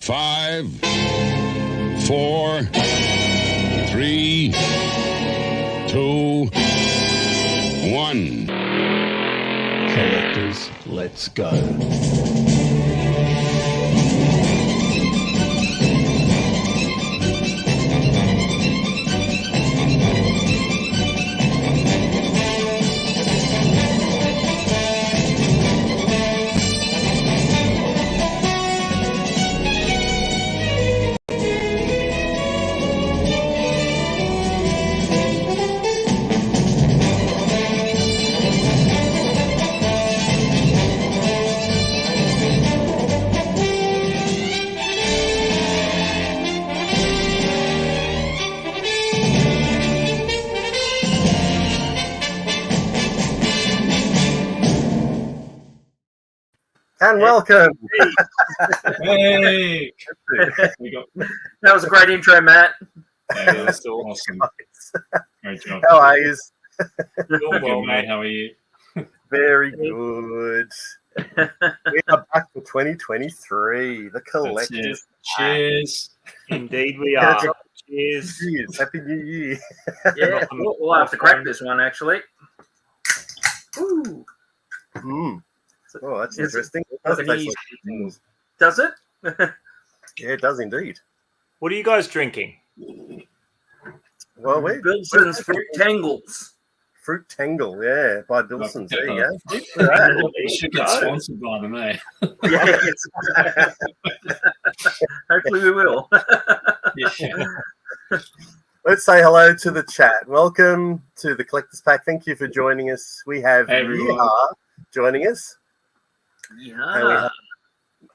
5, 4, 3, 2, 1. Collectors, let's go. And welcome. Hey! That was a great intro, Matt. Yeah, that was awesome. Great job. How are you? Good, mate. How are you? Very good. We are back for 2023. The collective. Cheers. Indeed, we are. Cheers. Cheers. Happy New Year. Yeah, we'll have to crack this one, actually. Ooh. Mm. Oh, that's interesting. Does it? Yeah, it does indeed. What are you guys drinking? Well, we're Bilson's Fruit Tangles. Fruit Tangle, yeah, by Bilson's. There you go. You should get sponsored by them, eh? Yes. Hopefully we will. Yeah. Let's say hello to the chat. Welcome to the Collector's Pack. Thank you for joining us. We have Yeehaw joining us. Yeah. And we have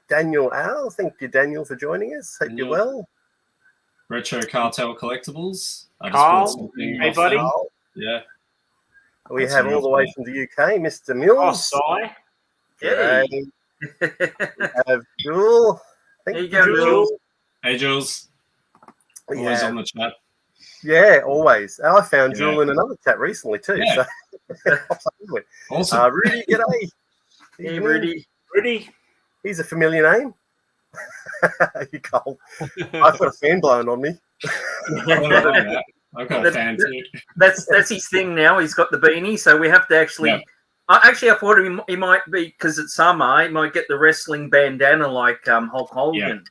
Daniel Al. Thank you, Daniel, for joining us. Hope you're well. Retro Cartel Collectibles. I just Carl, bought something hey, off buddy. them. Yeah. We That's have all the way from the UK, Mr. Mills. Oh, Cy. Hey. We have Jewel. There you go, Jules. Hey, Jules. We Always have- on the chat. Yeah, always. And I found Yeah. Jewel in another chat recently too. Yeah. So Awesome. Rudy, g'day. Hey, Rudy. Rudy. He's a familiar name. You Cole. I've got a fan blowing on me. I've got a fan too. That's his thing now. He's got the beanie, so we have to actually. Yeah. I thought he might be, because it's summer. He might get the wrestling bandana like Hulk Hogan.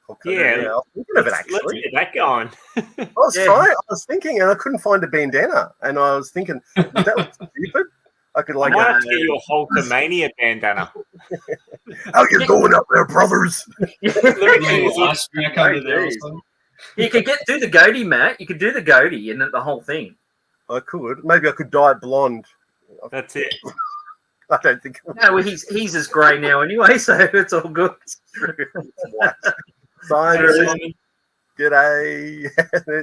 Okay, I was thinking of it Let's actually. get that going. I was thinking, and I couldn't find a bandana, and I was thinking that was stupid. I could I like. might have to get you a Hulkamania bandana. How you going up there, brothers? Ice pack under there or something. You could do the goatee, Matt. You could do the goatee and the whole thing. I could. Maybe I could dye it blonde. That's it. I don't think. No, well, he's as grey now anyway, so it's all good. Simon, g'day.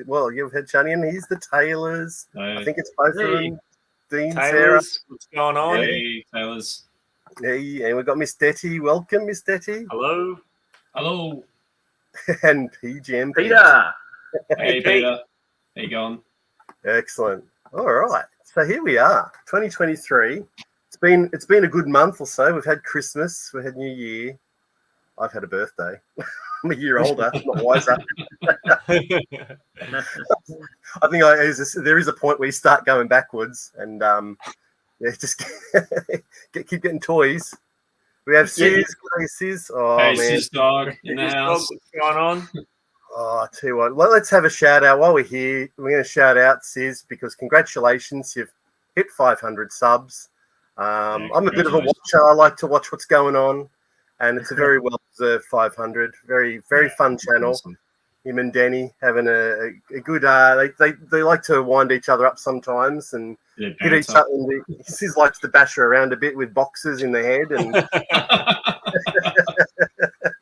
Well, you've had Shani, and he's the Taylors. I think it's both of them. Dean, Sarah. Taylors, what's going on? Hey, Taylors. Hey, and we've got Miss Detty. Welcome, Miss Detty. Hello. Hello. And PGM. Peter. Hey, Peter. How you going? Excellent. All right. So here we are, 2023. It's been a good month or so. We've had Christmas. We had New Year. I've had a birthday. I'm a year older, not wiser. I think there is a point where you start going backwards, and just keep getting toys. We have Sis. Hey, Sis. Oh, hey, man. Sis Dog in the house. What's going on? Oh, I tell you what. Well, let's have a shout out while we're here. We're going to shout out Sis because congratulations, you've hit 500 subs. I'm a bit of a watcher. I like to watch what's going on. And it's a very well-deserved 500. Very, very fun channel. Awesome. Him and Danny having a good. They like to wind each other up sometimes and hit each other. Sis likes to bash her around a bit with boxes in the head.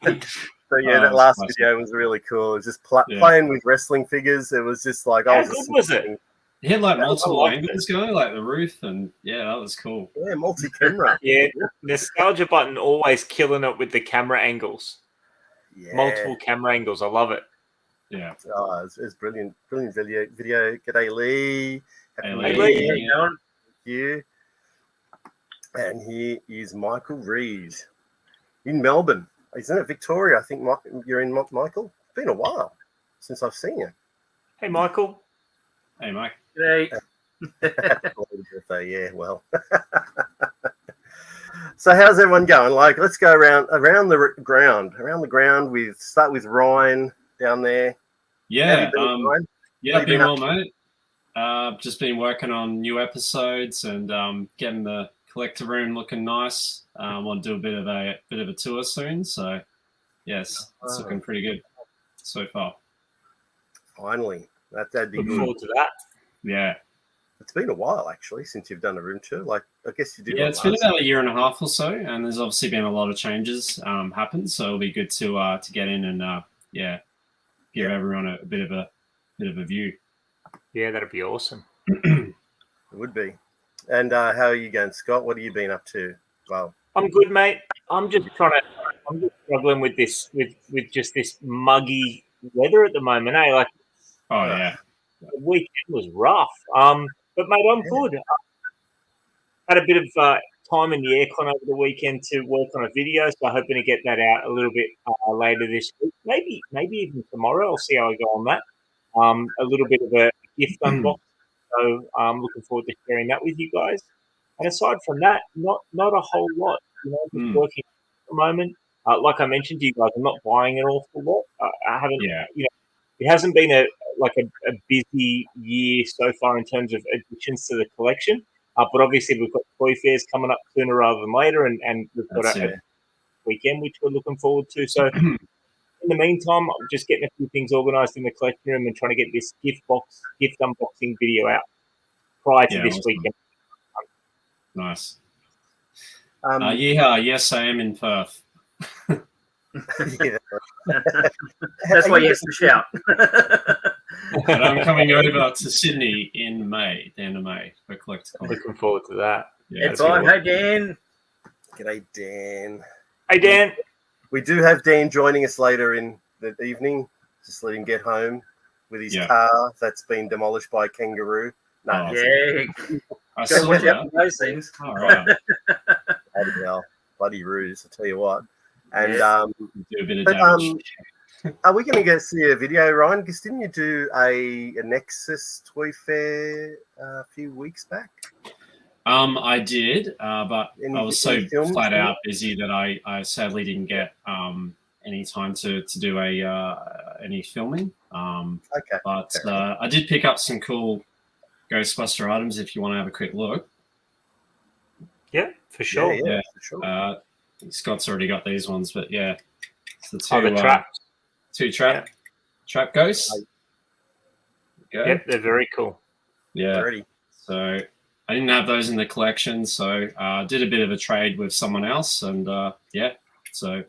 And so yeah, that last video was really cool. It was just playing with wrestling figures. It was just like, how good was it? He had like multiple angles going, like the roof, and yeah, that was cool. Yeah, multi-camera. Yeah, Nostalgia Button always killing it with the camera angles. Yeah. Multiple camera angles. I love it. Yeah. Oh, it's brilliant. Brilliant video. G'day, Lee. Hey, Lee. Lee. Thank you. And here is Michael Reed in Melbourne. Isn't it Victoria? I think you're in, Michael. It's been a while since I've seen you. Hey, Michael. Hey, Mike. Hey. Yeah, well. So how's everyone going? Like, let's go around the ground. Start with Ryan down there. Yeah, Ryan? I've been well, mate. Just been working on new episodes and getting the collector room looking nice. Want to do a bit of a tour soon, so yes, it's looking pretty good so far. Finally, that'd be Look good. forward to that. Yeah. It's been a while actually since you've done a room tour. Like, I guess you did. Yeah, it's been about a year and a half or so, and there's obviously been a lot of changes happen. So it'll be good to get in and give everyone a bit of a view. Yeah, that'd be awesome. It would be. And how are you going, Scott? What have you been up to? Well, I'm good, mate. I'm just struggling with this, with just this muggy weather at the moment. Like, Oh yeah, the weekend was rough. But mate, I'm good. I had a bit of time in the aircon over the weekend to work on a video, so I'm hoping to get that out a little bit later this week. Maybe even tomorrow. I'll see how I go on that. A little bit of a gift unbox. So I'm looking forward to sharing that with you guys. And aside from that, not a whole lot. Just working at the moment. Like I mentioned to you guys, I'm not buying an awful lot. I haven't. Yeah. It hasn't been a busy year so far in terms of additions to the collection. But obviously we've got toy fairs coming up sooner rather than later, and we've got a weekend which we're looking forward to. So in the meantime, I'm just getting a few things organised in the collection room and trying to get this gift unboxing video out prior to this weekend. Nice. Yes, I am in Perth. That's why you have to shout. But I'm coming over to Sydney in May, the end of May, for Collecticon. Looking forward to that. Yeah, Hi, Dan. G'day, Dan. Hey, Dan. We do have Dan joining us later in the evening. Just let him get home with his car that's been demolished by a kangaroo. No, I saw that. Those things. All right. Bloody hell. Bloody ruse, I tell you what. And do a bit of damage. Are we going to see a video, Ryan? Because didn't you do a Nexus Toy Fair a few weeks back? I did, but I was so flat out busy that I sadly didn't get any time to do any filming. Okay. But I did pick up some cool Ghostbuster items if you want to have a quick look. Yeah, for sure. Yeah, for sure. Scott's already got these ones, but yeah. It's the traps. Two trap ghosts. Yep, they're very cool. Yeah. So I didn't have those in the collection, so did a bit of a trade with someone else, and so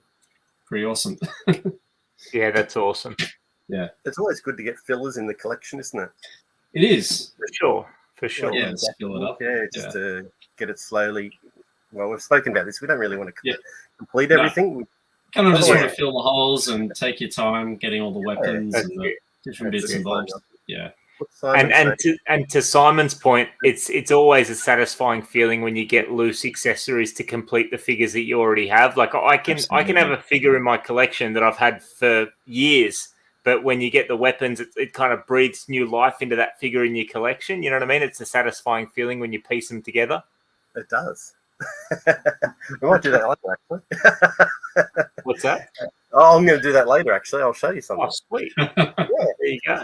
pretty awesome. Yeah, that's awesome. Yeah. It's always good to get fillers in the collection, isn't it? It is. For sure. Yeah, just fill it up. Yeah, just to get it slowly. Well, we've spoken about this. We don't really want to complete everything. No. Kind of just want to fill the holes and take your time getting all the weapons and the different bits and bobs. Yeah. And to Simon's point, it's always a satisfying feeling when you get loose accessories to complete the figures that you already have. Like I can have a figure in my collection that I've had for years, but when you get the weapons, it kind of breathes new life into that figure in your collection. You know what I mean? It's a satisfying feeling when you piece them together. It does. We might do that later, actually. What's that? Oh, I'm going to do that later, actually. I'll show you something. Oh, sweet. Yeah. There you go.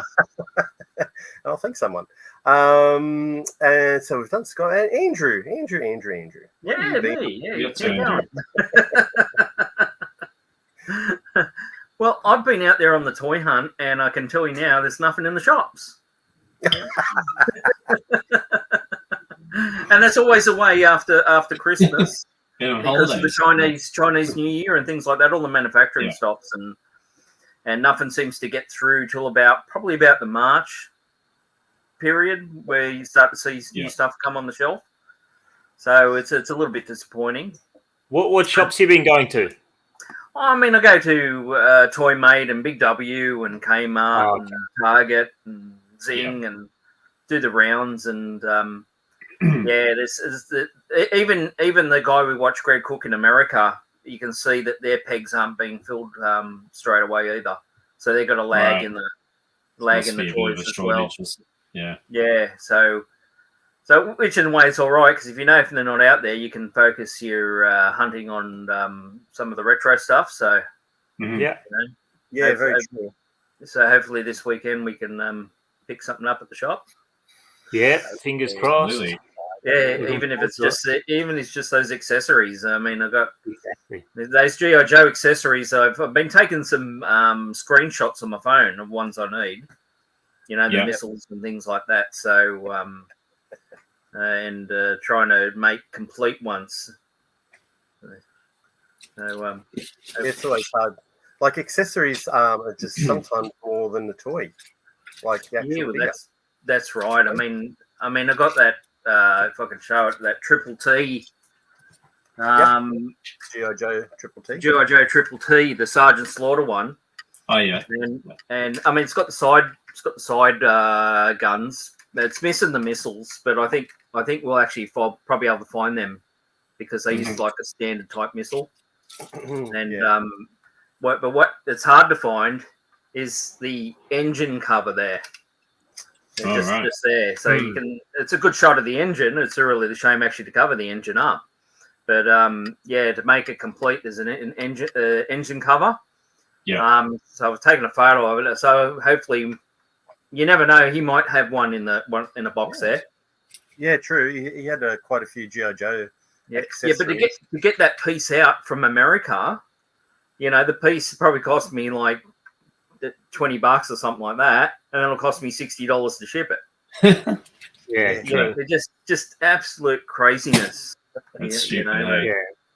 I'll think someone. And so we've done Scott and Andrew. Yeah, me. Yeah, well, I've been out there on the toy hunt, and I can tell you now, there's nothing in the shops. And that's always the way after Christmas, because of the Chinese New Year and things like that. All the manufacturing stops, and nothing seems to get through till probably about the March period, where you start to see new stuff come on the shelf. So it's a little bit disappointing. What shops have you been going to? I mean, I go to Toy Mate and Big W and Kmart and Target and Zing and do the rounds and. This is even the guy we watch, Greg Cook in America. you can see that their pegs aren't being filled straight away either. So they've got a lag in the toys as well. Yeah. So which in a way is all right, because if you know if they're not out there, you can focus your hunting on some of the retro stuff. So very true. So hopefully this weekend we can pick something up at the shop. Yeah, fingers crossed. Really? Yeah, even if it's just those accessories. I mean, I've got those G.I. Joe accessories. I've been taking some screenshots on my phone of ones I need. You know, the missiles and things like that. So, and trying to make complete ones. So, it's always hard. Like accessories are just sometimes more than the toy. Like the actual that's right. I mean, I got that. If I can show it, that Triple T. G.I. Joe Triple T. G.I. Joe Triple T, the Sergeant Slaughter one. Oh yeah. And I mean, it's got the side guns. It's missing the missiles, but I think we'll actually probably able to find them because they use like a standard type missile. And what it's hard to find is the engine cover there. Just there, so you can. It's a good shot of the engine. It's really a shame actually to cover the engine up, but to make it complete, there's an engine cover. Yeah. So I've taken a photo of it. So hopefully, you never know. He might have one in a box there. Yeah, true. He had quite a few G.I. Joe. Yeah, but to get that piece out from America, you know, the piece probably cost me like $20 or something like that, and it'll cost me $60 to ship it. They're just absolute craziness. That's stupid.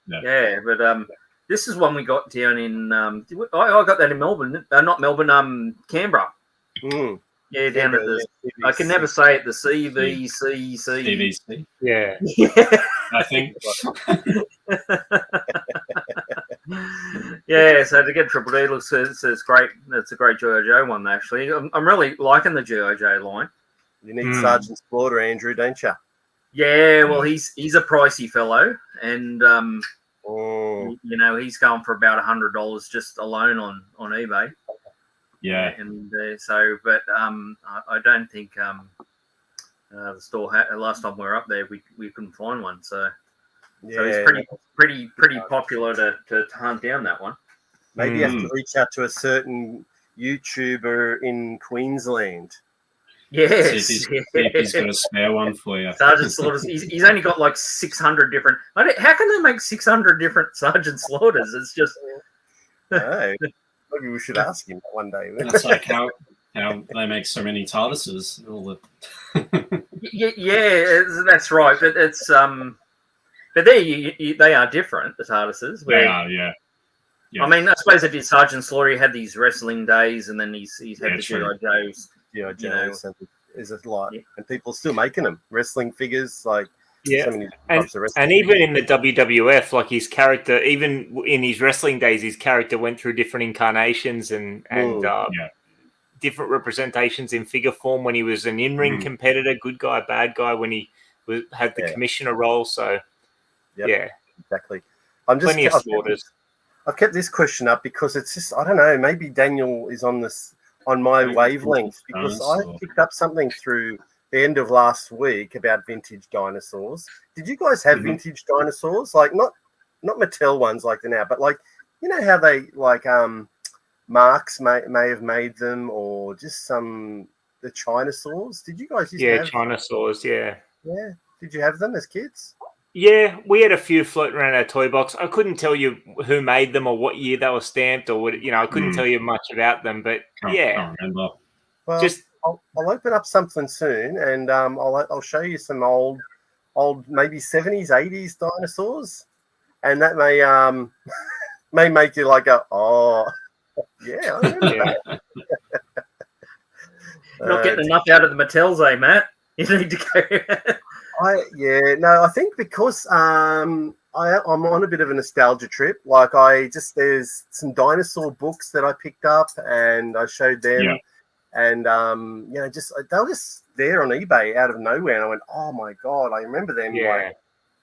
But this is one we got down in. I got that in Melbourne. Not Melbourne. Canberra. Yeah, down at the. CVC. I can never say it. The CVCC. CVC. Yeah. I think. Yeah, so to get Triple D looks it's great. It's a great G.I. Joe one actually. I'm really liking the G.I. Joe line. You need Sergeant Slaughter, Andrew, don't you? Yeah, well he's a pricey fellow, and you know he's going for about $100 just alone on eBay. Yeah, and but I don't think the store last time we were up there we couldn't find one, so it's pretty popular to hunt down that one. Maybe you have to reach out to a certain YouTuber in Queensland. Yes, see if he's got a spare one for you. Sergeant Slaughters. He's only got like 600 different. How can they make 600 different Sergeant Slaughters? It's just. Maybe we should ask him one day. That's like how they make so many TARDISes. Yeah, that's right. But it's but they are different. The TARDISes. They are, yeah. I mean, I suppose if he's Sergeant Slaughter, he had these wrestling days, and then he's had the G.I. Joes. G.I. Joes is a lot, and people are still making them wrestling figures like. Yeah, and even in the WWF, like his character, even in his wrestling days, his character went through different incarnations and different representations in figure form when he was an in-ring competitor, good guy, bad guy, when he had the commissioner role. So, exactly. Plenty of slaughters. I've kept this question up because it's just, I don't know, maybe Daniel is on my wavelength, because I picked up something through the end of last week about vintage dinosaurs. Did you guys have vintage dinosaurs? Like not Mattel ones like they're now, but like, you know how they like Marx may have made them, or just the Chinosaurs? Did you guys have Chinosaurs, yeah. Did you have them as kids? Yeah, we had a few floating around our toy box. I couldn't tell you who made them or what year they were stamped, or what, you know, I couldn't tell you much about them, but I can't remember. Well, I'll open up something soon, and I'll show you some old maybe 70s, 80s dinosaurs, and that may make you like I remember that. Not getting enough out of the Mattels, Matt? You need to go. I think because I'm on a bit of a nostalgia trip. Like there's some dinosaur books that I picked up and I showed them. Yeah. And they were just there on eBay out of nowhere, and I went, "Oh my god, I remember them!"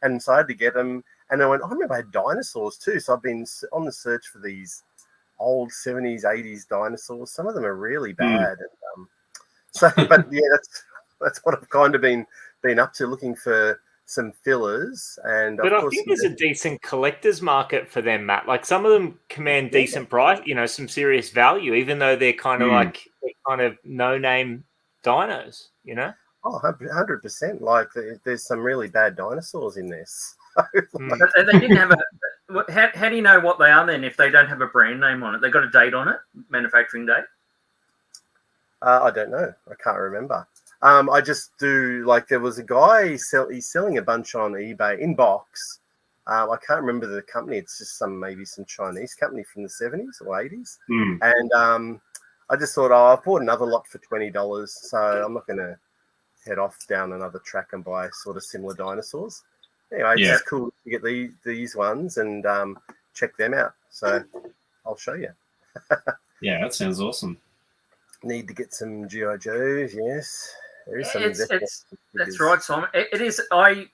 And so I had to get them. And I went, I remember I had dinosaurs too. So I've been on the search for these old 70s, 80s dinosaurs. Some of them are really bad. And, but yeah, that's what I've kind of been up to, looking for some fillers. And but of I course, think there's a decent collector's market for them, Matt. Like some of them command decent price, some serious value, even though they're kind of no-name dinos, Oh, 100%. Like there's some really bad dinosaurs in this. But they didn't have how do you know what they are then if they don't have a brand name on it? They got a date on it, manufacturing date? I don't know. I can't remember. I just do, like, there was a guy, he's selling a bunch on eBay in box. I can't remember the company. It's just maybe some Chinese company from the 70s or 80s. And I just thought, I bought another lot for $20, so I'm not going to head off down another track and buy sort of similar dinosaurs. Anyway, it's just cool to get these ones and check them out. So I'll show you. Yeah, that sounds awesome. Need to get some G.I. Joes, yes. There is some that's right, Simon. It is. I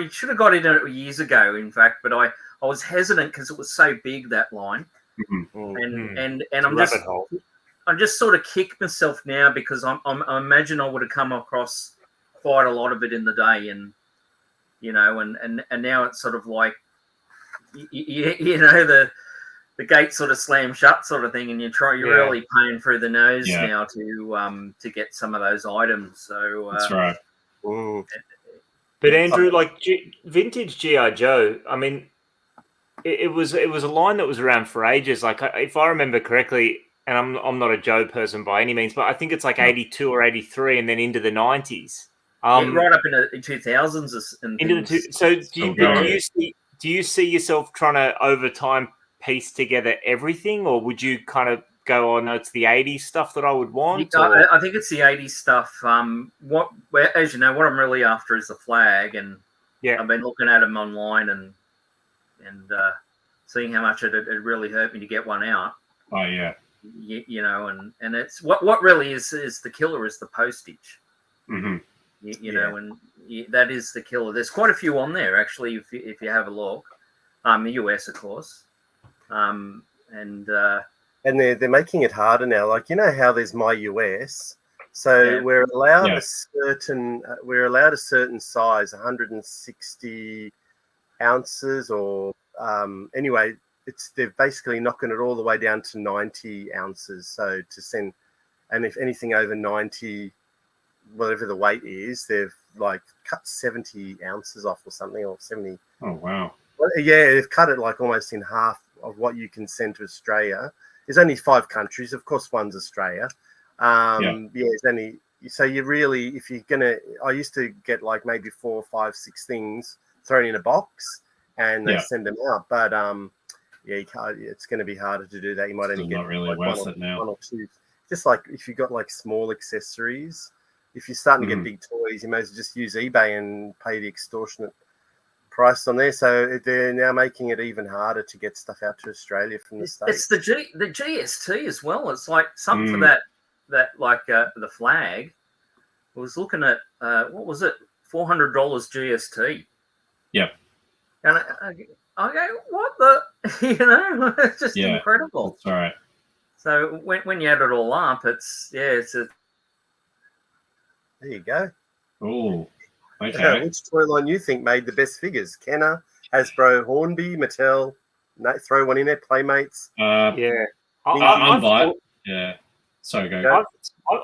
should have got it years ago, in fact, but I was hesitant because it was so big, that line. And I'm just sort of kicked myself now because I imagine I would have come across quite a lot of it in the day, and and now it's sort of like the gate sort of slam shut sort of thing, and you're really paying through the nose now to get some of those items. So that's right. But Andrew, like vintage G.I. Joe, I mean, it was a line that was around for ages. Like if I remember correctly, and I'm not a Joe person by any means, but I think it's like 82 or 83, and then into the 90s. Right up into the 2000s and into things. So do you see yourself trying to over time piece together everything, or would you kind of go, oh no, it's the 80s stuff that I would want? I think it's the 80s stuff. As you know, what I'm really after is the flag, and I've been looking at them online and seeing how much it really hurt me to get one out. Oh yeah. And it's what really is the killer is the postage. Mm-hmm. And that is the killer. There's quite a few on there actually, if you have a look. The US, of course. And they're making it harder now. Like, how there's My US, so we're allowed a certain size, 160 ounces, or anyway, they're basically knocking it all the way down to 90 ounces. So to send, and if anything over 90, whatever the weight is, they've like cut 70 ounces off or something, or 70. Oh wow! Yeah, they've cut it like almost in half of what you can send to Australia. There's only 5 countries, of course, one's Australia. It's only, so you really, if you're gonna, I used to get like maybe 4, 5, 6 things thrown in a box and they send them out, but you can't, it's going to be harder to do that. You might only get really like worth it now. 1 or 2. Just like if you got like small accessories, if you're starting to get big toys, you may as well just use eBay and pay the extortionate price on there. So they're now making it even harder to get stuff out to Australia from the States. It's the GST as well. It's like something for that like the flag. I was looking at what was it, $400 GST. Yep. And I go, what the, it's just incredible. That's right. So when you add it all up, it's a. There you go. Oh, okay. Which toy line you think made the best figures? Kenner, Hasbro, Hornby, Mattel. Throw one in there. Playmates. I'm by. Yeah. Sorry, go.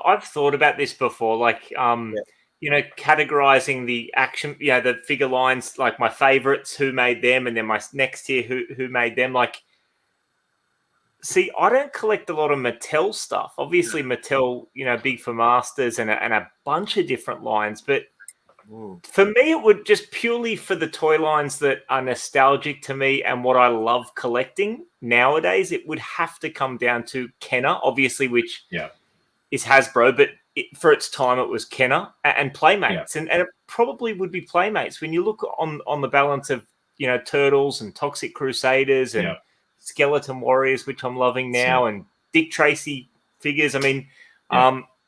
I've thought about this before, like categorizing the action, the figure lines, like my favorites, who made them, and then my next tier, who made them. Like, see, I don't collect a lot of Mattel stuff. Obviously, Mattel, big for Masters and a bunch of different lines. But for me, it would just purely for the toy lines that are nostalgic to me and what I love collecting nowadays, it would have to come down to Kenner, obviously, which is Hasbro, but for its time, it was Kenner and Playmates. And it probably would be Playmates. When you look on the balance of, Turtles and Toxic Crusaders and Skeleton Warriors, which I'm loving now, and Dick Tracy figures. I mean,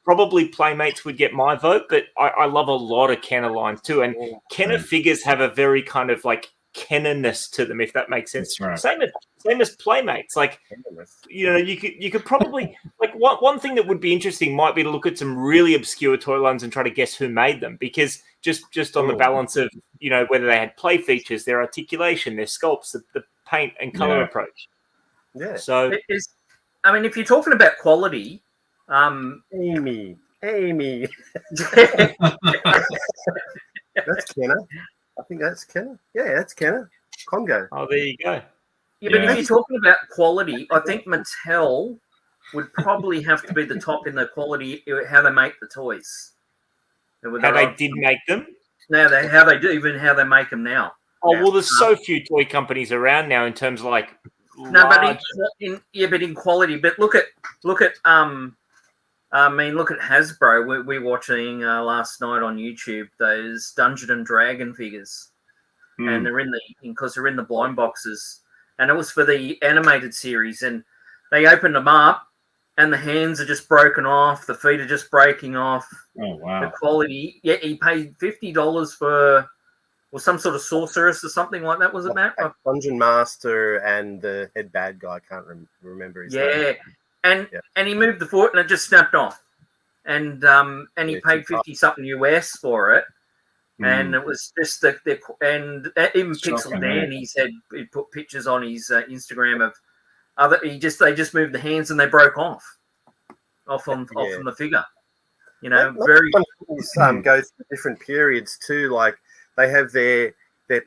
probably Playmates would get my vote, but I love a lot of Kenner lines too. And Kenner figures have a very kind of like Kenner-ness to them, if that makes sense. That's right. Same as Playmates. Like, you could probably like one thing that would be interesting might be to look at some really obscure toy lines and try to guess who made them, because just on the balance of whether they had play features, their articulation, their sculpts, the paint and color approach. Yeah. So I mean, if you're talking about quality, Amy. That's Kenner. I think that's Kenner. Yeah, that's Kenner. Congo. Oh, there you go. Yeah, but if you're talking about quality, I think Mattel would probably have to be the top in the quality, how they make the toys. How they did make them? Now, how they do, even how they make them now. Oh, well, there's so few toy companies around now in terms of like. No, but in quality. But look at Hasbro. We're watching last night on YouTube those Dungeon and Dragon figures, and they're in the blind boxes, and it was for the animated series, and they opened them up, and the hands are just broken off, the feet are just breaking off. Oh wow! The quality. Yeah, he paid $50 for. Or some sort of sorceress or something like that, was it, Matt? Dungeon Master and the head bad guy. I can't remember his name. And he moved the foot and it just snapped off. And he paid 50-something US for it. And it was just and even Pixel Dan, he said he put pictures on his Instagram of they just moved the hands and they broke off from the figure. Very go through different periods too, like. They have their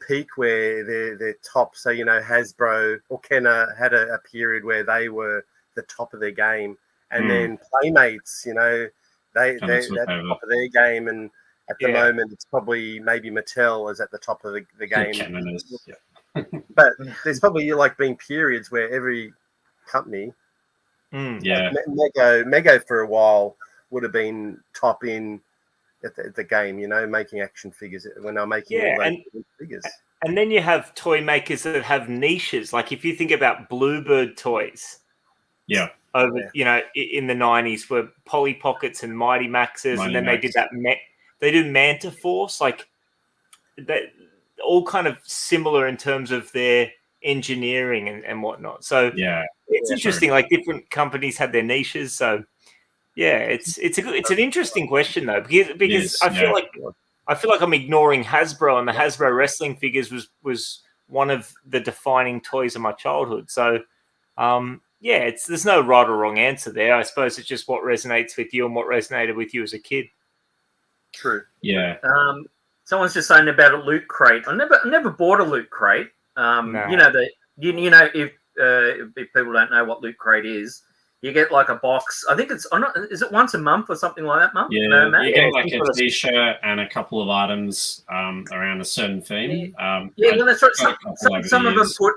peak where they're top. So, Hasbro or Kenner had a period where they were the top of their game. And then Playmates, they're at the top of their game. And at the moment, it's probably maybe Mattel is at the top of the game. But there's probably been periods where every company, Mego for a while would have been top in at the game, making action figures when they're making figures. And then you have toy makers that have niches. Like if you think about Bluebird toys, in the 90s were Polly Pockets and Mighty Maxes, and then they did that. They do Manta Force, like that, all kind of similar in terms of their engineering and whatnot. So it's interesting. True. Like different companies had their niches. So. Yeah, it's an interesting question though, because I feel like I'm ignoring Hasbro, and the Hasbro wrestling figures was one of the defining toys of my childhood. So there's no right or wrong answer there. I suppose it's just what resonates with you and what resonated with you as a kid. True. Yeah. Someone's just saying about a loot crate. I never bought a loot crate. No. If people don't know what loot crate is. You get like a box. I think is it once a month or something like that, Mum? Yeah, you get like a T-shirt and a couple of items around a certain theme. Well, that's right. Some of them put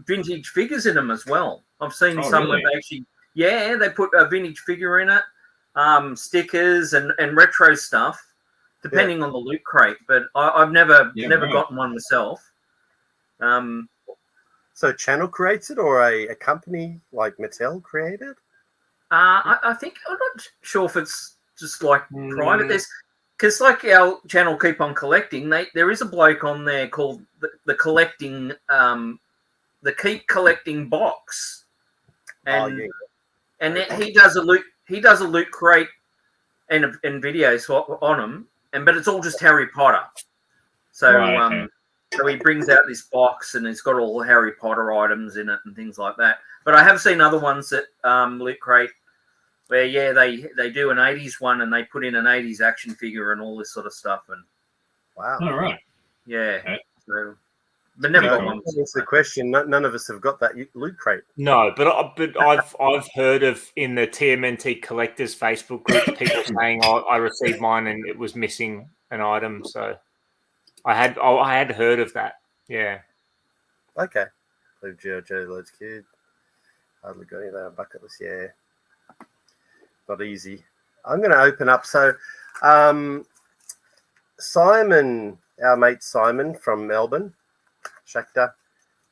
vintage figures in them as well. I've seen some where they actually, they put a vintage figure in it, stickers and retro stuff, depending on the loot crate. But I've never gotten one myself. So Channel creates it, or a company like Mattel created? I think I'm not sure if it's just like private. Because like our channel Keep On Collecting, there is a bloke on there called the collecting, the Keep Collecting box, and he does a loot crate and videos on them, but it's all just Harry Potter. So so he brings out this box and it's got all Harry Potter items in it and things like that. But I have seen other ones that Loot Crate where they do an 80s one and they put in an 80s action figure and all this sort of stuff. And wow. All right. Yeah. Okay. So, but never got one. That's the question. None of us have got that Loot Crate. No, but I've heard of in the TMNT collectors Facebook group people saying I received mine and it was missing an item. So I had heard of that. Yeah. Okay. Blue Jojo, Loads Kid. Hardly got any of that bucket list. Yeah. Not easy. I'm going to open up. So, Simon, our mate Simon from Melbourne, Shakhtar,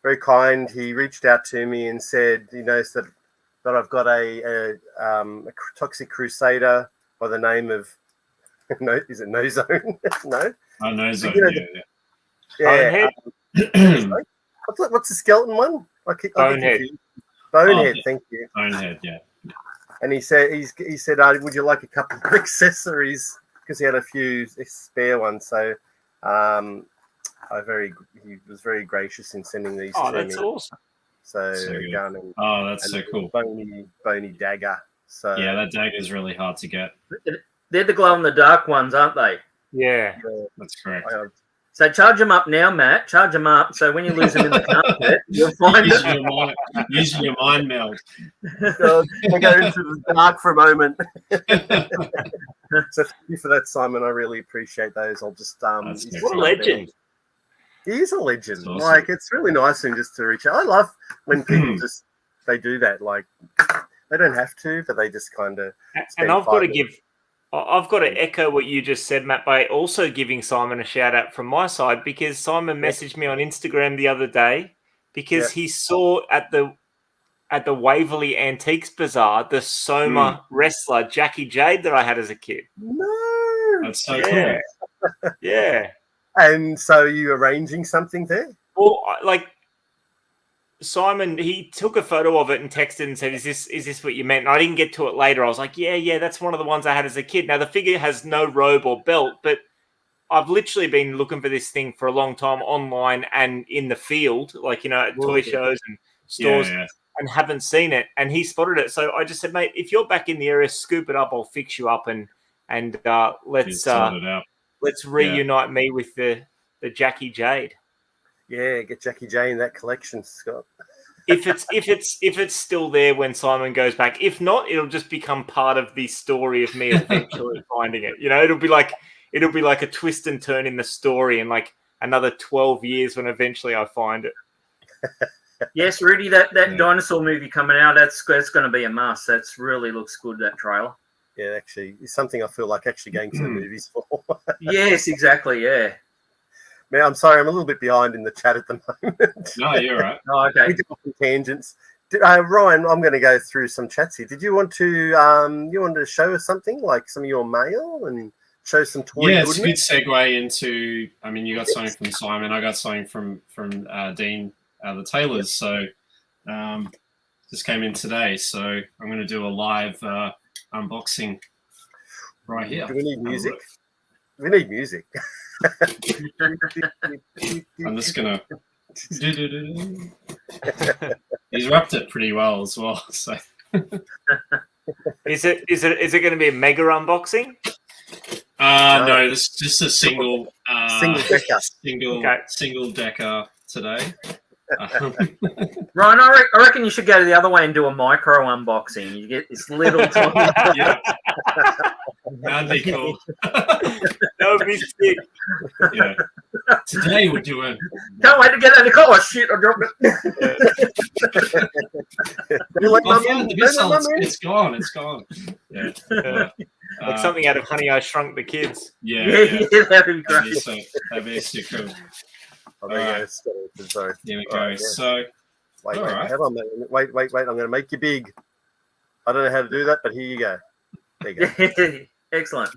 very kind. He reached out to me and said, he knows that I've got a Toxic Crusader by the name of, is it No Zone? No? Oh, No Zone, Yeah. What's the skeleton one? Bonehead. Bonehead, thank you. Bonehead, yeah. And he said, would you like a couple of accessories? Because he had a few spare ones. So, he was very gracious in sending these to me. Oh, that's awesome. So, gun and that's so cool. Bony dagger. So yeah, that dagger is really hard to get. They're the glow in the dark ones, aren't they? Yeah, that's correct. So charge them up now, Matt. Charge them up. So when you lose them in the carpet, you'll find Using your mind meld. I go into the dark for a moment. So thank you for that, Simon. I really appreciate those. I'll just what a legend. He is a legend. Awesome. Like, it's really nice and just to reach out. I love when people they do that. Like, they don't have to, but they just kind of. And I've got to echo what you just said, Matt, by also giving Simon a shout out from my side, because Simon messaged me on Instagram the other day because he saw at the Waverley Antiques Bazaar the Soma wrestler Jackie Jade that I had as a kid. No, that's so cool. Yeah. And so you arranging something there? Well, like Simon, he took a photo of it and texted and said, "Is this what you meant?" And I didn't get to it later. I was like, "Yeah, that's one of the ones I had as a kid." Now the figure has no robe or belt, but I've literally been looking for this thing for a long time online and in the field, like at toy shows and stores, and haven't seen it. And he spotted it, so I just said, "Mate, if you're back in the area, scoop it up. I'll fix you up and let's reunite me with the Jackie Jade." Yeah, get Jackie J in that collection, Scott. if it's still there when Simon goes back. If not, it'll just become part of the story of me eventually finding it. It'll be like a twist and turn in the story in like another 12 years when eventually I find it. Yes, Rudy, that dinosaur movie coming out, that's going to be a must. That's really looks good, that trailer. Yeah, actually, it's something I feel like actually going to the movies for. Yes, exactly, yeah. Man, I'm sorry, I'm a little bit behind in the chat at the moment. No, you're right. Oh, okay. We go off on tangents. Ryan, I'm going to go through some chats here. Did you want to show us something, like some of your mail and show some toy goodness? It's a good segue into, you got something from Simon, I got something from Dean, the Taylors. So just came in today. So I'm going to do a live unboxing right here. Do we need music? We need music. I'm just gonna. He's wrapped it pretty well as well. So, is it going to be a mega unboxing? No, this is just a single single decker today. Ryan, I reckon you should go to the other way and do a micro unboxing. You get this little tiny. Yeah. That'd be cool. That would be sick. Yeah. Today we're doing. Can't wait to get out of the car. Oh, shit, I dropped it. It's gone. It's gone. Yeah. Like something out of Honey, I Shrunk the Kids. Yeah, that'd be great. That'd be so cool. Oh, there you go. Sorry. Here we go. So, wait, I'm going to make you big. I don't know how to do that, but here you go. There you go. Excellent.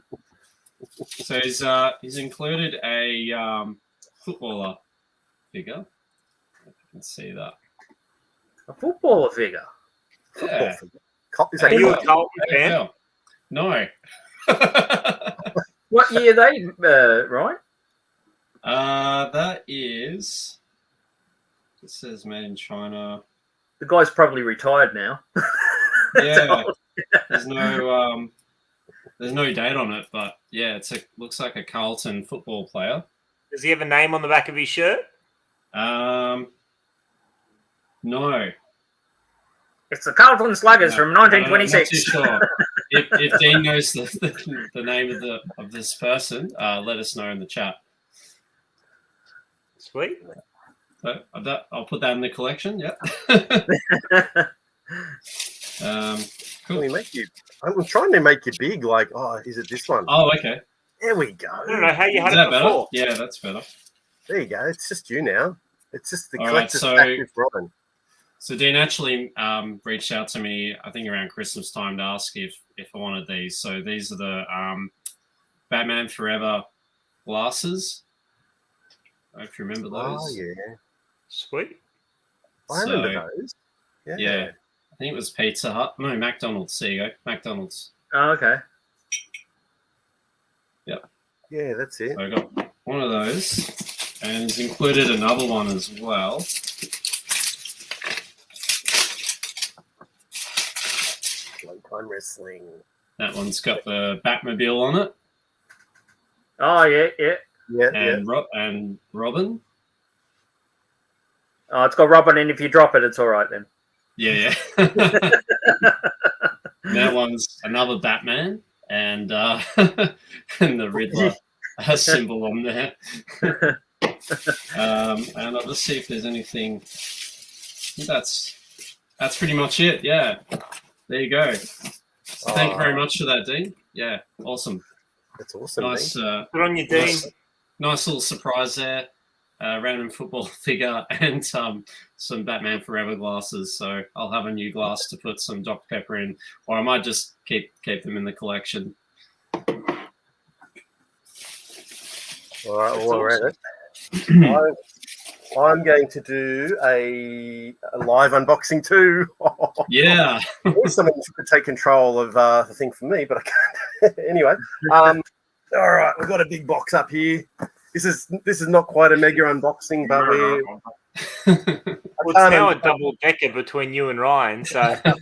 So he's included a footballer figure. If you can see that. A footballer figure? Yeah. Is that you a Carlton fan? No. What year are they, right? That is. It says made in China. The guy's probably retired now. Yeah. There's no date on it, but yeah, looks like a Carlton football player. Does he have a name on the back of his shirt? No. It's the Carlton Sluggers from 1926. I'm not too sure. If Dean knows the name of this person, let us know in the chat. Sweet. So I'll put that in the collection. Yeah. Cool. I'm trying to make you big. Like, is it this one? Oh, okay. There we go. I don't know how you had it before. Better? Yeah, that's better. There you go. It's just you now. It's just the collector's pack with Robin. So Dean actually reached out to me, I think around Christmas time, to ask if I wanted these. So these are the Batman Forever glasses. I hope you remember those. Oh, yeah. Sweet. I remember those. Yeah. I think it was Pizza Hut. No, McDonald's. There you go. McDonald's. Oh, okay. Yep. Yeah, that's it. So I got one of those, and it's included another one as well. Long time wrestling. That one's got the Batmobile on it. Oh, yeah. And Robin. Oh, it's got Robin, and if you drop it, it's all right then. Yeah. That one's another Batman and and the Riddler symbol on there. And I'll just see if there's anything. I think that's pretty much it. Yeah, there you go. So thank you very much for that, Dean. Yeah, awesome. That's awesome. Nice. Good on you, Dean. Nice little surprise there. Random football figure and some Batman Forever glasses. So I'll have a new glass to put some Dr. Pepper in, or I might just keep them in the collection. All right, well, we're at it. I'm going to do a live unboxing too. Yeah. I wish someone could take control of the thing for me, but I can't. Anyway, all right, we've got a big box up here. This is not quite a mega unboxing, but it's now a double decker between you and Ryan, so that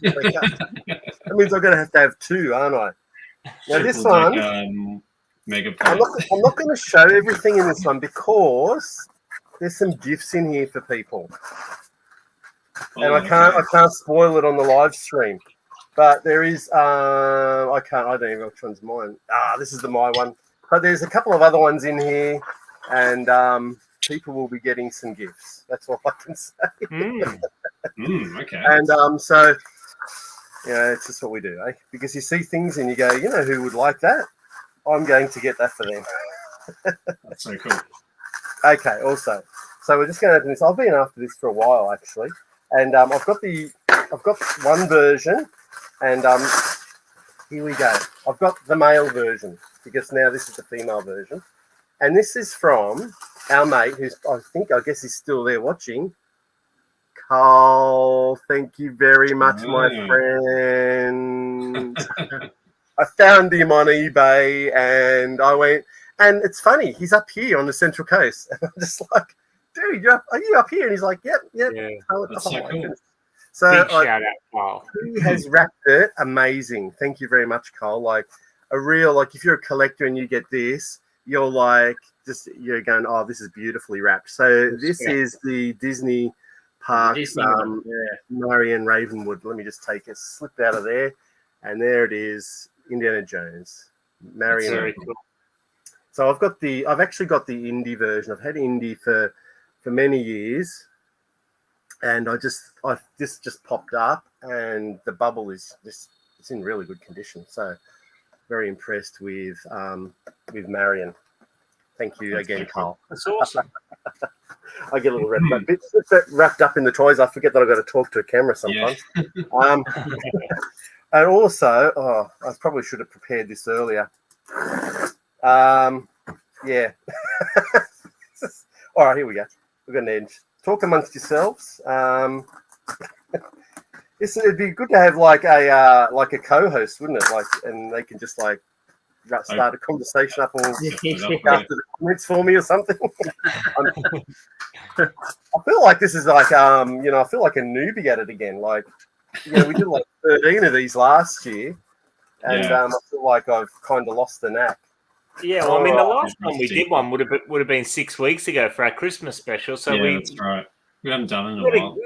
means I'm going to have two, aren't I? Now this one, mega. I'm not going to show everything in this one because there's some gifts in here for people, and I can't spoil it on the live stream. But there is I don't even know which one's mine. This is my one. But there's a couple of other ones in here, and people will be getting some gifts. That's all I can say. Okay. And so, it's just what we do, eh? Because you see things and you go, who would like that? I'm going to get that for them. That's so cool. Okay, also. So we're just going to open this. I've been after this for a while, actually. And I've got one version, and here we go. I've got the male version, because now this is the female version. And this is from our mate, I guess he's still there watching. Carl, thank you very much, my friend. I found him on eBay, and I went, and it's funny, he's up here on the Central Coast. And I'm just like, dude, are you up here? And he's like, yep. Yeah, that's so cool. So big shout out, Carl. He has wrapped it amazing. Thank you very much, Carl. Like a real, if you're a collector and you get this, you're going, oh, this is beautifully wrapped. So this is the Disney Parks, Marion Ravenwood. Let me just take it, slipped out of there, and there it is, Indiana Jones, Marion. Very cool. So I've actually got the Indy version. I've had Indy for many years, and this just popped up, and the bubble is it's in really good condition. So very impressed with Marion. Thank you again, Carl. That's awesome. I get a little wrapped up in the toys. I forget that I've got to talk to a camera sometimes. Yeah. And also, I probably should have prepared this earlier. Yeah. All right, here we go. We're going to end. Talk amongst yourselves. It'd be good to have like a co-host, wouldn't it? And they can just start a conversation up or after the comments for me or something. I feel like this is I feel like a newbie at it again. We did 13 of these last year, and I feel like I've kind of lost the knack. Yeah, well, the last time we did one would have been 6 weeks ago for our Christmas special. So that's right. We haven't done it in a while.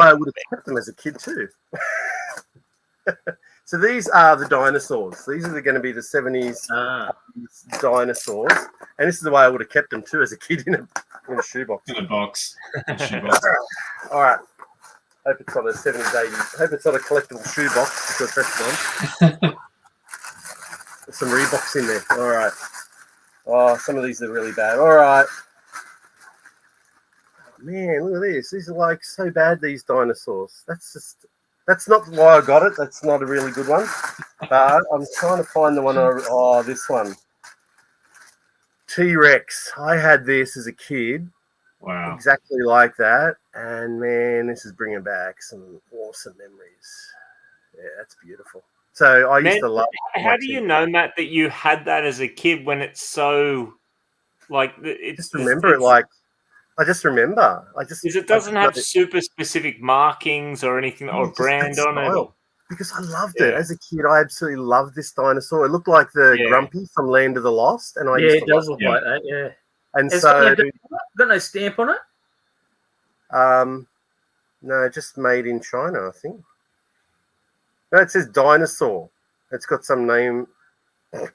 I would have kept them as a kid too. So these are the dinosaurs. These are going to be the 70s dinosaurs, and this is the way I would have kept them too as a kid in a shoebox. In a box. All right. Hope it's not a 70s, 80s. Hope it's not a collectible shoebox because that's one. There's some Reeboks in there. All right. Oh, some of these are really bad. All right. Man, look at this. These are so bad, these dinosaurs. That's not why I got it. That's not a really good one. But I'm trying to find the one. This one. T-Rex. I had this as a kid, Wow. Exactly like that. And man, this is bringing back some awesome memories. Yeah, that's beautiful. So I used to love. How do you know, Matt, that you had that as a kid when it's so like it's just remember it like I just remember. Because it doesn't have super specific markings or anything or brand on it. Or... Because I loved it as a kid. I absolutely loved this dinosaur. It looked like the Grumpy from Land of the Lost, and it does look like that. Yeah, and so got no stamp on it. No, just made in China, I think. No, it says dinosaur. It's got some name. Yeah,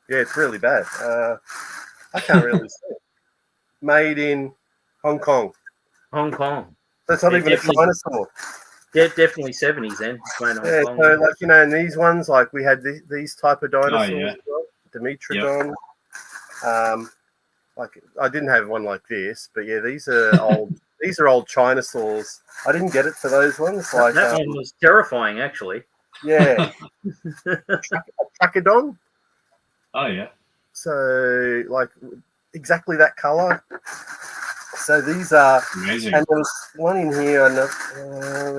it's really bad. I can't really see it. Made in Hong Kong. Hong Kong. That's not even a dinosaur. Yeah, definitely 70s then. Yeah, so like and these ones, like we had these type of dinosaurs, Dimetrodon. Like I didn't have one like this, but yeah, these are old. These are old Chinosaurs. I didn't get it for those ones. Like that one was terrifying, actually. Yeah, Trachodon. Oh yeah. So like exactly that color. So these are amazing. And there was one in here. I know.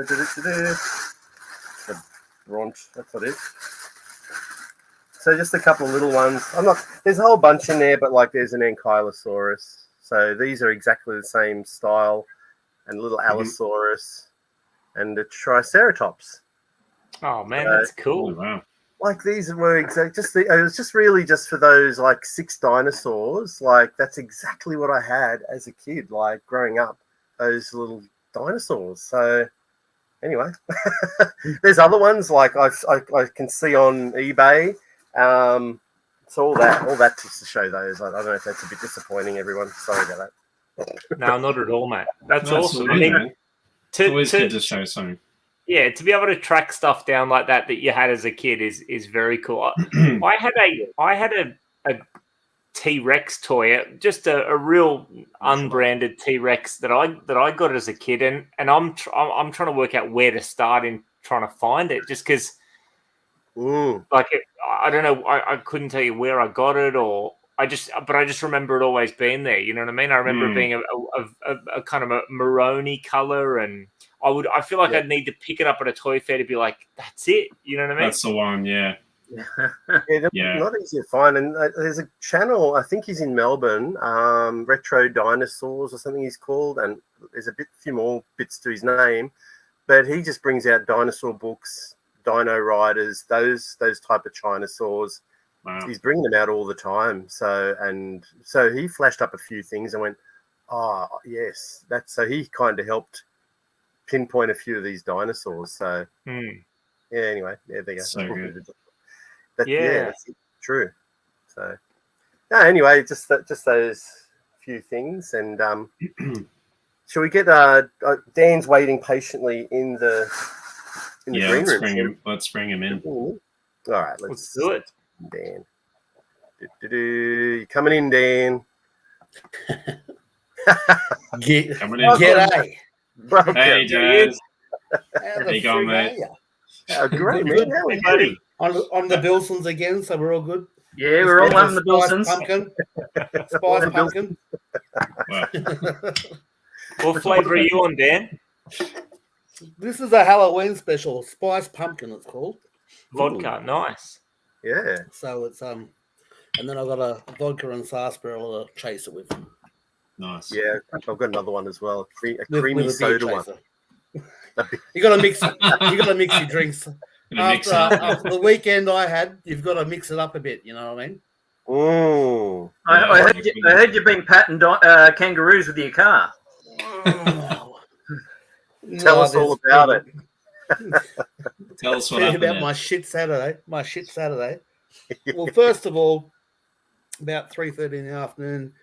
The bronze. That's what it is. So just a couple of little ones. There's a whole bunch in there, but like there's an Ankylosaurus. So these are exactly the same style, and little Allosaurus, and the Triceratops. Oh man, that's cool! Wow. Like these were it was just really just for those like 6 dinosaurs. Like that's exactly what I had as a kid, like growing up, those little dinosaurs. So anyway, there's other ones like I can see on eBay. So all that just to show those. I don't know if that's a bit disappointing, everyone. Sorry about that. No, not at all, mate. That's awesome. I mean, always good to show something. Yeah, to be able to track stuff down like that you had as a kid is very cool. I had a T-Rex toy, just a real unbranded T-Rex that I got as a kid, and I'm trying to work out where to start in trying to find it, just because. Like I don't know, I couldn't tell you where I got it, or I just remember it always being there. You know what I mean? I remember it being a kind of a maroony color, and I feel like I'd need to pick it up at a toy fair to be like, that's it. You know what I mean? That's the one, yeah. Not easy to find. And there's a channel, I think he's in Melbourne, Retro Dinosaurs or something he's called, and there's few more bits to his name, but he just brings out dinosaur books. Dino Riders, those type of Chinosaurs. Wow. He's bringing them out all the time. So he flashed up a few things and went, oh yes, so he kind of helped pinpoint a few of these dinosaurs. So yeah, anyway, there you go. So good. That's true. So anyway, just those few things, and shall we get Dan's waiting patiently in the green room. Let's bring him in. All right, let's do it. Dan. You coming in, Dan? G'day. Hey, Dan. How you going, mate? Great, man. How are you? On the Bilsons again, so we're all good. Yeah, we're all on the Bilsons. Spice pumpkin. Wow. What flavour are you on, Dan? This is a Halloween special, Spice Pumpkin. It's called vodka. Nice. Yeah. So it's and then I've got a vodka and sarsaparilla to chase it with. Nice. Yeah, I've got another one as well. A creamy soda one. You got to mix. You got to mix your drinks. After the weekend I had, you've got to mix it up a bit. You know what I mean? Oh. I heard you've been patting kangaroos with your car. Tell us all about it. Tell us what happened about my shit Saturday. Well, first of all, about 3:30 in the afternoon,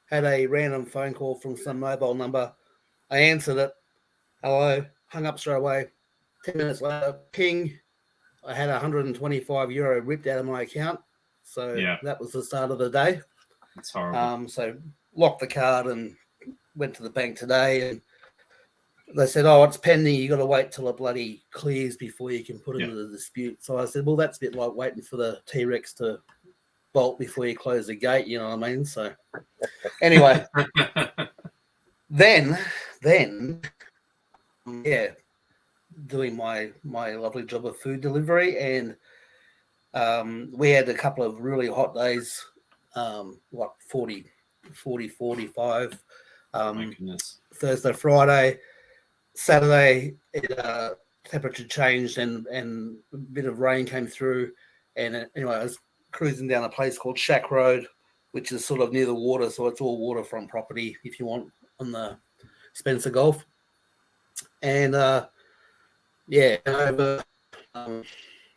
had a random phone call from some mobile number. I answered it. Hello. Hung up straight away. 10 minutes later, ping. I had €125 ripped out of my account. So that was the start of the day. It's horrible. So locked the card and went to the bank today, and they said, oh, it's pending. You got to wait till it bloody clears before you can put it into the dispute. So I said, well, that's a bit like waiting for the T-Rex to bolt before you close the gate. You know what I mean? So anyway, then, yeah, doing my lovely job of food delivery, and we had a couple of really hot days, like 40, 45. My goodness. Thursday, Friday, Saturday, temperature changed and a bit of rain came through. And anyway, I was cruising down a place called Shack Road, which is sort of near the water. So it's all waterfront property if you want on the Spencer Gulf. And over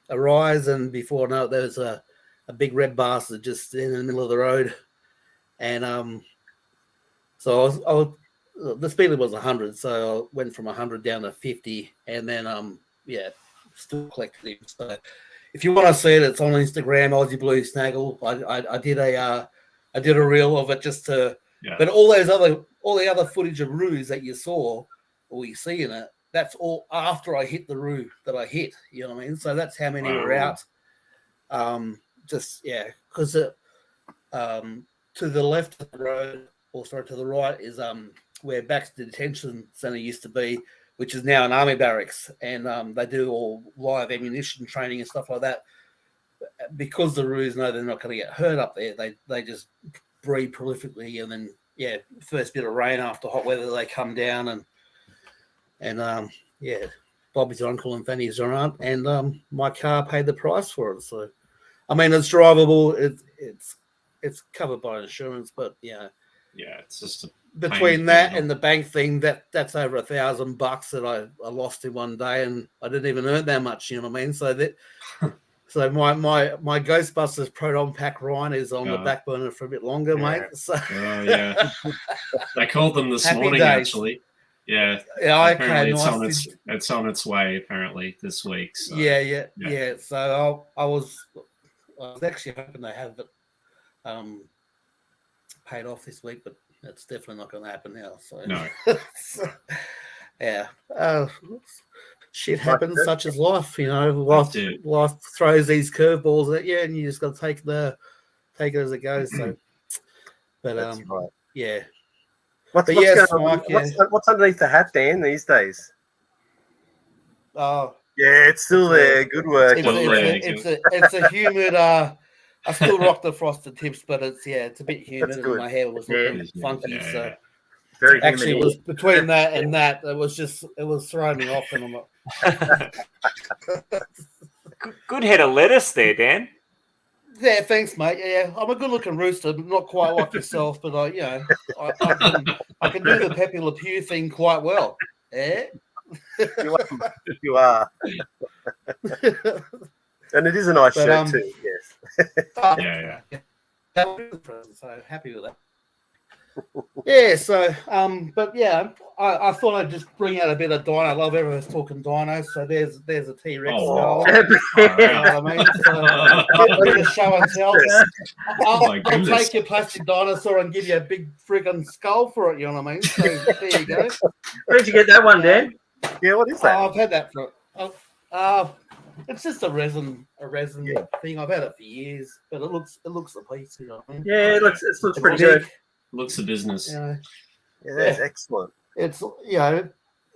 a rise, and before I know it, there was a big red bastard just in the middle of the road. And so I was the speed limit was 100, so I went from 100 down to 50, and then still collected him. So if you want to see it, it's on Instagram, Aussie Blue Snaggle. I did a reel of it just to, but all the other footage of roos that you saw or you see in it, that's all after I hit the roo that I hit. You know what I mean? So that's how many were out. Because to the left of the road, or sorry, to the right is where Baxter Detention Centre used to be, which is now an army barracks, and they do all live ammunition training and stuff like that. Because the roos know they're not going to get hurt up there, they just breed prolifically, and then first bit of rain after hot weather, they come down and Bobby's uncle and Fanny's your aunt, and my car paid the price for it. So, I mean, it's drivable. It's covered by insurance, but it's just between that and the bank thing, that's over $1,000 that I lost in one day, and I didn't even earn that much. You know what I mean? So so my Ghostbusters Proton Pack Ryan is on the back burner for a bit longer, mate. So I called them this morning actually. Yeah. Apparently it's on its way apparently this week. So. Yeah. So I was actually hoping they have it paid off this week, but that's definitely not going to happen now. So no. Shit happens, such as life. You know, life throws these curveballs at you, and you just got to take it as it goes. So, but that's right. Yeah. What's underneath the hat, Dan, these days? Oh, yeah, it's still there. Good work. It's a humid. I still rock the frosted tips, but it's a bit humid, and my hair was looking funky. So very actually, it was between that and that. It was throwing me off, and I'm like, good head of lettuce there, Dan. Yeah, thanks, mate. Yeah, I'm a good-looking rooster, but not quite like yourself. But I can do the Pepe Le Pew thing quite well. Yeah, you are. And it is a nice shirt too. Yes. Yeah. So happy with that. Yeah. So, but yeah, I thought I'd just bring out a bit of dino. I love everyone's talking dinos. So there's a T-Rex skull. You know what I mean? So a bit of show and tell. I'll take your plastic dinosaur and give you a big friggin' skull for it. You know what I mean? So there you go. Where'd you get that one, Dan? Yeah, what is that? I've had that for. It's just a resin thing. I've had it for years, but it looks a piece. You know what I mean? Yeah, it looks pretty good. Looks a business. Yeah, that's excellent. It's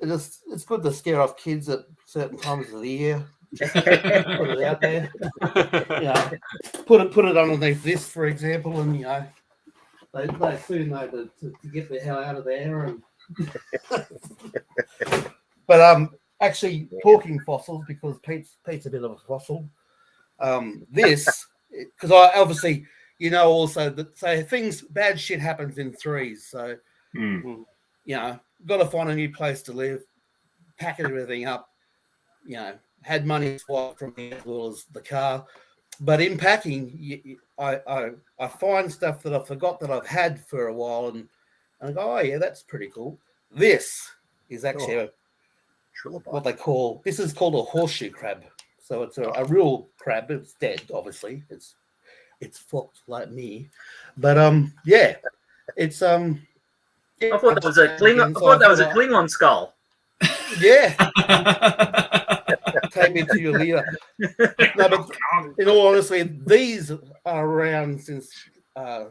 it's good to scare off kids at certain times of the year. Just put it out there. Put it underneath this, for example, and they soon know to get the hell out of there. And but actually, talking fossils, because Pete's a bit of a fossil. This, because I obviously, also that bad shit happens in threes. So, got to find a new place to live, packing everything up. Had money swiped from me as well as the car, but in packing, I find stuff that I forgot that I've had for a while, and I go, oh yeah, that's pretty cool. This is actually what they call. This is called a horseshoe crab. So it's a real crab. It's dead, obviously. It's fucked like me, but it's I thought that was a Klingon. I thought that was a Klingon skull. Yeah. Take me to your leader. No, but in all honesty, these are around since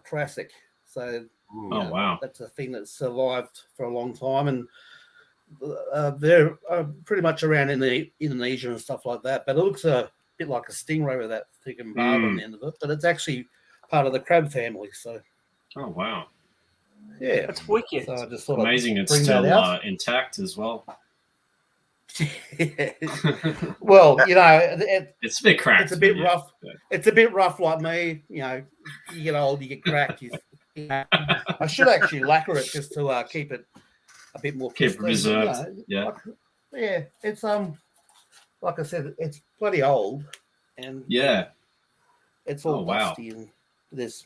Triassic. So Oh, wow. That's a thing that survived for a long time, and they're pretty much around in the Indonesia and stuff like that. But it looks a bit like a stingray with that thick and barb on the end of it. But it's actually part of the crab family. So, oh wow, yeah, that's wicked. So I just thought amazing. It's still intact as well. Well, it's a bit cracked. It's a bit rough. Yeah. It's a bit rough, like me. You get old, you get cracked. I should actually lacquer it just to keep it a bit more keep preserved. It's like I said, it's bloody old, and it's all dusty and there's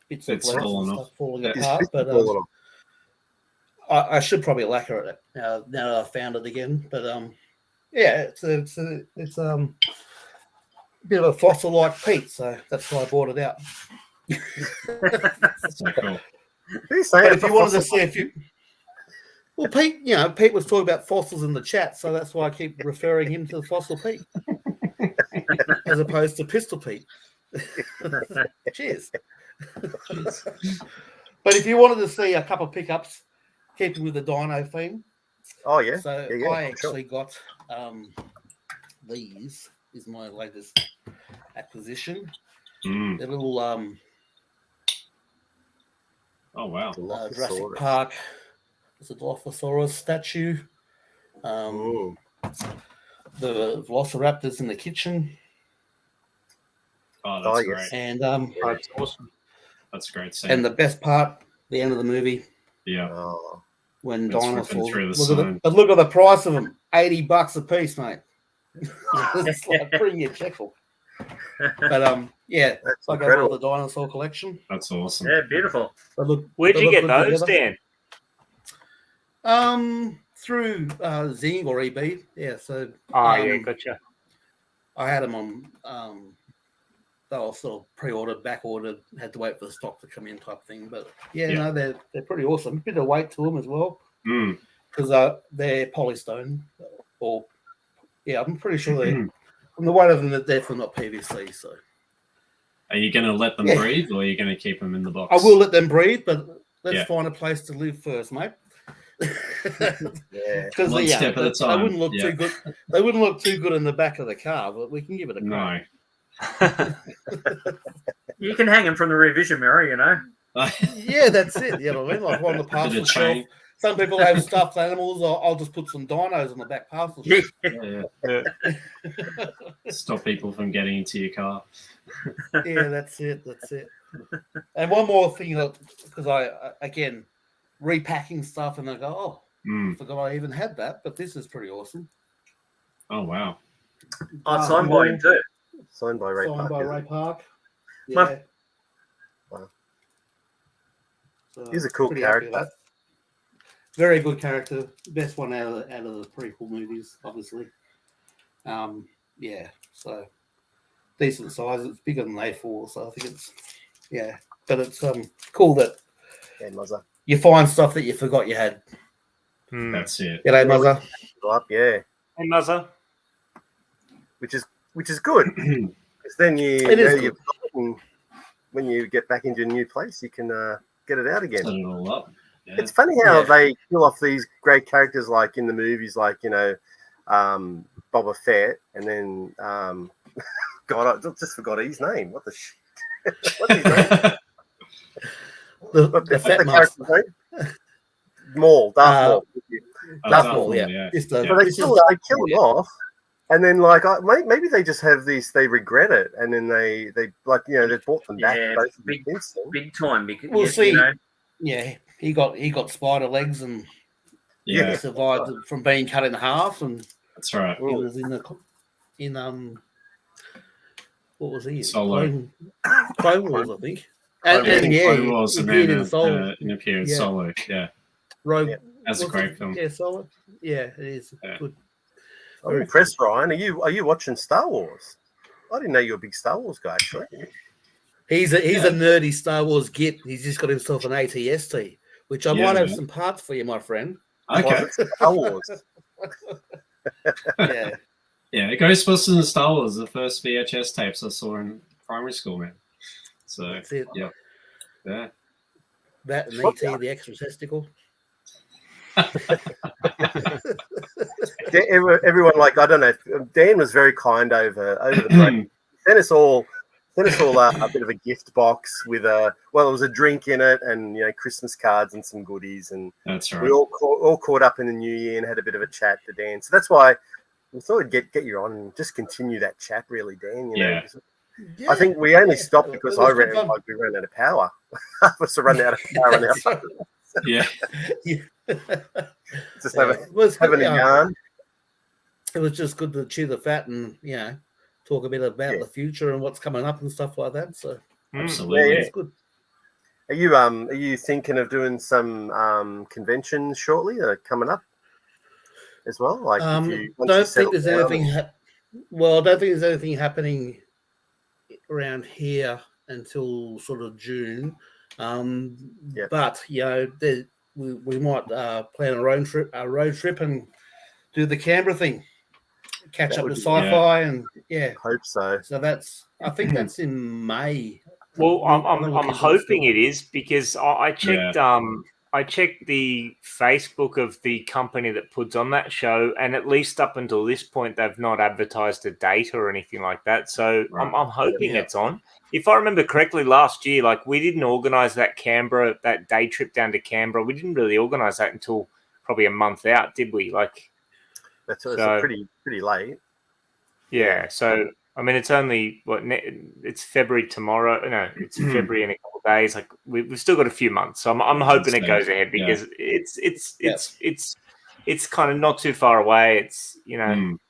bits of glass and stuff falling apart. But I should probably lacquer it now that I've found it again. But it's a bit of a fossil-like peat, so that's why I bought it out. So cool. But if you wanted to see well, Pete, Pete was talking about fossils in the chat, so that's why I keep referring him to the fossil Pete, as opposed to Pistol Pete. Cheers. But if you wanted to see a couple of pickups, keeping with the dino theme. Oh yeah. So I actually got these. Is my latest acquisition. The little oh wow, Jurassic Park. It's a Dilophosaurus statue. The Velociraptors in the kitchen. Oh, that's great. And that's awesome. That's great scene. And the best part, the end of the movie. Yeah. When dinosaurs look at the price of them, $80 a piece, mate. It's like bring your checkbook. But that's I got all the dinosaur collection. That's awesome. Yeah, beautiful. Where'd you get those, Dan? Through Zing or EB. Yeah, so gotcha. I had them on they were sort of pre-ordered, back-ordered, had to wait for the stock to come in type thing. But no, they're pretty awesome. A bit of weight to them as well. Because they're polystone or I'm pretty sure from the weight of them, they're definitely not PVC. So, are you going to let them breathe, or are you going to keep them in the box? I will let them breathe, but let's find a place to live first, mate. Because one step at a time. They wouldn't look too good. They wouldn't look too good in the back of the car, but we can give it a crack. No. You can hang them from the rear vision mirror, Yeah, that's it. You know what I mean? Like on the parcel shelf. Some people have stuffed animals. I'll just put some dinos on the back parcel shelf. Stop people from getting into your car. Yeah, that's it. That's it. And one more thing, because I again repacking stuff, and I go, I forgot I even had that. But this is pretty awesome. Oh wow! Oh, signed by him too. Signed by Ray Park. Yeah. Wow. So he's a cool character. Very good character. Best one out of the prequel movies, obviously. So decent size. It's bigger than A4, so I think it's But it's cool that you find stuff that you forgot you had. That's it. G'day, Muzzer. Yeah. Hey, Muzzer. Which is good. Because then when you get back into a new place, you can get it out again. Set it all up. Yeah. It's funny how they kill off these great characters, like in the movies, like Boba Fett, and then God, I just forgot his name. What the shit? What's his name? the Fett Master. Maul, Darth Maul. Darth Maul, yeah. But they kill him off, and then maybe they just have these. They regret it, and then they brought them back. Big time. Because we'll see. He got spider legs and he survived from being cut in half, and that's right. He was in what was he? Solo. Clone Wars, I think. Clone Wars, he appeared in Solo. Solo. Yeah. Rogue. That's a great film. Yeah, Solo. Yeah, it is good. I'm impressed, Ryan. Are you watching Star Wars? I didn't know you were a big Star Wars guy, actually. He's a nerdy Star Wars git. He's just got himself an ATST, which I might have some parts for you, my friend. Okay. Star Wars. Yeah, Ghostbusters and Star Wars, the first VHS tapes I saw in primary school, man. So that's it. Yeah. That and ET, the extra testicle. Everyone, like, I don't know. Dan was very kind over the break. Sent us all a bit of a gift box with it was a drink in it, and Christmas cards and some goodies, and that's right. We all caught up in the new year and had a bit of a chat to Dan. So that's why we thought we'd get you on and just continue that chat, really, Dan. Yeah. I think we only stopped because we ran out of power. I was running out of power on our phone. Yeah. Just having a yarn. It was just good to chew the fat and talk a bit about the future and what's coming up and stuff like that. So absolutely, it's good. Are you thinking of doing some conventions shortly coming up as well? Like, don't think there's anything. I don't think there's anything happening around here until sort of June. But we might plan a road trip and do the Canberra thing. Catch up with sci-fi and hope so. So I think that's in May. Well, I'm hoping it is, because I checked I checked the Facebook of the company that puts on that show, and at least up until this point they've not advertised a date or anything like that. So I'm hoping it's on. If I remember correctly, last year, like, we didn't organise that day trip down to Canberra. We didn't really organise that until probably a month out, did we? Like, that's pretty late. Yeah. So I mean, it's only it's February tomorrow. No, it's February in a couple of days. Like, we've still got a few months. So I'm hoping it goes ahead, because it's kind of not too far away. It's Look,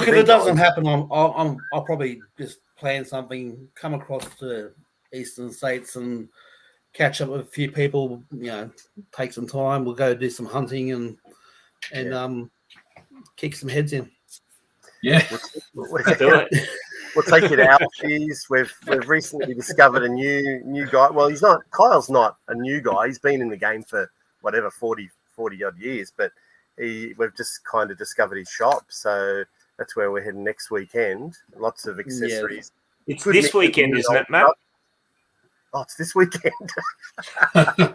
if it doesn't happen, I'll probably just plan something, come across to Eastern States and catch up with a few people. Take some time. We'll go do some hunting and kick some heads in. Yeah, we'll do it. We'll take you to Alchies. We've recently discovered a new guy. Well, Kyle's not a new guy. He's been in the game for 40 odd years, but we've just kind of discovered his shop. So that's where we're heading next weekend. Lots of accessories. Yeah. It's this weekend, isn't it, Matt? Oh, it's this weekend.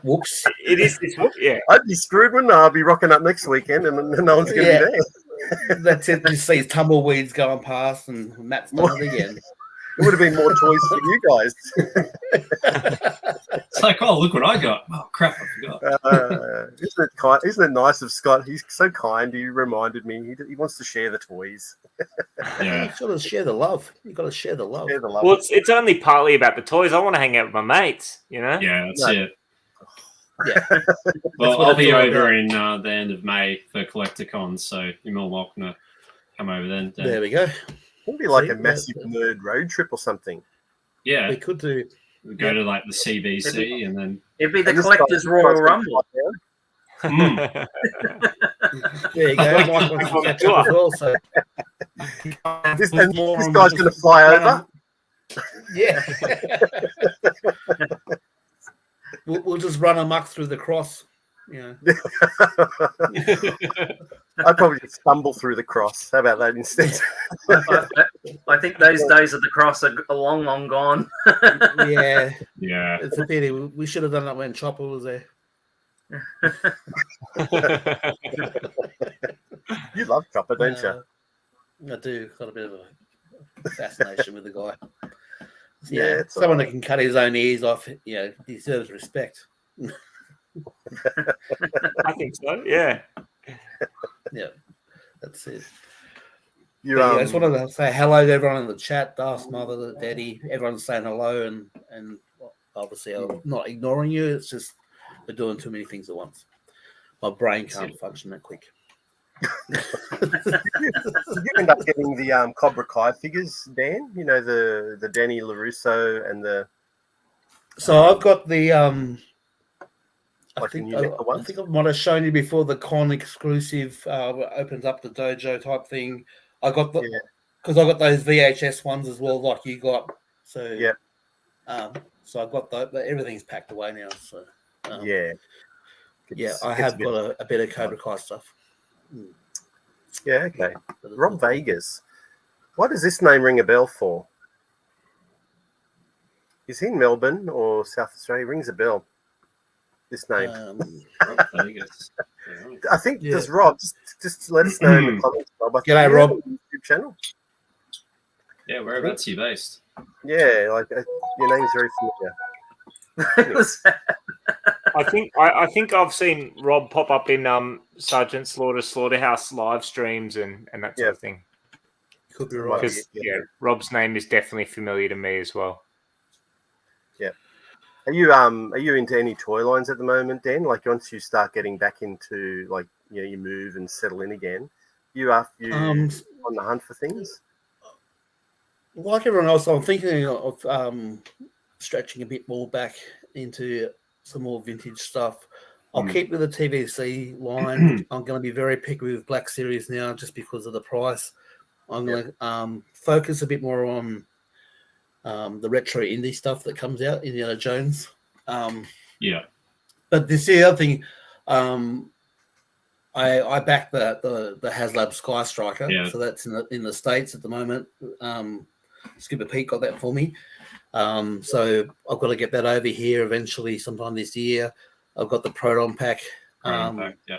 Whoops. It is this weekend. Yeah. I'd be screwed, wouldn't I? I'll be rocking up next weekend and no one's going to be there. That's it. You see tumbleweeds going past and Matt's done it again. It would have been more choice for you guys. It's like, oh, look what I got. Oh, crap, I forgot. Isn't it nice of Scott? He's so kind. He reminded me. He wants to share the toys. You've got to share the love. You've got to share the love. Well, it's only partly about the toys. I want to hang out with my mates, Yeah, that's it. Yeah. Well, I'll be over in the end of May for CollectorCon, so you're more welcome to come over then. There we go. It'd be like a massive nerd road trip or something. Yeah, we could do. We go to like the CBC and then it'd be the Collectors Royal Rumble. There you go. Mike wants to catch up as well. So this guy's going to fly over. Yeah. We'll just run amok through the cross. I'd probably just stumble through the cross. How about that instead? I think those days of the cross are long, long gone. Yeah. It's a pity. We should have done that when Chopper was there. You love Chopper, don't you? I do. Got a bit of a fascination with the guy. Yeah, someone that can cut his own ears off, deserves respect. I think so. Yeah. Yeah, that's it. I just wanted to say hello to everyone in the chat. Darth, Mother, Daddy, everyone's saying hello, and obviously I'm not ignoring you. It's just we're doing too many things at once. My brain can't function that quick. Did you end up getting the Cobra Kai figures, Dan? The Danny LaRusso and the. So I've got the I think I might have shown you before, the con exclusive opens up the dojo type thing. I got because I got those VHS ones as well, like you got. So so I got those, but everything's packed away now. So I have got a bit of Cobra Kai stuff. Yeah, okay. Rob Vegas. Why does this name ring a bell for? Is he in Melbourne or South Australia? Rings a bell. This name. Vegas. I think does Rob just let us know in the comments, Rob. G'day, Rob. YouTube channel. Yeah, whereabouts are you based? Yeah, like your name's very familiar. I think I've seen Rob pop up in Sergeant Slaughter's Slaughterhouse live streams and that sort of thing. Could be right. Because Rob's name is definitely familiar to me as well. Yeah. Are you into any toy lines at the moment, Dan? Like once you start getting back into like you move and settle in again, you on the hunt for things? Like everyone else, I'm thinking of stretching a bit more back into some more vintage stuff. I'll keep with the TVC line. I'm going to be very picky with Black Series now just because of the price. I'm going to focus a bit more on the retro indie stuff that comes out, Indiana Jones. But this the other thing, I back the HasLab Sky Striker, so that's in the States at the moment. Scuba Pete got that for me. So I've got to get that over here eventually sometime this year. I've got the Proton Pack,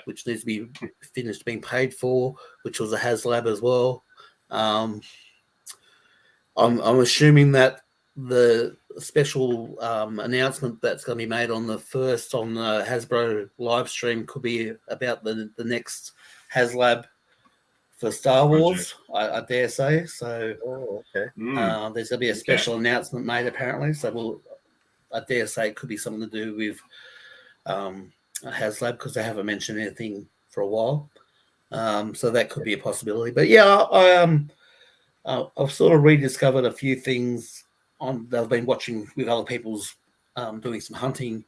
which needs to be finished being paid for, which was a HasLab as well. I'm assuming that the special announcement that's going to be made on the Hasbro live stream could be about the next HasLab for Star Wars, I dare say. So there's going to be a special announcement made apparently. So I dare say it could be something to do with HasLab because they haven't mentioned anything for a while. So that could be a possibility. But yeah, I've sort of rediscovered a few things that I've been watching with other people's doing some hunting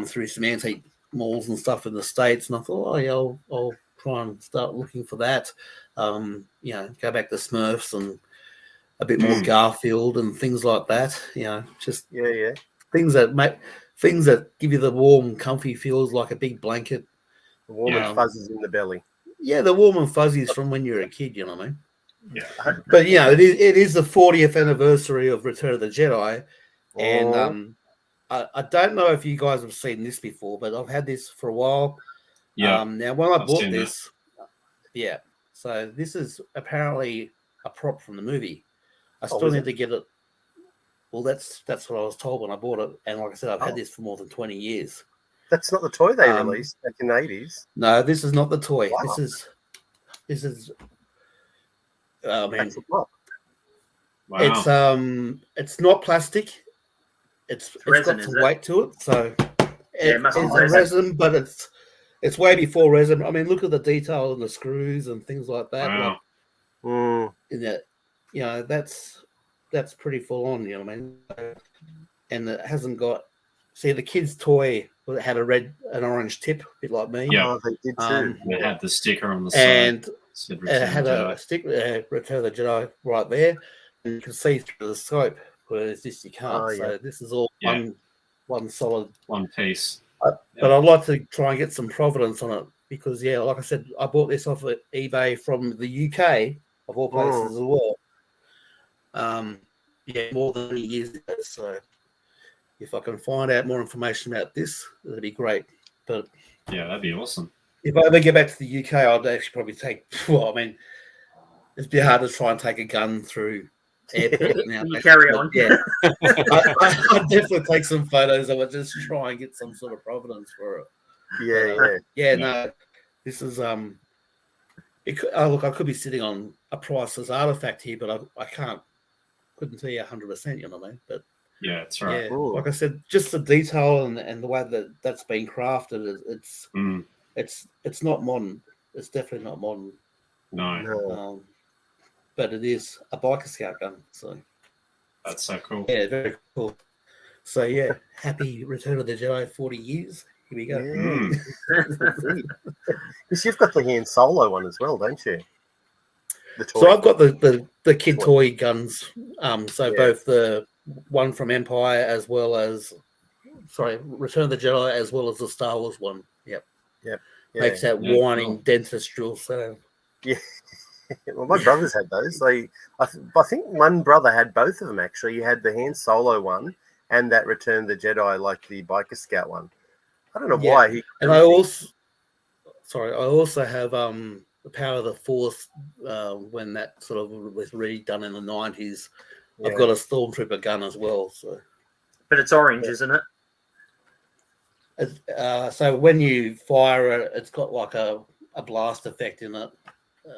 through some antique malls and stuff in the States, and I thought, I'll try and start looking for that. Go back to Smurfs and a bit more Garfield and things like that. Just things that give you the warm, comfy feels like a big blanket. The warm and fuzzies in the belly. Yeah, the warm and fuzzies from when you're a kid. You know what I mean? Yeah. But it is the 40th anniversary of Return of the Jedi, and I don't know if you guys have seen this before, but I've had this for a while. Yeah. Now when I bought this, so this is apparently a prop from the movie. I still need to get it. Well, that's what I was told when I bought it, and like I said, I've had this for more than 20 years. That's not the toy they released back in the 80s. No, this is not the toy. Wow. This is. Oh man, wow. It's not plastic. It's resin, got some weight to it, so it's resin. resin, but it's way before resin. I mean, look at the detail and the screws and things like that. Wow. In that, that's pretty full on. You know what I mean? And it hasn't got. See, the kid's toy had an orange tip, a bit like me. Yeah, they did too. It had the sticker on the side. And it had a stick, Return of the Jedi right there. And you can see through the scope, whereas this you can't. So this is all one solid one piece. But I'd like to try and get some provenance on it because, like I said, I bought this off of eBay from the UK, of all places as well. More than 20 years ago. So if I can find out more information about this, that'd be great. But yeah, that'd be awesome. If I ever get back to the UK, I'd actually probably take. Well, I mean, it'd be hard to try and take a gun through airport now. You carry on. Yeah, I'd definitely take some photos of it. Just try and get some sort of provenance for it. No, this is look, I could be sitting on a priceless artifact here, but I couldn't tell you 100%. You know what I mean? But yeah, that's right. Yeah, like I said, just the detail and the way that's been crafted, it's not modern. It's definitely not modern. No. But it is a biker scout gun. So that's so cool. Yeah, very cool. So yeah, happy Return of the Jedi 40 years. Here we go. Because you've got the Han Solo one as well, don't you? So I've got the kid toy guns. Both the one from Empire as well as Return of the Jedi as well as the Star Wars one. Yep. Makes that whining dentist drill sound. Yeah. Well, my brothers had those. I think one brother had both of them actually. He had the Han Solo one, and that Return of the Jedi, like the Biker Scout one. I don't know Yeah. why he. And I also have the Power of the Force when that sort of was redone in the 90s. Yeah. I've got a Stormtrooper gun as well. So, but it's orange, isn't it? So when you fire it, it's got like a blast effect in it.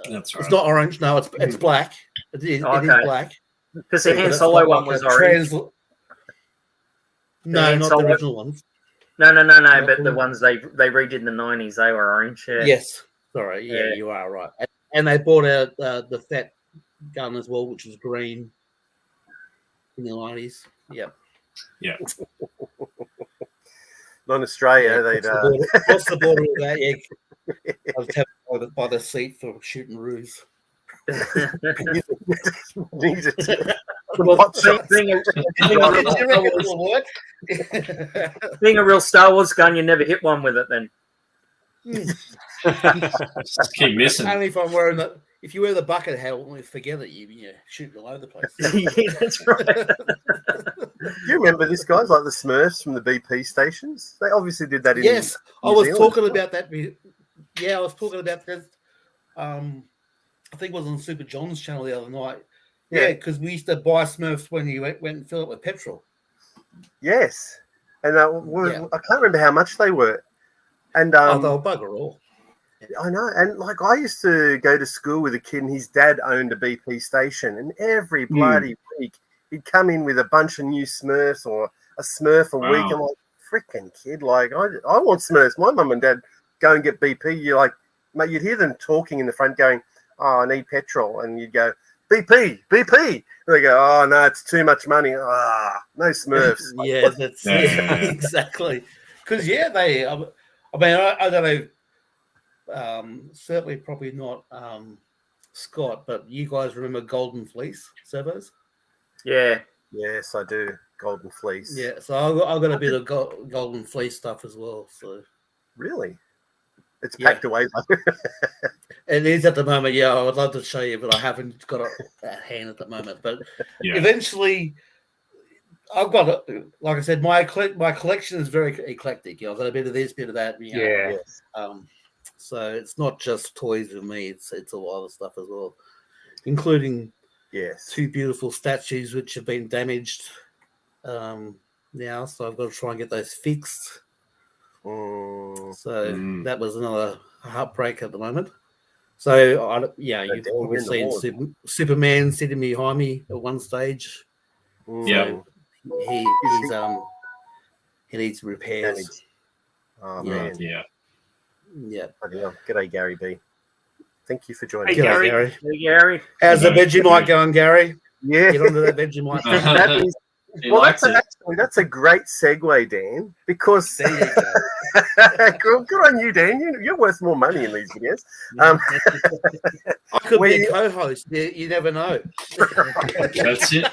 That's right. It's not orange. No, it's black. It is black. Because the Han But Solo it's got one was orange. No, not the original ones. No. But the ones they redid in the 90s, they were orange. Yeah. Yes. Sorry. Yeah, you are right. And they brought out the Fat gun as well, which was green in the 90s. Yep. Yeah. Not in Australia, they'd cross the border with that. Yeah. I was tapped by the seat for shooting roos. Being a real Star Wars gun, you never hit one with it then. Just keep missing. Only if I'm wearing the. If you wear the bucket hat, forget it. You shoot all over the place. Yeah, that's right. Do you remember this, guys? Like the Smurfs from the BP stations? They obviously did that in Yes, New I was Zealand. talking about that. Yeah, I was talking about that. I think it was on Super John's channel the other night. Yeah, because we used to buy Smurfs when you went and fill it with petrol. Yes. And I can't remember how much they were. And they were bugger all. I know. And like I used to go to school with a kid and his dad owned a BP station, and every bloody week he'd come in with a bunch of new Smurfs or a Smurf a week. I'm like, freaking kid, like I want Smurfs. My mum and dad go and get BP. You're like, mate, you'd hear them talking in the front going, "Oh, I need petrol," and you'd go, BP. And they go, "Oh no, it's too much money. No Smurfs." Yeah, that's exactly. Because they. I mean, I don't know. Certainly, probably not Scott, but you guys remember Golden Fleece servos? Yeah. Yes, I do. Golden Fleece. Yeah, so I've got a bit of Golden Fleece stuff as well. So really, it's packed away. It is at the moment. Yeah, I would love to show you, but I haven't got it at hand at the moment. But eventually, I've got it. Like I said, my collection is very eclectic. I've got a bit of this, bit of that. So it's not just toys with me; it's a lot of stuff as well, including two beautiful statues which have been damaged now. So I've got to try and get those fixed. So that was another heartbreak at the moment. So you've probably seen Superman sitting behind me at one stage. Yeah, he needs repairs. Oh man, yeah. G'day, Gary B. Thank you for joining. Hey, Gary. Hey, Gary. How's the Vegemite going, Gary? Yeah, get onto that Vegemite. That's a great segue, Dan. Because there you go. Good on you, Dan. You're worth more money in these videos. I could be a co-host. You never know. That's it.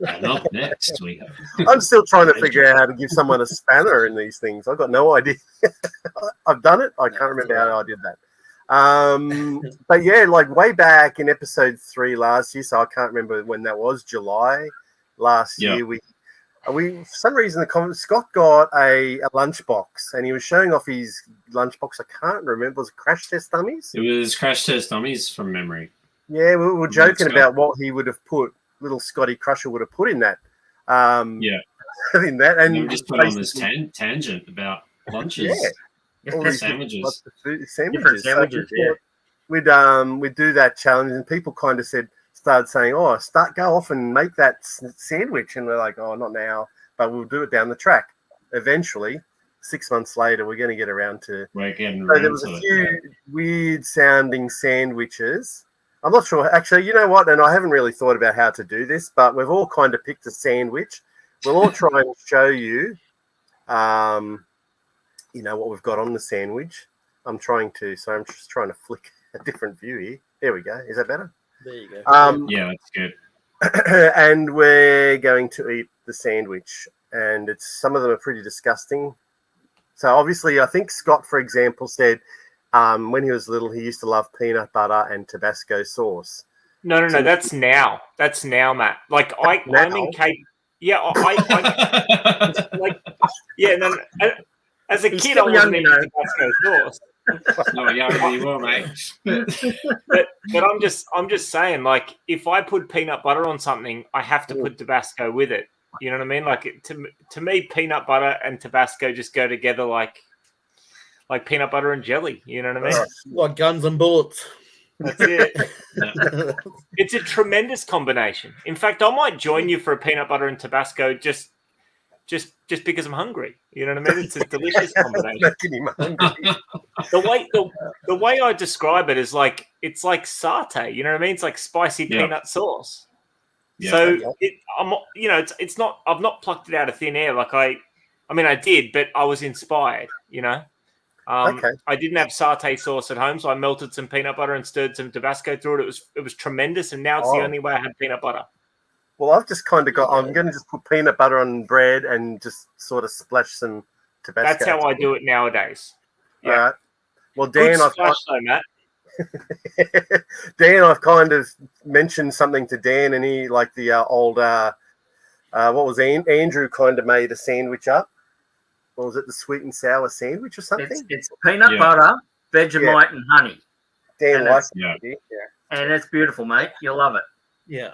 And up next, we have. I'm still trying to figure out how to give someone a spanner in these things. I've got no idea. I've done it. I can't remember how I did that. But yeah, like way back in episode 3 last year, so I can't remember when that was. July last year, we for some reason Scott got a lunchbox and he was showing off his lunchbox. I can't remember. Was it Crash Test Dummies? It was Crash Test Dummies from memory. Yeah, we were joking about what he would have put. Little Scotty Crusher would have put in that. In that, and we just put on this tangent about lunches. All these sandwiches. Sandwiches. We'd do that challenge, and people kind of started saying, "Oh, go off and make that sandwich," and we're like, "Oh, not now, but we'll do it down the track." Eventually, 6 months later, we're going to get around to. We're getting around. So there was a few weird sounding sandwiches. I'm not sure. Actually, you know what? And I haven't really thought about how to do this, but we've all kind of picked a sandwich. We'll all try and show you, what we've got on the sandwich. I'm just trying to flick a different view here. There we go. Is that better? There you go. Yeah, that's good. And we're going to eat the sandwich, and some of them are pretty disgusting. So obviously, I think Scott, for example, said when he was little, he used to love peanut butter and Tabasco sauce. No. That's now. That's now, Matt. Like I'm in Cape. Yeah, I like. Yeah, and then as a kid, I still wasn't young, into Tabasco sauce. No, younger you were, mate. But I'm just saying, like, if I put peanut butter on something, I have to put Tabasco with it. You know what I mean? Like, to me, peanut butter and Tabasco just go together like peanut butter and jelly. You know what I mean? Like guns and bullets. That's it. It's a tremendous combination. In fact, I might join you for a peanut butter and Tabasco just because I'm hungry. You know what I mean? It's a delicious combination. Making him hungry. The way I describe it is like it's like satay. You know what I mean? It's like spicy peanut sauce. Yeah. So it's not. I've not plucked it out of thin air. Like I mean, I did, but I was inspired. You know. Okay. I didn't have satay sauce at home, so I melted some peanut butter and stirred some Tabasco through it. It was tremendous, and now it's the only way I had peanut butter. Well, I've just kind of got. I'm going to just put peanut butter on bread and just sort of splash some Tabasco. That's how I do it nowadays. Yeah. All right. Well, Dan, Good splash though, Matt. Dan, I've kind of mentioned something to Dan, and he like the old what was Andrew kind of made a sandwich up. What was it, the sweet and sour sandwich or something? It's peanut butter, Vegemite, and honey. Dan likes yeah. it. Yeah. And it's beautiful, mate. You'll love it. Yeah.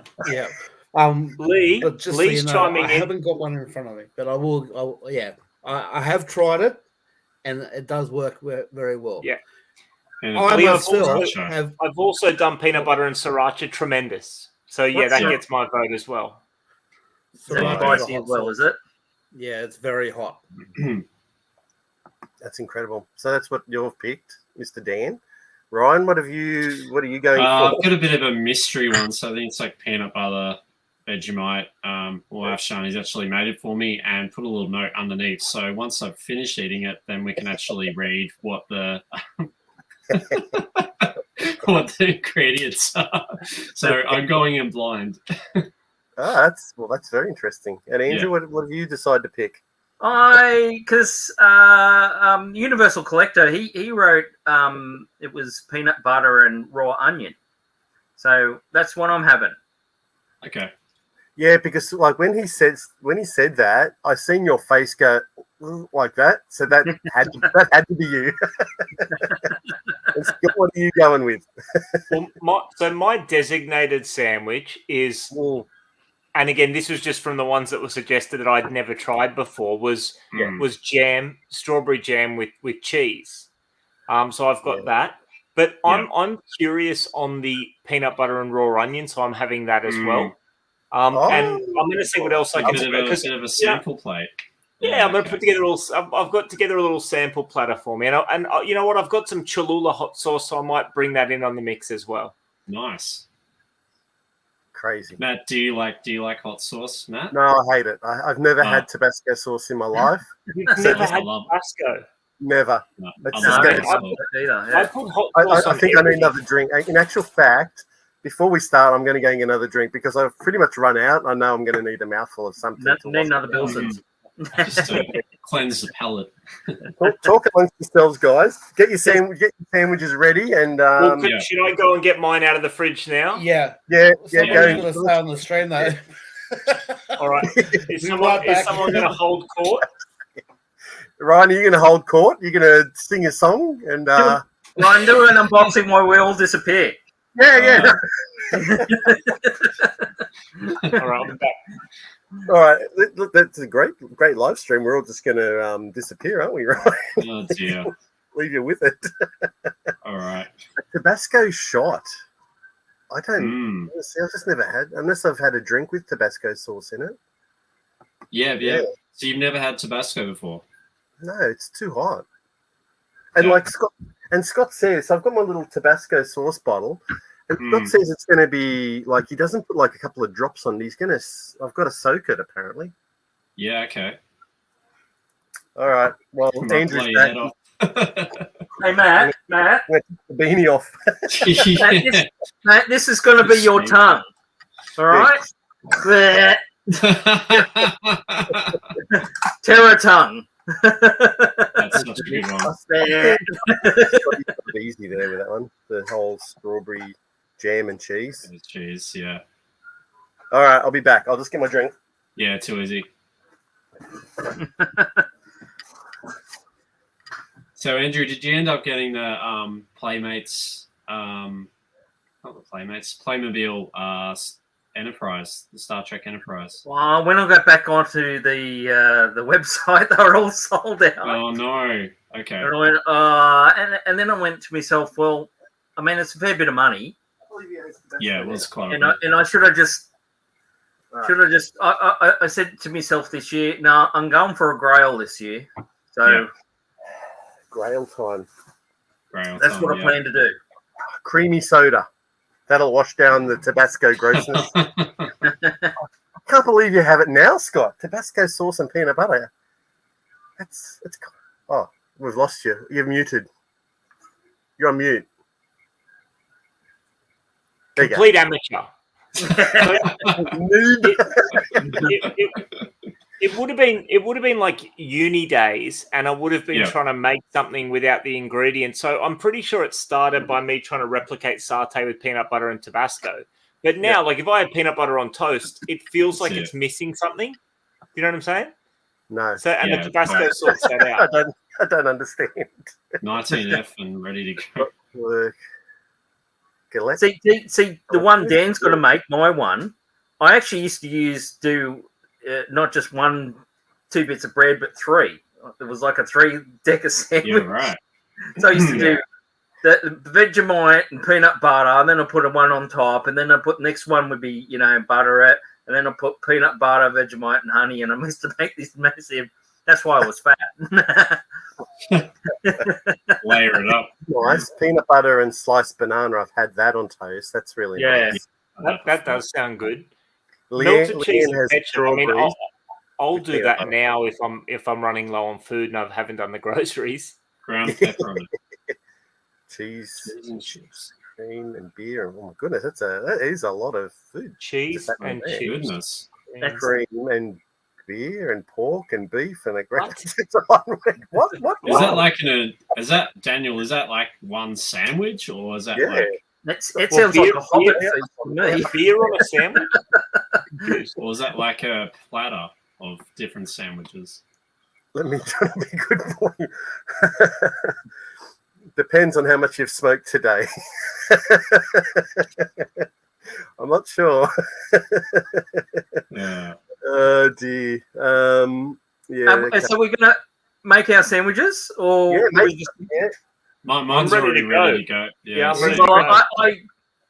Lee's chiming I in. haven't got one in front of me, but I will. I have tried it, and it does work very well. Yeah. I've also done peanut butter and sriracha, tremendous. So yeah, that gets my vote as well. Spicy as well, is it? Yeah, it's very hot. That's incredible. So that's what you've picked, Mr. Dan. Ryan, what are you going for? I've got a bit of a mystery one, so I think it's like peanut butter, Vegemite. Well, Shani's actually made it for me and put a little note underneath. So once I've finished eating it, then we can actually read what the what the ingredients are. So I'm going in blind. That's very interesting. And Andrew, what have you decided to pick? Because Universal Collector, he wrote it was peanut butter and raw onion. So that's what I'm having. Okay. Yeah, because like when he said that, I seen your face go like that. So that had to be you. What are you going with? Well, my designated sandwich is. And again, this was just from the ones that were suggested that I'd never tried before. Was jam, strawberry jam with cheese. So I've got that. But I'm curious on the peanut butter and raw onion, so I'm having that as well. And I'm going to see what else I can do. A bit of a sample plate. Yeah, I'm going to put together I've got together a little sample platter for me, and you know what? I've got some Cholula hot sauce, so I might bring that in on the mix as well. Nice. Crazy. Matt, do you like hot sauce, Matt? No, I hate it. I've never had Tabasco sauce in my life. You've never had Tabasco? Never. No, I put hot sauce I think I need another drink. In actual fact, before we start, I'm going to go and get another drink because I've pretty much run out. I know I'm going to need a mouthful of something. Need another Bilsons. Just to cleanse the palate. Talk amongst yourselves, guys. Get your sandwiches ready, and should I go and get mine out of the fridge now? Yeah. Someone's going to stay on the stream though. All right. Is someone going to hold court? Ryan, are you going to hold court? You're going to sing a song, and Ryan, do an unboxing while we all disappear. Yeah. All right, I'll be back. All right, that's a great live stream. We're all just going to disappear, aren't we, Ryan? Oh dear. Leave you with it. All right. A Tabasco shot. I don't. See, I've just never had, unless I've had a drink with Tabasco sauce in it. Yeah. So you've never had Tabasco before? No, it's too hot. And like Scott says, I've got my little Tabasco sauce bottle. And Scott says it's going to be like, he doesn't put like a couple of drops on it. I've got to soak it apparently. Yeah, okay. All right. Well, Andrew's back. Hey, Matt. The beanie off. Matt, this is going to be your tongue. All right? Terror tongue. That's such a good one. Easy there with that one. The whole strawberry jam and cheese. Cheese, yeah. All right, I'll be back. I'll just get my drink. Yeah, too easy. So, Andrew, did you end up getting the Playmates, not the Playmates, Playmobil Enterprise, the Star Trek Enterprise? Well, when I got back onto the website, they were all sold out. Oh, no. Okay. And I went, and then I went to myself, well, I mean, it's a fair bit of money. Yeah, it was quite. And I should have just. I said to myself this year, no, I'm going for a Grail this year. So Grail time. That's what I plan to do. Creamy soda. That'll wash down the Tabasco grossness. I can't believe you have it now, Scott. Tabasco sauce and peanut butter. It's. Oh, we've lost you. You're muted. You're on mute. There Complete amateur. It would have been like uni days, and I would have been trying to make something without the ingredients. So I'm pretty sure it started by me trying to replicate satay with peanut butter and Tabasco. But now, like if I have peanut butter on toast, it feels like it's missing something. You know what I'm saying? No. So the Tabasco sorts that out. I don't understand. 19F and ready to go. Work. See, the one Dan's going to make, my one, I actually used to do not just 2 bits of bread, but 3. It was like a 3-decker sandwich. Yeah, right. So I used to do the Vegemite and peanut butter, and then I put one on top, and then I put the next one would be, butter it, and then I put peanut butter, Vegemite, and honey, and I used to make this massive. That's why I was fat. Layer it up. Nice. Peanut butter and sliced banana. I've had that on toast. That's really nice. That does sound good. Leanne cheese has strawberries. I mean, I'll do that now if I'm running low on food and I haven't done the groceries. Ground pepper on it. Cheese and chips, cream and beer. Oh my goodness, that is a lot of food. Cheese and chips. Goodness. Cream and beer and pork and beef and a great. What? Is that like Daniel? Is that like one sandwich or is that like? It sounds like a Hobbit feast for me. Beer on a sandwich? Or is that like a platter of different sandwiches? Let me try to be good for you. Depends on how much you've smoked today. I'm not sure. Yeah. Oh dear. Okay. So we're gonna make our sandwiches, or Mine's already ready to go. Yeah,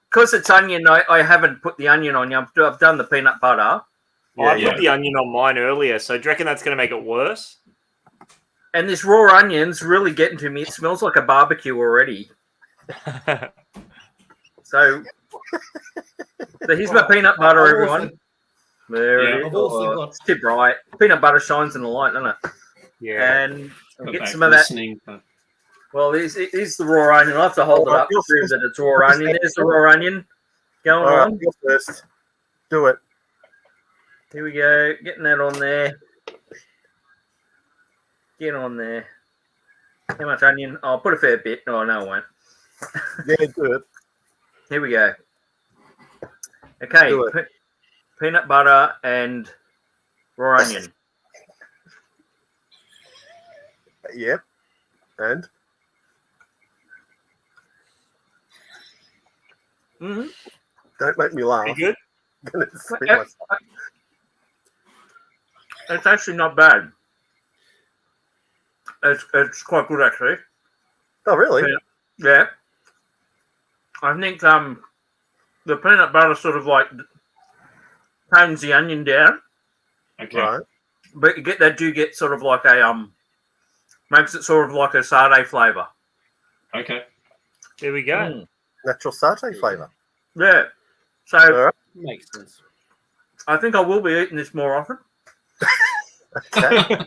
because it's onion. I haven't put the onion on. I've done the peanut butter. I put the onion on mine earlier, so do you reckon that's going to make it worse? And this raw onion's really getting to me. It smells like a barbecue already. So here's my peanut butter, everyone. There it is. It's too bright. Peanut butter shines in the light, doesn't it? Yeah. And I'll get some of that. Well, here's the raw onion. I'll have to hold it up to prove that it's raw onion. There's the raw onion going on. Go first. Do it. Here we go. Getting that on there. Get on there. How much onion? I'll put a fair bit. No, I won't. Yeah, do it. Here we go. Okay. Peanut butter and raw onion. Yep. And? Mm-hmm. Don't make me laugh. You good? It's actually not bad. It's quite good, actually. Oh, really? Yeah. I think the peanut butter sort of like tones the onion down. Okay. Right. But you get sort of like a makes it sort of like a satay flavour. Okay. There we go. Natural satay flavour. Yeah. So makes sense. I think I will be eating this more often. Okay.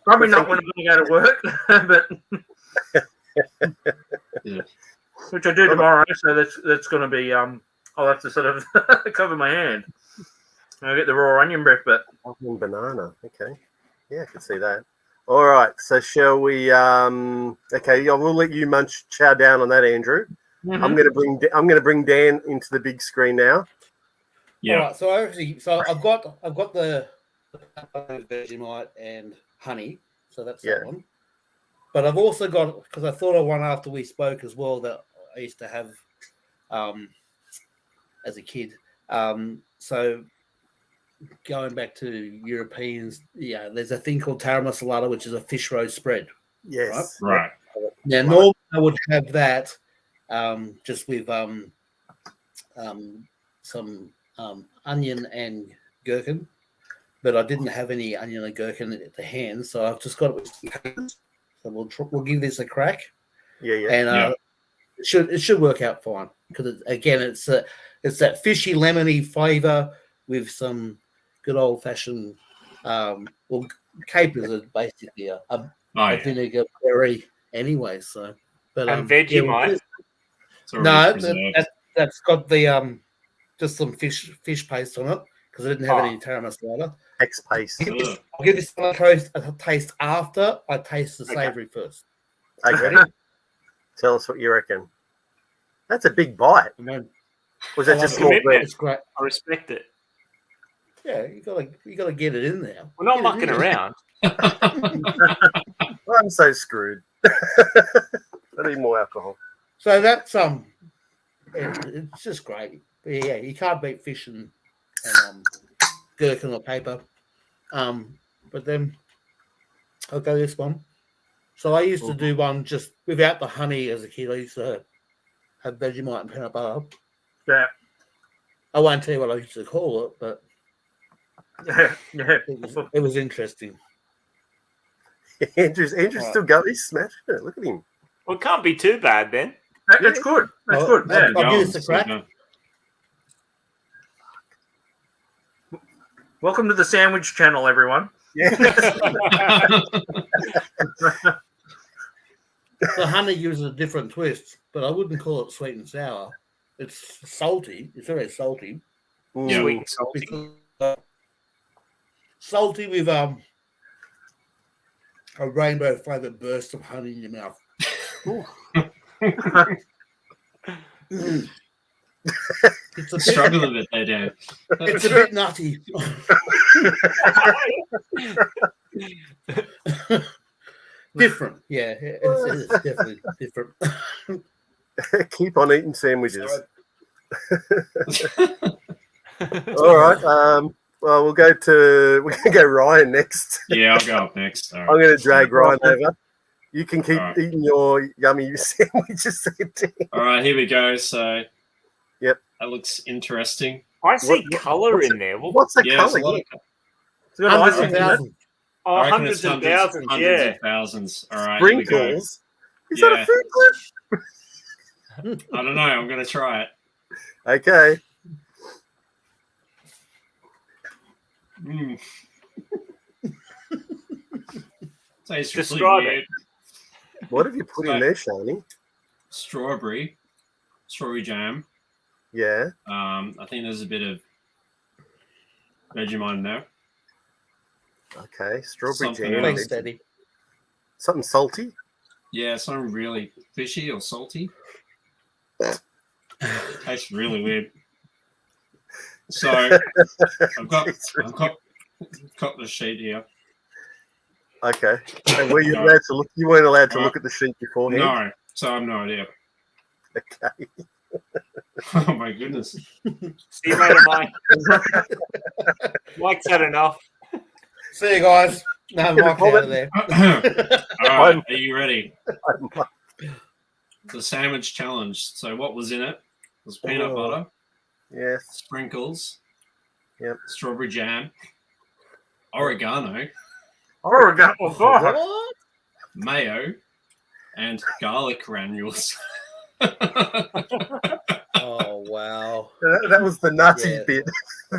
Probably not when I'm going to go to work, but which I do tomorrow. So that's going to be I'll have to sort of cover my hand. I'll get the raw onion breath, but banana. Okay. Yeah, I can see that. All right. So shall we? Okay. I will let you chow down on that, Andrew. Mm-hmm. I'm going to bring Dan into the big screen now. Yeah. All right, so I've got Vegemite and honey. So that's Yeah. that one. But I've also got, because I thought of one after we spoke as well that I used to have as a kid. So going back to Europeans, yeah, there's a thing called tara masalata, which is a fish roast spread. Yes. Right. Now, normally I would have that just with some onion and gherkin, but I didn't have any onion and gherkin at the hand, so I've just got it with some capers. So we'll give this a crack. Yeah. And it should work out fine because it's that fishy lemony flavor with some good old fashioned capers are basically a vinegar berry anyway. So, but and Vegemite. That's got the just some fish paste on it because I didn't have any tara masalata. X paste. I'll give this a taste after I taste the savory first. Okay. Tell us what you reckon. That's a big bite. Was that just small bread? It's great. I respect it. Yeah, you gotta get it in there. We're not mucking around. I'm so screwed. I need more alcohol. So that's it's just great. But yeah, you can't beat fish and gherkin or paper. But then I'll go this one. So I used to do one just without the honey as a kid. I used to have Vegemite and peanut butter. Yeah. I won't tell you what I used to call it, but it was interesting. Andrew's still going. He's smashing it. Look at him. Well, it can't be too bad then. That's good. That's good. Yeah. I'll give this a crack. Welcome to the Sandwich Channel, everyone. Yeah. The honey gives it a different twist, but I wouldn't call it sweet and sour. It's salty. It's very salty. Yeah. Sweet and salty. Because, salty with a rainbow flavored burst of honey in your mouth. It's struggle a bit there, Dan. It's a bit nutty. Different, yeah. It's definitely different. Keep on eating sandwiches. All right. Well, we're going to go Ryan next. Yeah, I'll go up next. Right. I'm going to drag Ryan over. You can keep eating your yummy sandwiches. All right, here we go. So, yep, that looks interesting. I see colour in there. What's the colour? Hundreds of thousands. Oh, hundreds of thousands. Hundreds of thousands. All right, sprinkles. Is that a food clip? I don't know. I'm going to try it. Okay. Tastes Describe really weird. What have you put in there, Shani? Strawberry jam. Yeah. I think there's a bit of Vegemite in there. Okay, strawberry Something jam. Steady. Something salty? Yeah, something really fishy or salty. Tastes really weird. So I've got the sheet here. Okay. And were you allowed to look? You weren't allowed to look at the sheet beforehand? No. So I have no idea. Okay. Oh my goodness. See you later, Mike. Mike's had enough. See you guys. No, Mike's out of there. All right, are you ready? The sandwich challenge. So what was in it? It was peanut butter. Yes. Sprinkles. Yep. Strawberry jam. Oregano. What? Mayo. And garlic granules. Oh, wow. That was the nutty bit.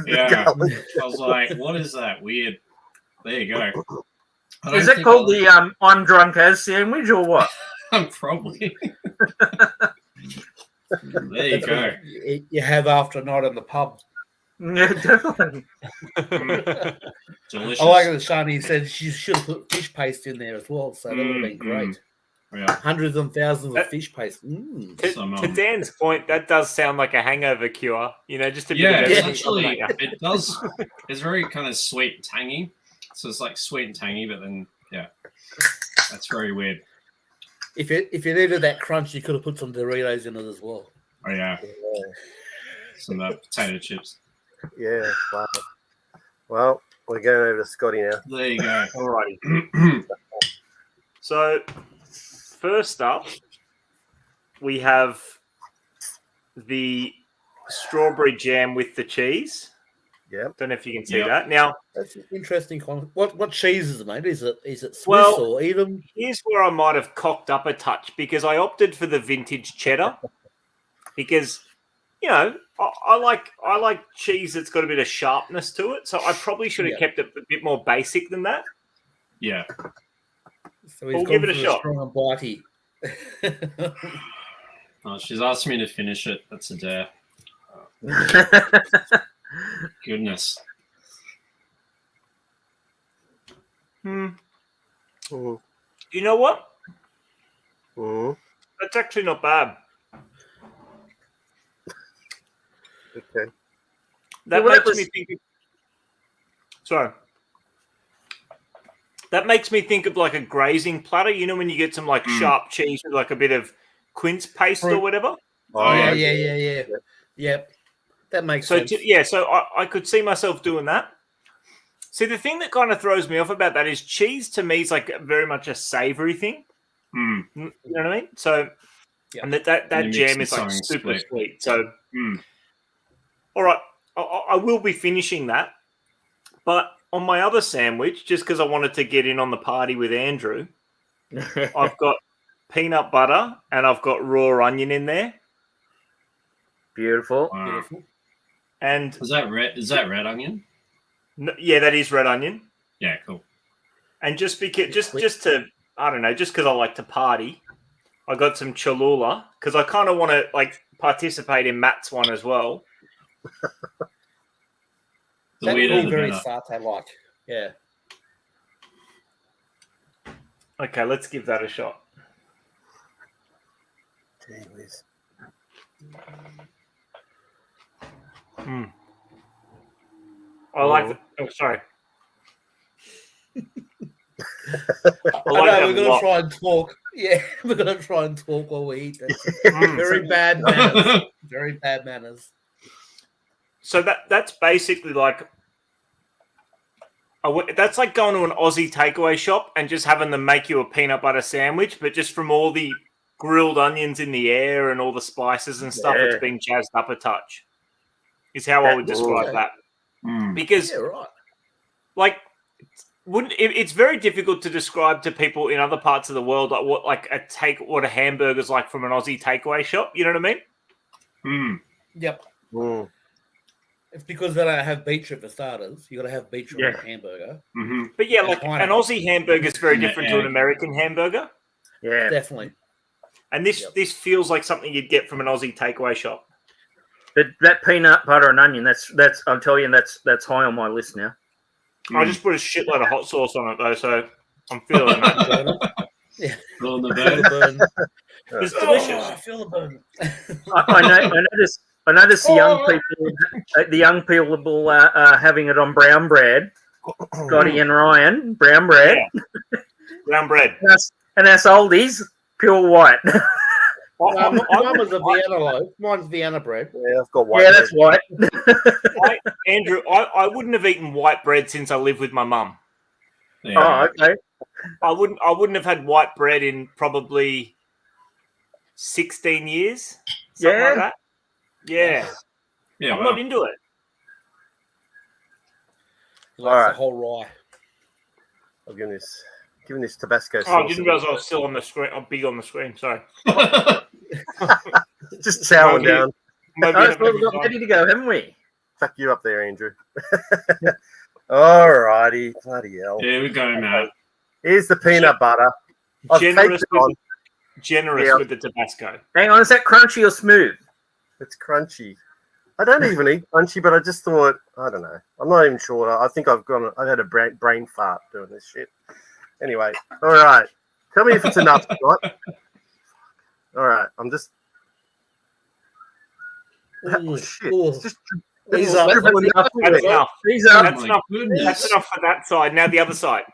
Yeah. I was like, what is that? Weird. There you go. Is it called the I'm drunk as sandwich or what? Probably. There you go. You have after a night in the pub. Yeah, definitely. Delicious. Oh, I like that Shani said she should have put fish paste in there as well, so that would have been great. Yeah. Hundreds and thousands of fish paste. To Dan's point, that does sound like a hangover cure. You know, just a bit of actually, it does. It's very kind of sweet and tangy. So it's like sweet and tangy, but then that's very weird. If you needed that crunch, you could have put some Doritos in it as well. Oh yeah. Some potato chips. Yeah. Wow. Well, we're going over to Scotty now. There you go. All righty. So, first up, we have the strawberry jam with the cheese. Yeah. Don't know if you can see that. Now, that's an interesting concept. What cheese is it, mate? Is it Swiss or Edam? Here's where I might have cocked up a touch because I opted for the vintage cheddar because I like cheese that's got a bit of sharpness to it. So I probably should have kept it a bit more basic than that. Yeah. So we'll give it a shot. Strong and bitey. Oh, she's asked me to finish it. That's a dare. Goodness. You know what? That's actually not bad. Okay. That makes me think. Sorry. That makes me think of like a grazing platter. You know when you get some like sharp cheese with like a bit of quince paste or whatever? Oh, yeah. Yep. That makes sense. So I could see myself doing that. See, the thing that kind of throws me off about that is cheese to me is like very much a savory thing. You know what I mean? So, and that jam is like super sweet. So, all right, I will be finishing that. But on my other sandwich, just because I wanted to get in on the party with Andrew, I've got peanut butter and I've got raw onion in there. Beautiful. Wow. Beautiful. And is that red onion? No, yeah, that is red onion. Yeah, cool. And just because, just to, I don't know, just because I like to party, I got some Cholula because I kind of want to like participate in Matt's one as well. That would be very satay-like. Yeah. Okay, let's give that a shot. Jeez. I like the. Oh, sorry. We're going to try and talk. Yeah, we're going to try and talk while we eat. Very bad manners. Very bad manners. So that's basically like. That's like going to an Aussie takeaway shop and just having them make you a peanut butter sandwich, but just from all the grilled onions in the air and all the spices and stuff, it's been jazzed up a touch. Is how I would describe that. Because, like, it's very difficult to describe to people in other parts of the world what a hamburger's like from an Aussie takeaway shop. You know what I mean? Yep. It's because they don't have beetroot for starters. You got to have beetroot in a hamburger. But yeah, like an Aussie hamburger is very different to an American hamburger. Yeah, definitely. And this feels like something you'd get from an Aussie takeaway shop. But that peanut butter and onion, that's I'm telling you, that's high on my list now. I just put a shitload of hot sauce on it though, so I'm feeling that. Yeah, feeling the burn. It's delicious. I feel the burn. I noticed the young people having it on brown bread. Scotty and Ryan, brown bread. Yeah. Brown bread. And us oldies, pure white. Mine was a Vienna loaf. Mine's Vienna bread. Yeah, I've got white. Yeah, that's white. Andrew, I wouldn't have eaten white bread since I lived with my mum. Yeah. Oh, okay. I wouldn't have had white bread in probably 16 years. Something like that. Yeah. I'm not into it. Like the whole rye. I'm giving this Tabasco sauce. Oh, I didn't realize I was still on the screen. I'm big on the screen. Sorry. Just chowing down. We've got ready to go, haven't we? Fuck you up there, Andrew. All righty. Bloody hell. Here we go, Matt. Here's the peanut butter. Generous with the Tabasco. Hang on, is that crunchy or smooth? It's crunchy. I don't even eat crunchy, but I just thought, I don't know. I'm not even sure. I think I've had a brain fart doing this shit. Anyway, all right. Tell me if it's enough, right? All right, I'm just. Oh shit! He's up. That's enough. He's up. That's enough. That's enough for that side. Now the other side.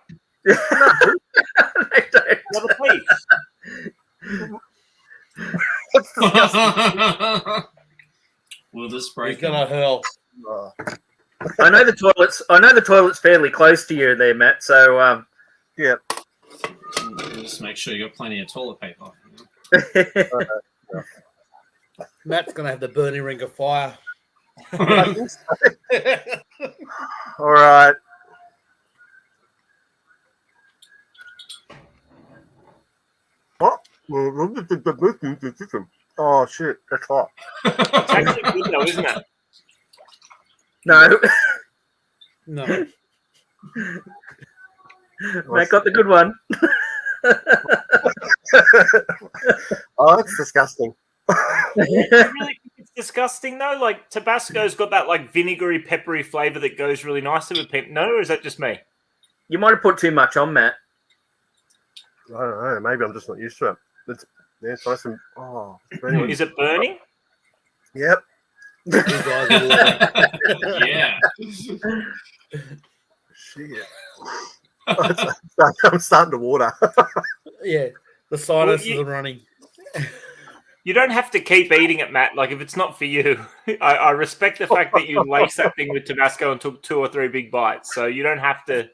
Another piece. Will this break? He's gonna hurl. I know the toilet's fairly close to you there, Matt. So yeah. Just make sure you got plenty of toilet paper. Matt's gonna have the burning ring of fire. All right. Oh shit, that's hot. It's actually good though, isn't it? no, No. Matt got the good one. Oh, that's disgusting. You really think it's disgusting though? Like Tabasco's got that like vinegary, peppery flavor that goes really nicely with pimp. No, or is that just me? You might have put too much on, Matt. I don't know. Maybe I'm just not used to it. It's nice and Is it burning? Yep. You guys are all- Yeah. Shit. I'm starting to water. yeah, the sinuses Well, are running. You don't have to keep eating it, Matt. Like if it's not for you, I respect the fact that you laced that thing with Tabasco and took 2 or 3 big bites. So you don't have to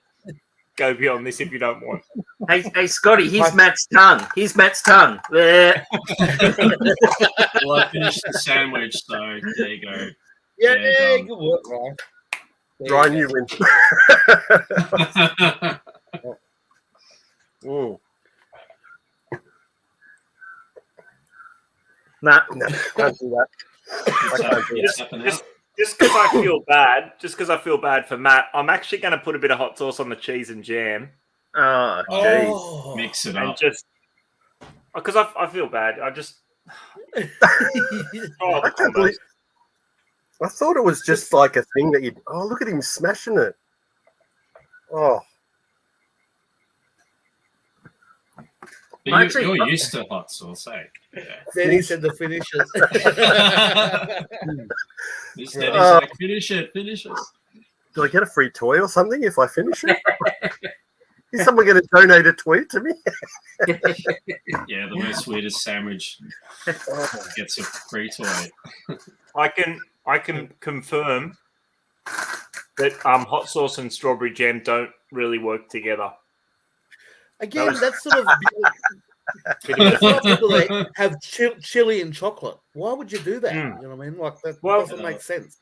go beyond this if you don't want. Hey, Scotty, here's Matt's tongue. Here's Matt's tongue. There. Well, I finished the sandwich, so there you go. Yeah, done. good work, Ryan. Ryan, you win. Mm. Nah. No, can't do that. I can't do that. Just because I feel bad for Matt, I'm actually going to put a bit of hot sauce on the cheese and jam Oh, jeez. Oh. Mix it and up. just because I feel bad. I just I can't believe. I thought it was just like a thing that you'd. Oh, look at him smashing it. Oh, But Actually, you're used to hot sauce, eh? Yeah. Then he said the finishers. Instead, he's like, finish it. do I get a free toy or something if I finish it? Is someone going to donate a toy to me? Yeah, the most weirdest sandwich gets a free toy. I can confirm that hot sauce and strawberry jam don't really work together. Again, that's sort of there's a lot of people that have chili and chocolate. Why would you do that? You know what I mean? Like that doesn't make sense.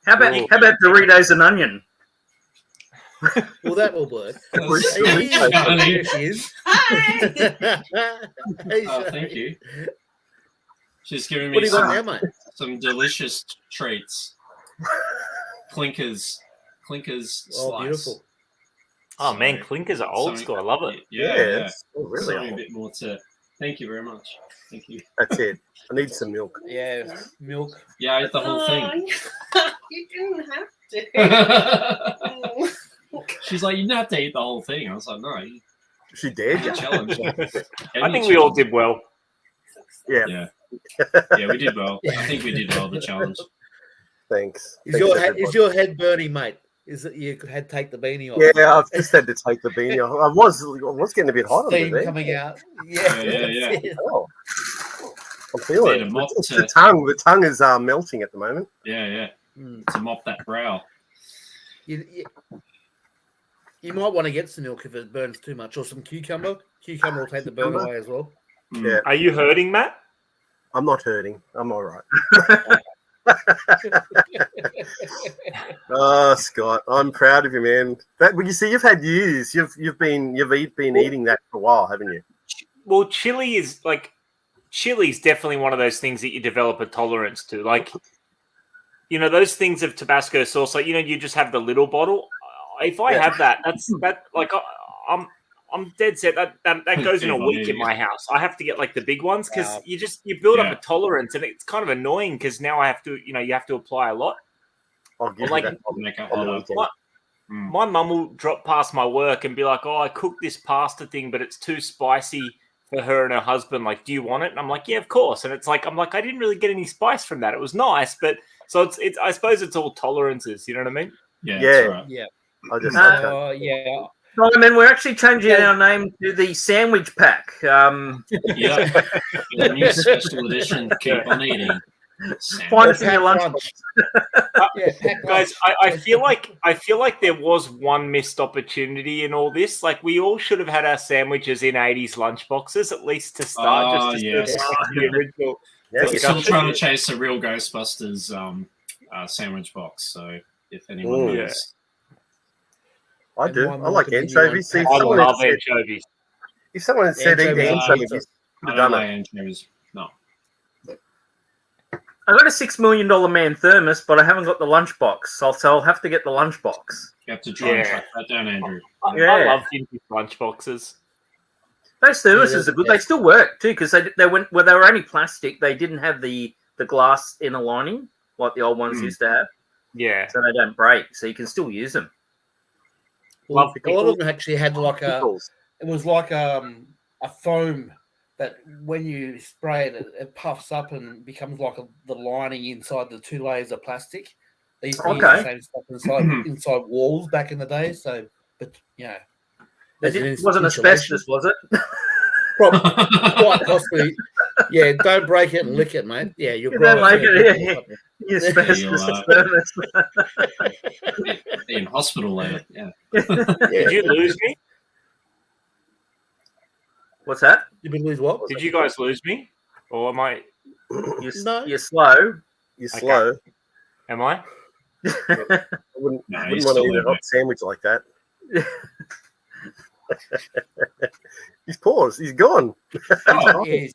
How about Doritos and onion? Well, that will work. Oh, Here she is. oh, thank you. She's giving What me do you got now, mate? some delicious treats. Clinkers Oh, slice. beautiful. Oh man, clinkers are old school. I love it. Yeah. Oh, really? Something a bit more to. Thank you very much. Thank you. That's it. I need some milk. Yeah, milk. Yeah, I ate the whole thing. You didn't have to. She's like, you didn't have to eat the whole thing. I was like, no, you She dared you. challenge. I think we all did well. Yeah. Yeah, we did well. I think we did well the challenge. Thanks. Is Thanks, your head burning, mate? Is it you had to take the beanie off? Yeah, I've just had to take the beanie off. I was getting a bit hot on Steam it. coming out. Yeah. Yeah. Oh, I'm feeling Need a it. mop It's to- the tongue. The tongue is melting at the moment. Yeah. Mm. To mop that brow. You might want to get some milk if it burns too much, or some cucumber. Cucumber will take the burn away as well. Mm. Yeah. Are you hurting, Matt? I'm not hurting. I'm all right. Oh, Scott, I'm proud of you, man. Well, you see, you've had years. You've been eating that for a while, haven't you? Well, chili's definitely one of those things that you develop a tolerance to. Like, those things of Tabasco sauce, like, you just have the little bottle. If I have that, I'm dead set. That goes in a week in my house. I have to get like the big ones because you build up a tolerance, and it's kind of annoying because now I have to, you have to apply a lot. I'll give Like, you that. Make it on the hotter. weekend. My mum will drop past my work and be like, "Oh, I cooked this pasta thing, but it's too spicy for her and her husband. Like, do you want it?" And I'm like, "Yeah, of course." And it's like, I didn't really get any spice from that. It was nice, but So it's I suppose it's all tolerances. You know what I mean? Yeah, Yeah. that's right. Yeah. I just Yeah. Simon, we're actually changing our name to the Sandwich Pack. Yeah, the new special edition. Keep on eating. Find us in your lunchbox. Yeah, Guys, I feel like there was one missed opportunity in all this. Like we all should have had our sandwiches in 80s lunchboxes at least to start. Just to yes. the original. Yeah, We're you still got trying it. to chase a real Ghostbusters sandwich box. So if anyone knows, I do. one I more like convenient anchovies. one. See, I someone had love said, anchovies. if someone had said eat Anchovies are anchovies, pizza. would I have don't done like it. anchovies. No. I got a $6 million man thermos, but I haven't got the lunchbox. So I'll have to get the lunchbox. You have to try and Yeah. track that down, Andrew. I love vintage lunchboxes. Those thermoses are good. They still work too because they were only plastic. They didn't have the glass inner lining like the old ones used to have, Yeah. so they don't break. So you can still use them. Love A lot of them actually had like it was like a foam that when you spray it, it puffs up and becomes like the lining inside the 2 layers of plastic. They used to use the same stuff inside walls back in the day. So, but It wasn't asbestos, was it? Quite possibly. Yeah, don't break it and lick it, mate. Yeah, you'll grow don't like it. Yeah. Asbestos thermos. Be in hospital later. Yeah. Did you lose me? What's that? You been lose what? Did you guys lose me? Or am I? You're No. slow. You're slow. Am I? I wouldn't No, want he's to still eat a there, hot mate. sandwich like that. He's paused. He's gone. Oh, yeah,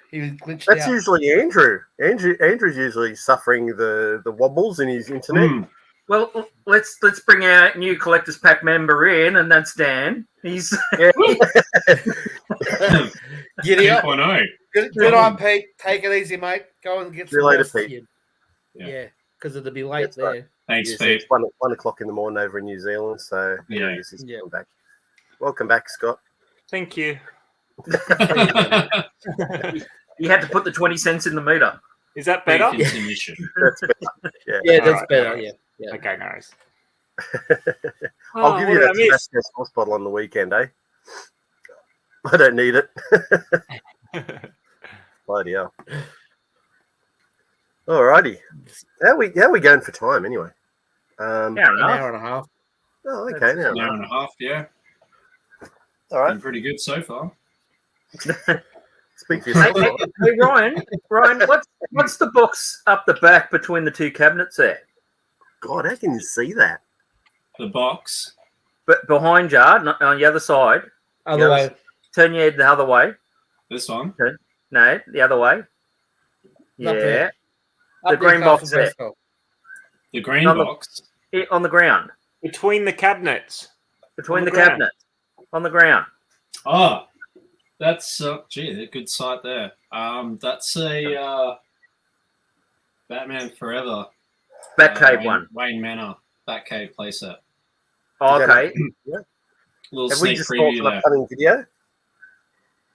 he was glitched That's out. usually Andrew. Andrew's usually suffering the wobbles in his internet. Well, let's bring our new collector's pack member in, and that's Dan. He's Giddy up. 2.0. Good night, Pete. Take it easy, mate. Go and get See you some later, rest, Pete. kid. Yeah. Yeah, because it'll be late That's right. there. Thanks, Yes, Pete. it's 1 o'clock in the morning over in New Zealand, so Yeah. he's Yeah. coming back. Welcome back, Scott. Thank you. you had to put the 20 cents in the meter. Is that better? Beef intermission. That's better. Yeah. Yeah, that's Alright, better. alright. Yeah. Okay, nice. I'll give you that Tabasco sauce bottle on the weekend, eh? I don't need it. Bloody hell. Alrighty. How we going for time anyway? Fair An enough. hour and a half. Oh, okay. Now, An hour and a half, yeah. all right. Been pretty good so far. Speak for Hey, yourself. hey, Ryan, what's the box up the back between the 2 cabinets there? God, how can you see that? The box. But behind you, not on the other side. Other way. Turn your head the other way. This one. No, the other way. Up Yeah, there. The Up green there, box Castle there. Bristol. The green On the- box. on the ground. Between the cabinets. Between On the the ground. cabinets. On the ground. Oh, that's a good sight there. That's a Batman Forever. Batcave one. Wayne Manor Batcave playset. Oh, okay. Little Have we sneak just preview bought an there. upcoming video?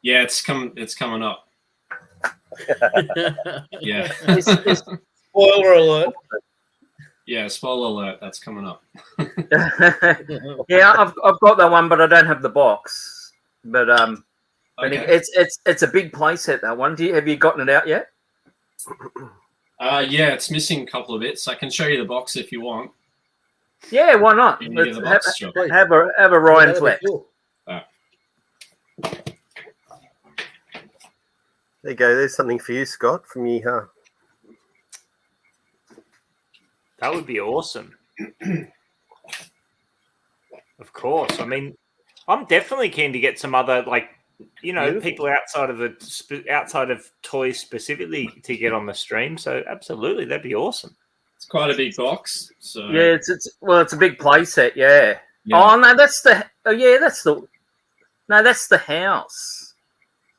Yeah, it's coming up. Yeah. Spoiler alert. Yeah, spoiler alert, that's coming up. Yeah, I've got that one, but I don't have the box. But Okay. it's a big playset, that one. Have you gotten it out yet? Yeah, it's missing a couple of bits. I can show you the box if you want. Yeah, why not? Can you get Let's the box? Sure. have a Ryan That'd be flex. cool. There you go. There's something for you, Scott, from you. That would be awesome. Of course. I mean, I'm definitely keen to get some other, like, you know, Beautiful. people outside of toys specifically to get on the stream. So absolutely, that'd be awesome. It's quite a big box. So Yeah, it's a big playset. Yeah. yeah. Oh no, that's the house.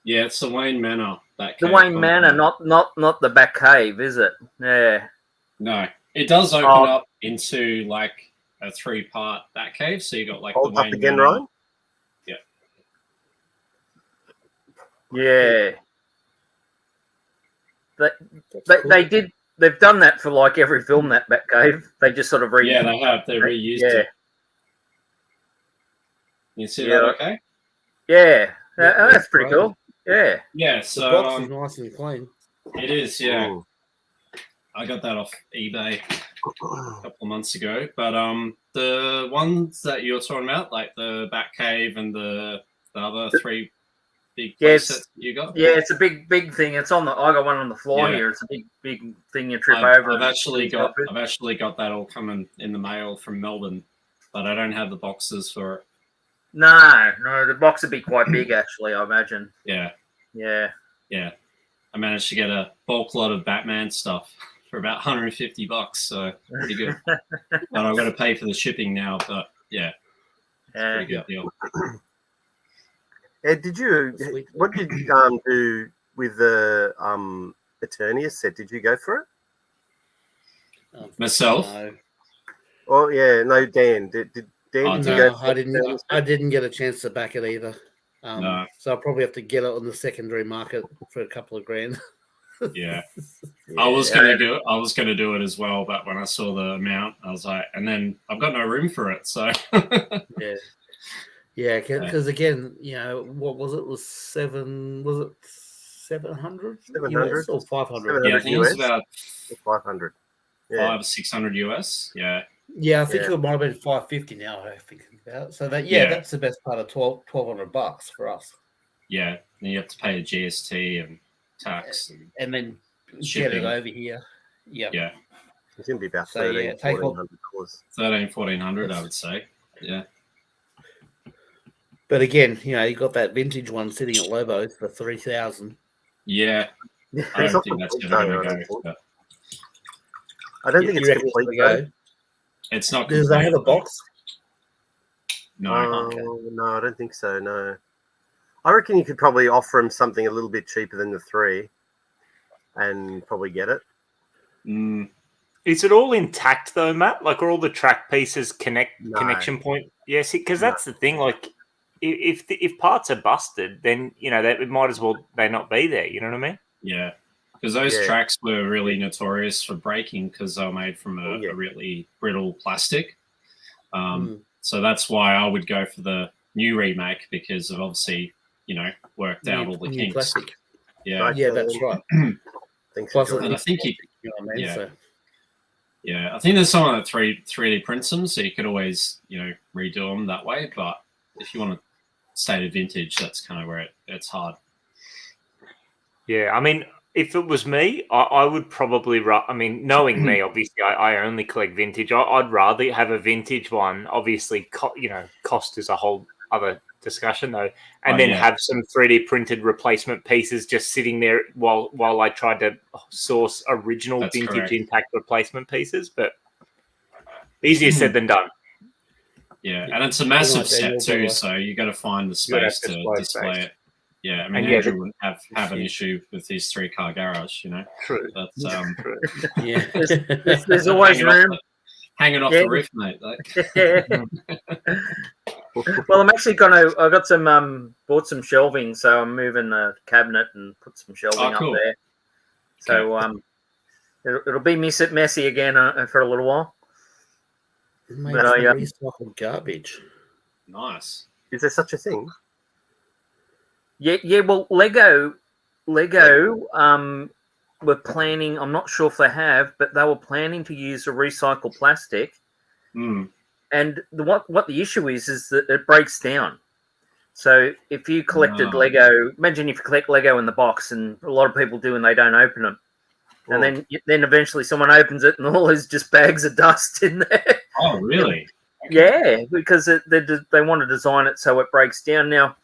Yeah, it's the Wayne Manor. That The cave Wayne compound. Manor, not the back cave, is it? Yeah. No, it does open Oh. up into like a 3-part Batcave. So you got like Hold the up Wayne again, Manor. Ryan. Yeah. They they've done that for like every film that Batcave. They just sort of they have. They reused it. You see that? Okay. Yeah, that's pretty cool. Yeah. Yeah. So the box is nice and clean. It is. Yeah. Ooh. I got that off eBay a couple of months ago. But the ones that you're talking about, like the Batcave and the other 3 big playsets you got. Yeah, it's a big thing. It's on the. I got one on the floor here. It's a big thing you trip over. I've actually got that all coming in the mail from Melbourne, but I don't have the boxes for it. No, the box would be quite big actually. I imagine. Yeah. I managed to get a bulk lot of Batman stuff for about $150, so pretty good. But I've got to pay for the shipping now. But pretty good deal. Ed, what did you do with the Eternia set? Did you go for it? Myself? No. Oh yeah, no, Dan. Did Dan? I didn't get a chance to back it either. No. So I'll probably have to get it on the secondary market for a couple of grand. Yeah. I was gonna do it as well, but when I saw the amount, I was like, and then I've got no room for it, so Yeah, because again, what was it? Was it 700? 700 US or 500? Yeah, I think it was about 500. $500 or $600 US. Yeah. Yeah, I think it might have been 550 now. I think about so that. Yeah, that's the best part of $1,200 for us. Yeah, and you have to pay a GST and tax and then shipping. Get it over here. Yeah. It's gonna be about $1,400, I would say. Yeah. But again, you got that vintage one sitting at Lobo's for $3,000. Yeah. I don't think that's ever going to go. But... I don't think it's completely go. It's not. Does that have a box? No. No, I don't think so. No. I reckon you could probably offer him something a little bit cheaper than the 3 and probably get it. Is it all intact though, Matt? Like, are all the track pieces connection point? Yeah, see, because that's the thing. Like, if parts are busted, then it might as well they not be there. You know what I mean? Yeah, because those tracks were really notorious for breaking because they were made from a really brittle plastic. So that's why I would go for the new remake because of obviously worked out all the kinks. Plastic. Yeah, that's right. Plus, and I think I think there's someone that 3D prints them, so you could always redo them that way. But if you want to stay to vintage, that's kind of where it's hard. Yeah, I mean, if it was me, I would probably. I mean, knowing me, obviously, I only collect vintage. I'd rather have a vintage one. Obviously, cost is a whole other discussion though, and then have some 3D printed replacement pieces just sitting there while I tried to source original vintage intact replacement pieces. But easier said than done. Yeah, and it's a massive set too, so you got to find the space to display it. Yeah, I mean, Andrew wouldn't have an issue with his 3-car garage, True. But True. Yeah, there's always room. Hanging off the roof, mate. Well, I'm actually I got some bought some shelving, so I'm moving the cabinet and put some shelving up there. So it'll be messy again for a little while. But recycled garbage. Nice. Is there such a thing? Yeah. Well, Lego were planning. I'm not sure if they have, but they were planning to use a recycled plastic. And what the issue is that it breaks down. So if you collected Lego, imagine if you collect Lego in the box, and a lot of people do, and they don't open them, and then eventually someone opens it, and all is just bags of dust in there. Oh, really? Yeah, because they want to design it so it breaks down. Now,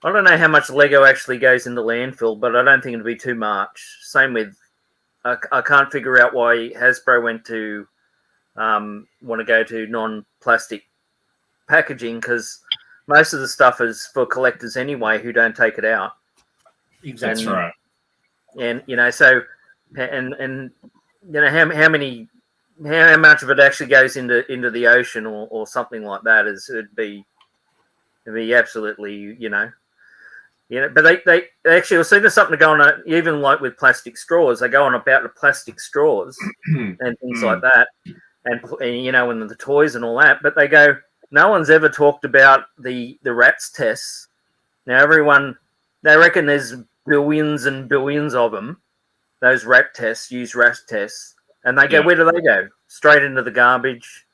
I don't know how much Lego actually goes into landfill, but I don't think it'll be too much. Same with, I can't figure out why Hasbro want to go to non-plastic packaging, because most of the stuff is for collectors anyway who don't take it out. Exactly. That's right. And how much of it actually goes into the ocean or something like that it'd be absolutely You know, but they actually, I've seen there's something going on, even like with plastic straws. They go on about the plastic straws and things like that, and you know, and the toys and all that. But they go, no one's ever talked about the rats tests. Now everyone, they reckon there's billions and billions of them. Those rat tests, and they go, where do they go? Straight into the garbage,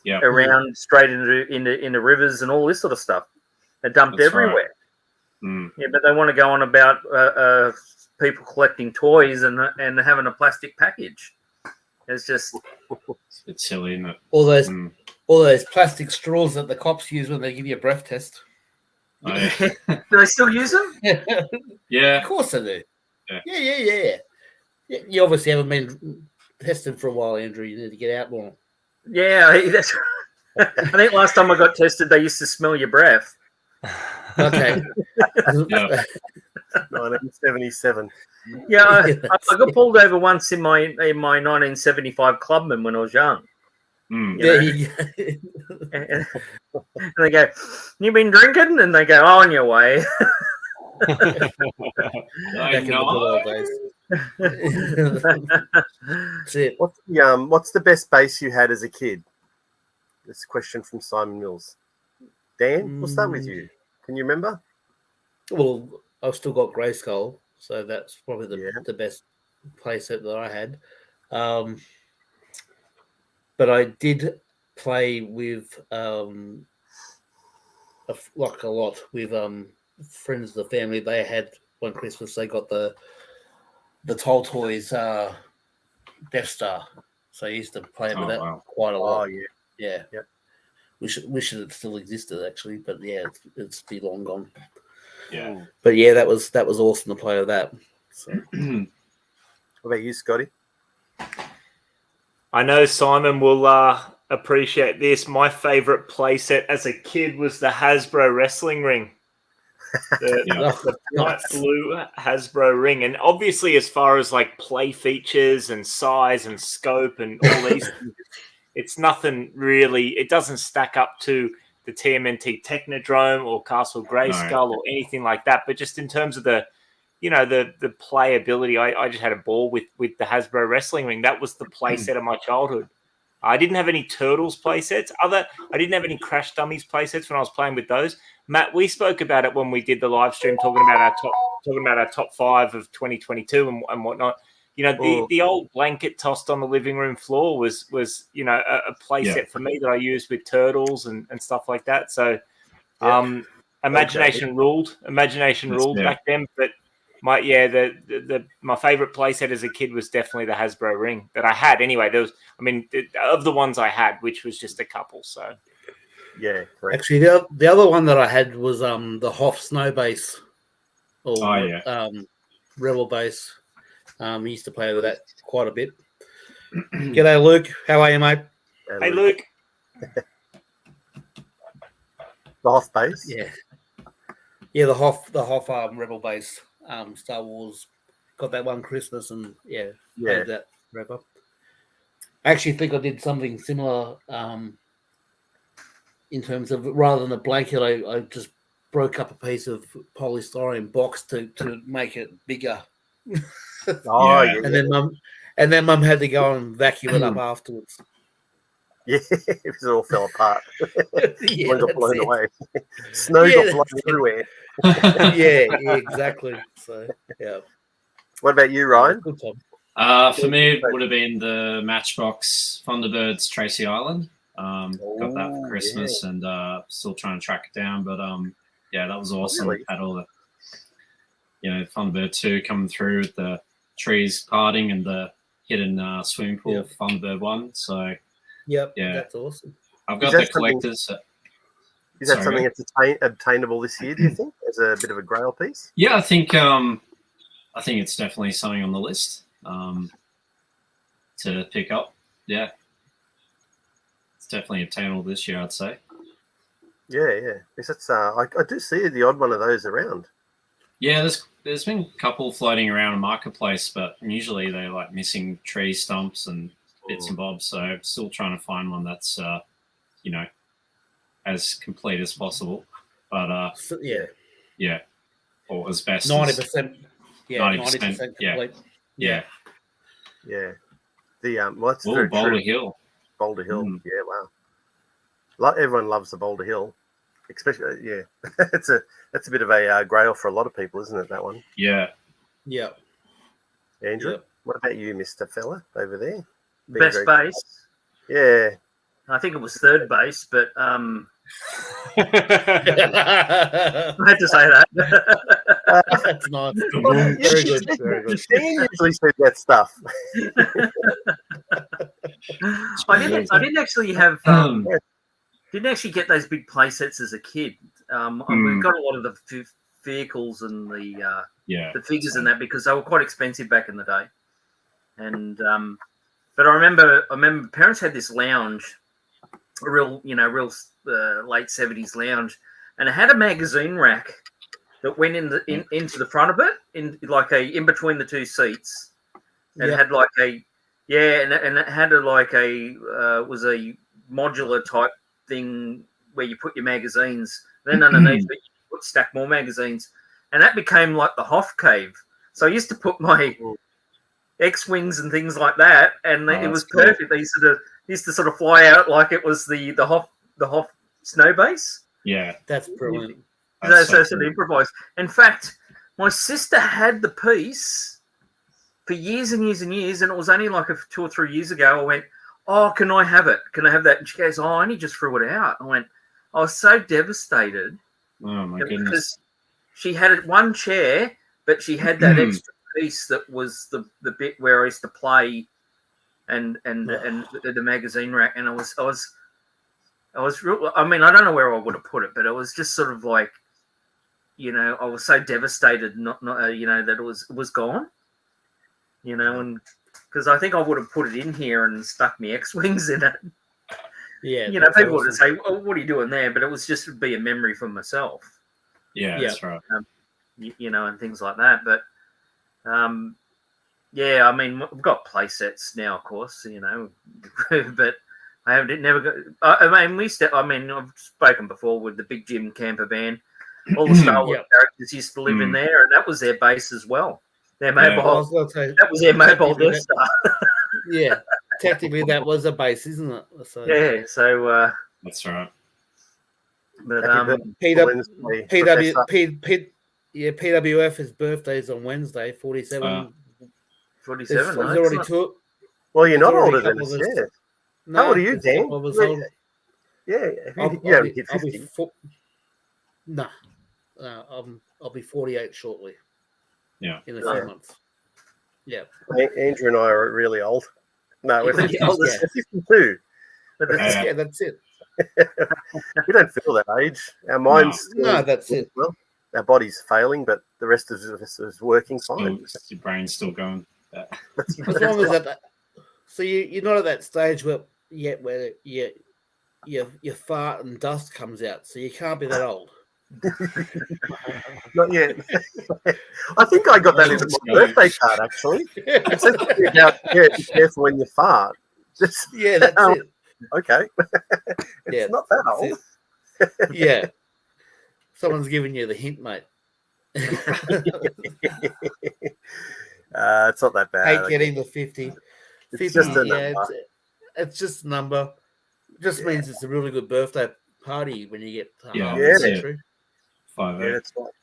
around straight into rivers and all this sort of stuff. They're dumped everywhere. Right. Yeah, but they want to go on about people collecting toys and having a plastic package. It's just it's silly, isn't it? All those plastic straws that the cops use when they give you a breath test. Oh, yeah. Do they still use them? Yeah, of course they do. Yeah. You obviously haven't been tested for a while, Andrew. You need to get out more. Yeah, I think last time I got tested, they used to smell your breath. Okay. 1977. Yeah, I got pulled over once in my 1975 Clubman when I was young. And they go, "You been drinking?" And they go, "Oh, on your way." Back in the good old days. That's it. What's the best bass you had as a kid? This question from Simon Mills. Dan, we'll start with you. Can you remember? Well, I've still got Grayskull, so that's probably the best playset that I had. But I did play with a lot with friends of the family. They had one Christmas. They got the Toll Toys Death Star, so I used to play with that quite a lot. Oh yeah. Wish it still existed actually, but yeah, it's been long gone. Yeah, but yeah, that was awesome to play with that. So. What about you, Scotty? I know Simon will appreciate this. My favorite playset as a kid was the Hasbro wrestling ring. The bright blue Hasbro ring. And obviously, as far as like play features and size and scope and all these things, it's nothing really. It doesn't stack up to the TMNT Technodrome or Castle Grayskull or anything like that. But just in terms of the playability, I just had a ball with the Hasbro wrestling ring. That was the playset of my childhood. I didn't have any Turtles playsets. I didn't have any Crash Dummies playsets when I was playing with those. Matt, we spoke about it when we did the live stream, talking about our top 5 of 2022 and whatnot. You know, the old blanket tossed on the living room floor was a playset for me that I used with Turtles and stuff like that. So, imagination ruled back then. But my favorite playset as a kid was definitely the Hasbro ring that I had. Anyway, of the ones I had, which was just a couple. So, yeah, correct. Actually, the other one that I had was the Hoff Snow Base, Rebel Base. We used to play with that quite a bit. G'day, Luke. How are you, mate? Hey, Luke. The Hoff base? Yeah, the Hoff Rebel Base. Star Wars got that one Christmas and played that forever. I actually think I did something similar in terms of rather than a blanket, I just broke up a piece of polystyrene box to make it bigger. And then mum had to go and vacuum it up afterwards. Yeah, it all fell apart. Yeah, got blown away. Snow got blown everywhere. yeah, exactly. So yeah. What about you, Ryan? Good time. For me, it would have been the Matchbox Thunderbirds Tracy Island. Got that for Christmas and still trying to track it down. But that was awesome. Really? Had all the Thunderbird 2 coming through with the trees parting and the hidden swimming pool for Thunderbird 1. So that's awesome. I've got the collectors. Is that something that's obtainable this year, do you think, as a bit of a grail piece? Yeah, I think it's definitely something on the list to pick up. Yeah. It's definitely obtainable this year, I'd say. Yeah. Because that's I do see the odd one of those around. Yeah, there's been a couple floating around a marketplace, but usually they're like missing tree stumps and bits and bobs. So I'm still trying to find one that's as complete as possible. But or as best 90%. Yeah, 90%, 90% complete. Yeah. The well, that's very Boulder true. Hill. Boulder Hill. Yeah, wow. Everyone loves the Boulder Hill, especially. Yeah, that's a bit of a grail for a lot of people, isn't it? That one. Yeah. Yeah. Andrew, Yep. what about you, Mr. Fella over there? Best base. Yeah. I think it was third base, but I had to say that. That's nice. Very good. Very good. Dean usually said that stuff. I didn't actually have didn't actually get those big play sets as a kid. We got a lot of the vehicles and the figures and that because they were quite expensive back in the day. And but I remember parents had this lounge, a real late 70s lounge, and it had a magazine rack that went into the front of it, in between the two seats, and had like and it had was a modular type thing where you put your magazines. Then underneath it, you stack more magazines, and that became like the Hoff cave. So I used to put my X-wings and things like that, and it was perfect. They used to sort of fly out like it was the Hoff snow base. Yeah, that's brilliant. So sort of improvised. In fact, my sister had the piece for years and years and years, and it was only like 2 or 3 years ago. I went, "Oh, can I have it? Can I have that?" And she goes, "Oh, I only just threw it out." I went, I was so devastated. Oh my goodness! Because she had one chair, but she had that extra piece that was the bit where I used to play, and the magazine rack, and I was real. I mean, I don't know where I would have put it, but it was just sort of like, I was so devastated, not that it was gone, and because I think I would have put it in here and stuck my X-wings in it. Yeah, people would say, "Oh, what are you doing there?" But it was just to be a memory for myself. Yeah, that's right. And things like that. But I mean, we've got play sets now, of course, but I haven't never got. I've spoken before with the Big Jim camper van. All the Star Wars characters used to live in there, and that was their base as well. Their mobile. That was their mobile Death Star. Yeah, technically that was a base, isn't it? So. Yeah, so that's right. But PWF's birthday is on Wednesday, 47. 47. There's already two. Well, you're not older than us. Yeah. No, how old are you, Dan? I'll be 50. I'll be 48 shortly. Yeah. In a few months. Yeah. Andrew and I are really old. No, we're 52. Yeah, that's it. We don't feel that age. Our minds. No, that's it. Well, our body's failing, but the rest of us is working fine. Your brain's still going. As long as that. So you're not at that stage where your fart and dust comes out, so you can't be that old. Not yet. I think I got that into my birthday card, actually. It says be careful when you fart. That's it. Okay. It's not that old. Yeah. Someone's giving you the hint, mate. It's not that bad. Hate getting the 50. It's just a number. It's just a number. It just means it's a really good birthday party when you get half the century. That's right.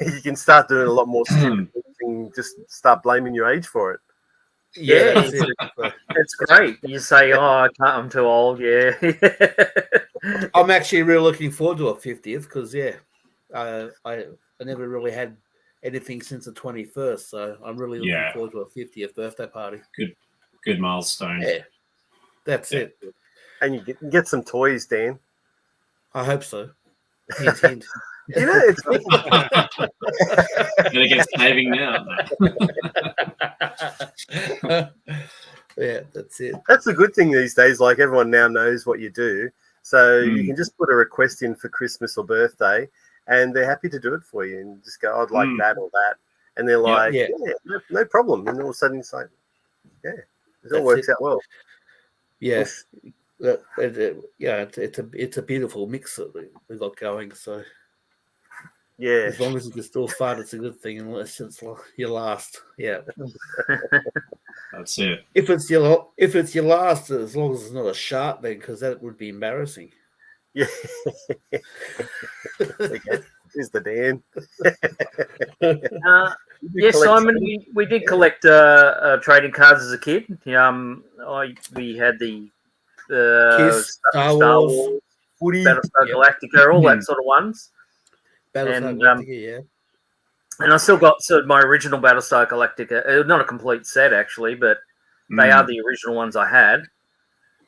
You can start doing a lot more stupid things and just start blaming your age for it. Yeah, that's it. It's great. You say, "Oh, I'm too old." Yeah. I'm actually really looking forward to a 50th because I never really had anything since the 21st, so I'm really looking forward to a 50th birthday party. Good milestone. Yeah, that's it. And you get some toys, Dan. I hope so. Hint, hint. It's gonna get saving now. Yeah, that's it. That's a good thing these days. Like everyone now knows what you do, so you can just put a request in for Christmas or birthday, and they're happy to do it for you. And just go, "I'd like that or that," and they're like, "Yeah, no problem." And all of a sudden, it's like, it all works out well. Yeah. It's a beautiful mix that we've got going. So Yeah. As long as you can still fart, it's a good thing, unless it's your last. Yeah. That's it. If it's your last, as long as it's not a shark, then, because that would be embarrassing. Yeah. Okay. Here's the Dan. Yes, Simon, we did collect trading cards as a kid. We had the Kiss, Star Wars, Woody, Battlestar Galactica, all that sort of ones. Battlestar And, Galactica, yeah. And I still got my original Battlestar Galactica. Not a complete set, actually, but they are the original ones I had.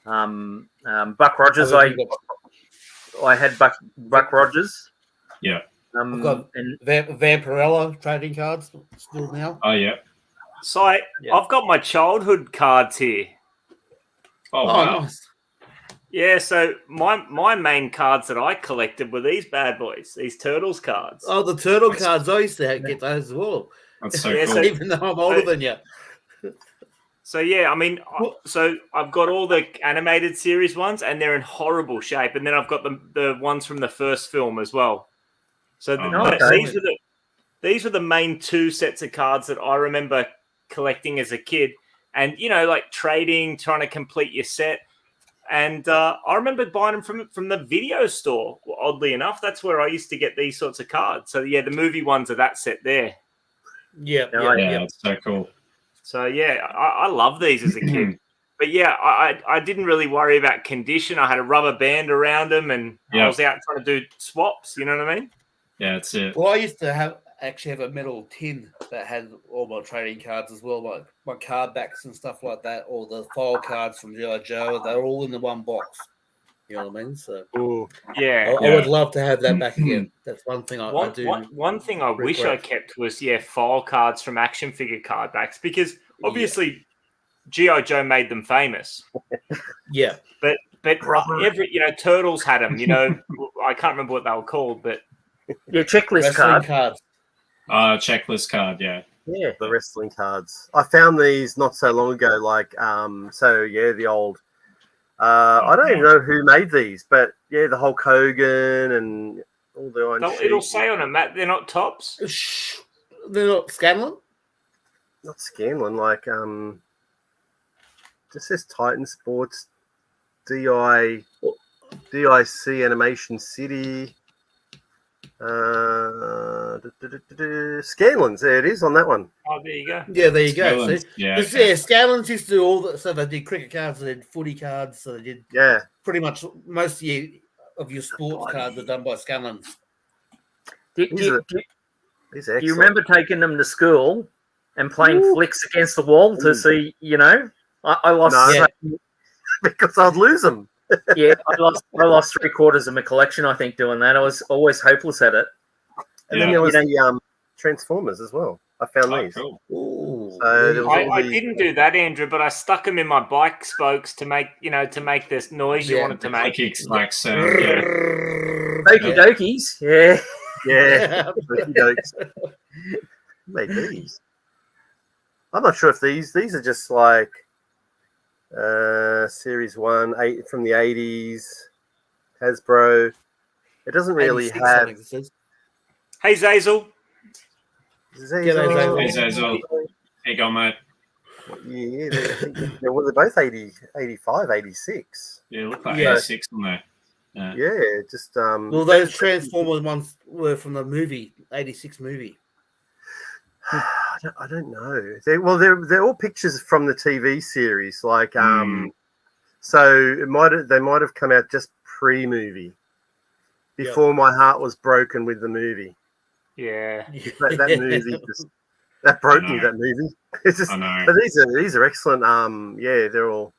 Buck Rogers, I had Buck Rogers. Yeah. I've got Vampirella trading cards still now. Oh, yeah. So I've got my childhood cards here. Oh, wow. Nice. Yeah, so my main cards that I collected were these bad boys, these Turtles cards. Oh, the turtle cards, I used to get those as well. That's so cool. Even though I'm older than you. So, yeah, I mean, so I've got all the animated series ones, and they're in horrible shape. And then I've got the ones from the first film as well. So these were the main two sets of cards that I remember collecting as a kid. And, like trading, trying to complete your set. And I remember buying them from the video store, oddly enough. That's where I used to get these sorts of cards. So, yeah, the movie ones are that set there. Yeah, that's so cool. So, yeah, I love these as a kid. But, yeah, I didn't really worry about condition. I had a rubber band around them, and I was out trying to do swaps. You know what I mean? Yeah, that's it. Well, I used to have a metal tin that had all my trading cards as well, like my card backs and stuff like that, or the file cards from G.I. Joe. They're all in the one box. You know what I mean? So, I would love to have that back again. That's one thing I do. One thing I wish I kept was file cards from action figure card backs, because obviously G.I. Joe made them famous. Yeah, but every Turtles had them. I can't remember what they were called, but checklist cards. Checklist card, yeah, the wrestling cards. I found these not so long ago. The old. I don't even know who made these, but the Hulk Hogan and all the Iron Sheik. It'll say on them, Matt, they're not tops. They're not Scanlan. Not Scanlan. Just says Titan Sports, DIC Animation City. Scanlan's, there it is on that one. Oh, there you go. Yeah, there you go. See? Scanlan's used to do all that. So they did cricket cards, they did footy cards, so they did pretty much most of your sports cards are done by Scanlan's. Do you remember taking them to school and playing flicks against the wall to see? I lost because I'd lose them. I lost 3/4 of my collection, I think, doing that. I was always hopeless at it. And then there was the Transformers as well. I found these. Cool. Ooh. I didn't do that, Andrew, but I stuck them in my bike spokes to make this noise you wanted to make. Like sound. Okie dokies. Yeah. Okie dokes. Made these. I'm not sure if these are just like Series 1, 8 from the 80s, Hasbro. It doesn't really have. Hey, Zazel. Hey, Zazel. Hey, go, mate. Yeah, they're both 80, 85, 86. Yeah, look like 86 on there. Yeah, just well, those Transformers ones were from the movie, 86 movie. I don't know. They're all pictures from the TV series. So they might have come out just pre-movie, before my heart was broken with the movie. Yeah, that movie that broke me. That movie. It's just, but these are excellent. They're all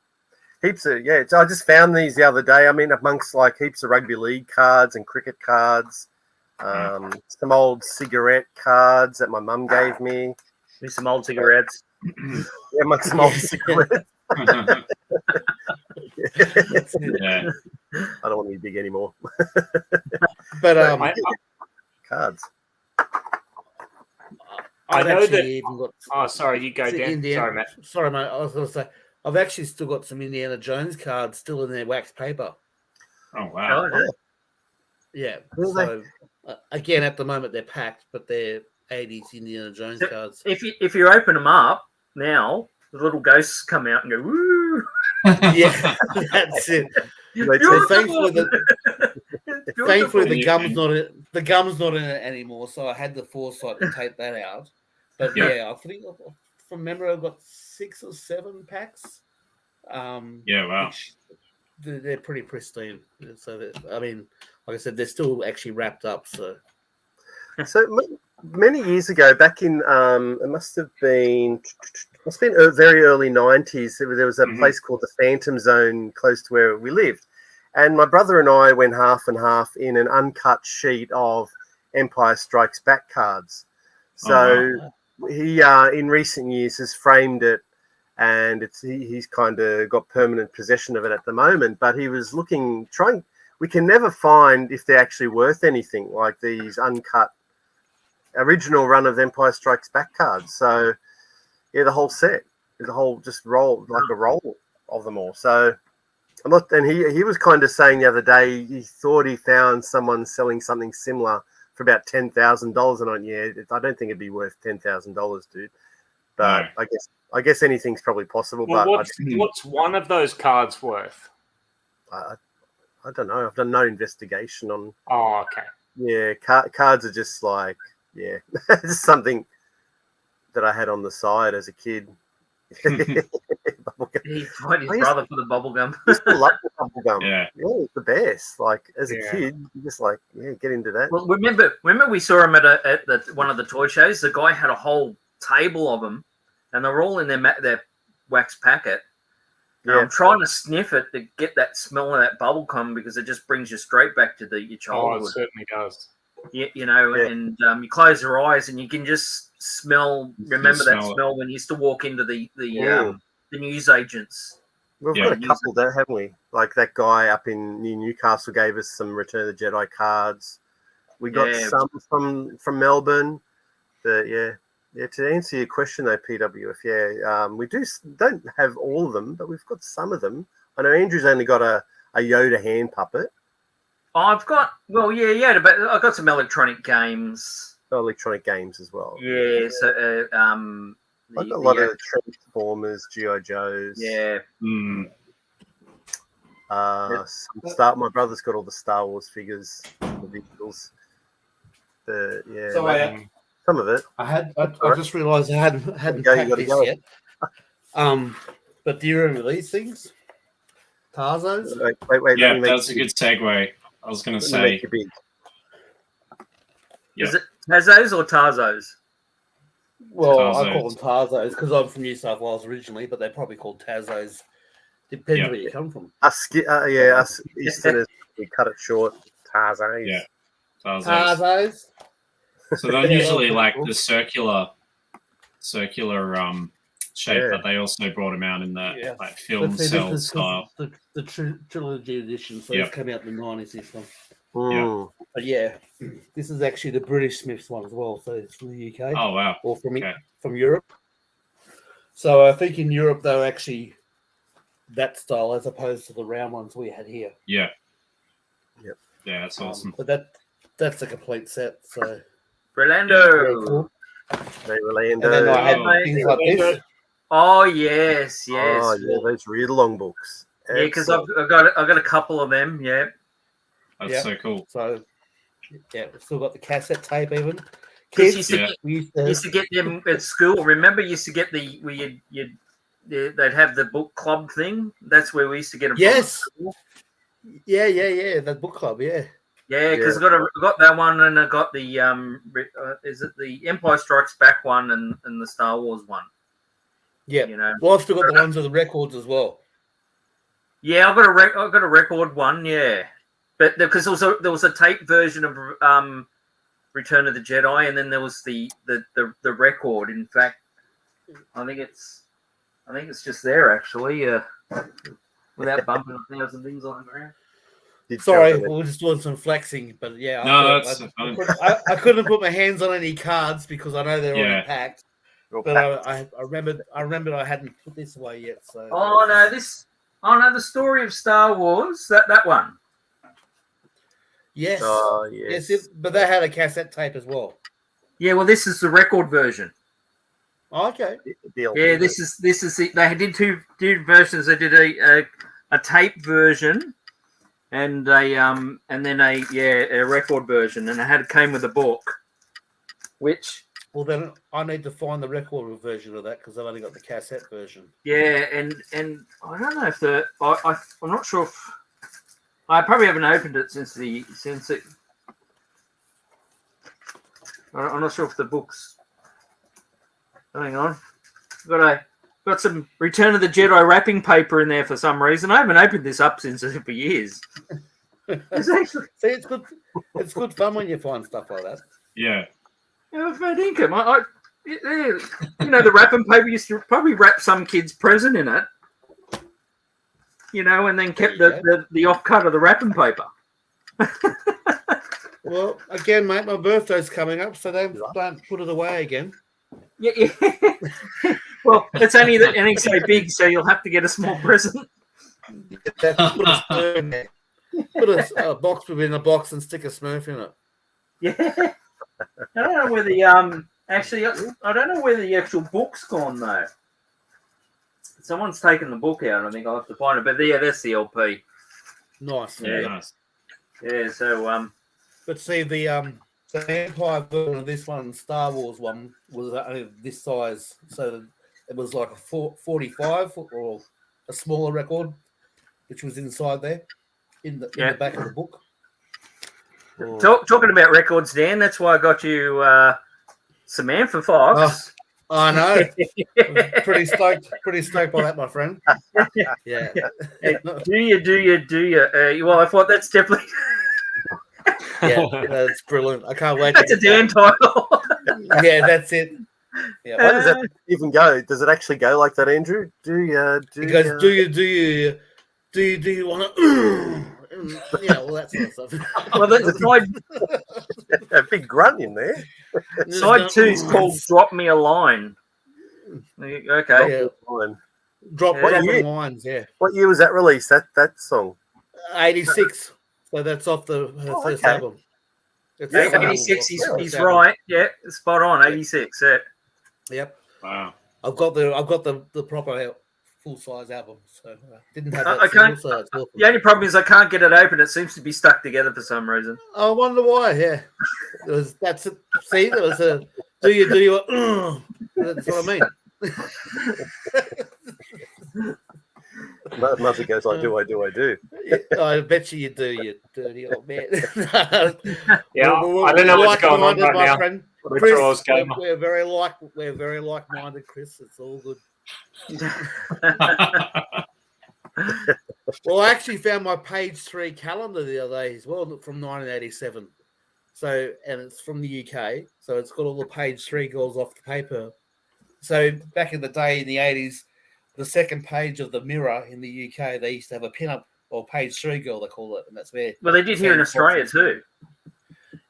heaps of. Yeah, I just found these the other day. I mean, amongst heaps of rugby league cards and cricket cards. Some old cigarette cards that my mum gave me. Some old cigarettes. Some old cigarettes. I don't want to be big anymore. But cards. I know that. Sorry, you go, Dan. Sorry, Matt. Sorry, mate. I was going to say I've actually still got some Indiana Jones cards still in their wax paper. Oh wow! Yeah. Will So again, at the moment they're packed, but they're 80s Indiana Jones So cards. if you open them up now, the little ghosts come out and go woo. Yeah, that's it. Beautiful. Thankfully, the gum's not in, it anymore, so I had the foresight to take that out. But yeah, I think from memory, I've got 6 or 7 packs. Wow. Which they're pretty pristine. So I mean, like I said, they're still actually wrapped up. So many years ago, back in it must have been very early 90s. There was a place called the Phantom Zone close to where we lived, and my brother and I went half and half in an uncut sheet of Empire Strikes Back cards. So he in recent years has framed it, and he's kind of got permanent possession of it at the moment. But he was trying. We can never find if they're actually worth anything, like these uncut original run of Empire Strikes Back cards. So yeah, the whole set is a whole just roll of them all. So I'm not. And he was kind of saying the other day he thought he found someone selling something similar for about $10,000, and I don't think it'd be worth $10,000, dude. But no. I guess anything's probably possible. Well, but what's one of those cards worth? I don't know. I've done no investigation on. Oh, okay. Yeah, cards are just like it's something that I had on the side as a kid. He tried his brother for the bubble gum. I used to love the bubble gum. Yeah, it's the best. Like as a kid, you just like get into that. Well, remember we saw him at one of the toy shows. The guy had a whole table of them, and they were all in their wax packet. Yeah. I'm trying to sniff it to get that smell of that bubble gum because it just brings you straight back to your childhood. Oh, it certainly does. Yeah, and you close your eyes and you can just remember that smell when you used to walk into the news agents. We've got a couple there, haven't we? Like that guy up in Newcastle gave us some Return of the Jedi cards. We got some from Melbourne. To answer your question though, PWF, we don't have all of them, but we've got some of them. I know Andrew's only got a Yoda hand puppet. I've got but I've got some electronic games. Electronic games as well. Yeah, so I've got a lot of Transformers, G.I. Joes. Yeah. My brother's got all the Star Wars figures, the vehicles. Some of it. I just realised I hadn't packed this yet. But do you remember these things? Tarzos? Wait. Yeah, that's a good segue. I was going to say. Is it Tazos or Tarzos? Well, Tarzos. I call them Tarzos because I'm from New South Wales originally, but they're probably called Tazos. Depends where you come from. Us Easterners, we cut it short. Tarzos. Yeah, Tarzos. So they're usually like the circular shape, but they also brought them out in the like film cell style. The trilogy edition, so it's come out in the 90s. This one. Yeah. But this is actually the British Smiths one as well. So it's from the UK. Oh wow! Or from Europe. So I think in Europe they were actually that style as opposed to the round ones we had here. Yeah. Yep. Yeah, that's awesome. But that's a complete set. So. Rolando. Rolando. And then I had things like this. Oh yes. Oh yeah, those read along books. Yeah, because I've got a couple of them. Yeah. That's so cool. So we've still got the cassette tape even. Kids used to get them at school. Remember, used to get they'd have the book club thing. That's where we used to get them. Yes. Yeah. The book club. Yeah. Yeah, because I got that one, and I got the is it the Empire Strikes Back one and the Star Wars one? Yeah, well, I've still got the ones with the records as well. Yeah, I've got a record one. Yeah, but because there was a tape version of Return of the Jedi, and then there was the record. In fact, I think it's just there actually. Without bumping a thousand things on the ground. Sorry, we were just doing some flexing, but I couldn't put my hands on any cards because I know they're already packed. But I remembered I hadn't put this away yet. So the story of Star Wars, that one. Yes. Oh, yes. But they had a cassette tape as well. Yeah, well, this is the record version. Oh, okay. Yeah, this is the, they did two versions. They did a tape version and then a record version, and it came with a book. Which, well, then I need to find the record version of that because I've only got the cassette version. Yeah, and I don't know if I'm not sure if I probably haven't opened it since it. I'm not sure if the book's. Hang on, got some Return of the Jedi wrapping paper in there for some reason. I haven't opened this up since for years. It's actually see, it's good. It's good fun when you find stuff like that. Yeah. I've had income. The wrapping paper used to probably wrap some kid's present in it. And then kept the off cut of the wrapping paper. Well, again, mate, my birthday's coming up, so don't put it away again. Yeah. Well, it's only so big, so you'll have to get a small present. Put a box within a box and stick a Smurf in it. Yeah. I don't know where the I don't know where the actual book's gone though. Someone's taken the book out. I think I'll have to find it. But yeah, that's the LP. Nice. Yeah. Nice. Yeah. So But see the Empire version of this one, Star Wars one, was only this size, so it was like a 45 or a smaller record, which was inside there in the back of the book. Talking about records, Dan, that's why I got you Samantha Fox. Oh, I know. Pretty stoked by that, my friend. Yeah. Do you? Well, I thought that's definitely. Yeah, that's brilliant. I can't wait. That's a Dan title. Yeah, that's it. Yeah. How does that even go? Does it actually go like that, Andrew? Do you want to? Yeah, all that sort of stuff. Well, that's a big grunt in there. Side 2 is called "Drop Me a Line." Okay. Drop lines. Yeah. What year was that released? That song. 86. So that's off the first album. It's 86. He's right. Yeah, spot on. 86. Yeah. Yep. Wow. I've got the proper full size album, so didn't have that. I can't. The only problem is I can't get it open. It seems to be stuck together for some reason. I wonder why. Yeah, that's it. See, there was a do you? That's what I mean. Mother goes like, do I? I bet you do, you dirty old man. Yeah, I don't know what's going on right now. Friend. Chris, we're very like-minded, Chris. It's all good. Well, I actually found my page 3 calendar the other day as well from 1987. So, and it's from the UK. So it's got all the page 3 girls off the paper. So back in the day in the 80s, the second page of the Mirror in the UK, they used to have a pin-up or page 3 girl, they call it, and that's where. Well, they did here in Australia too.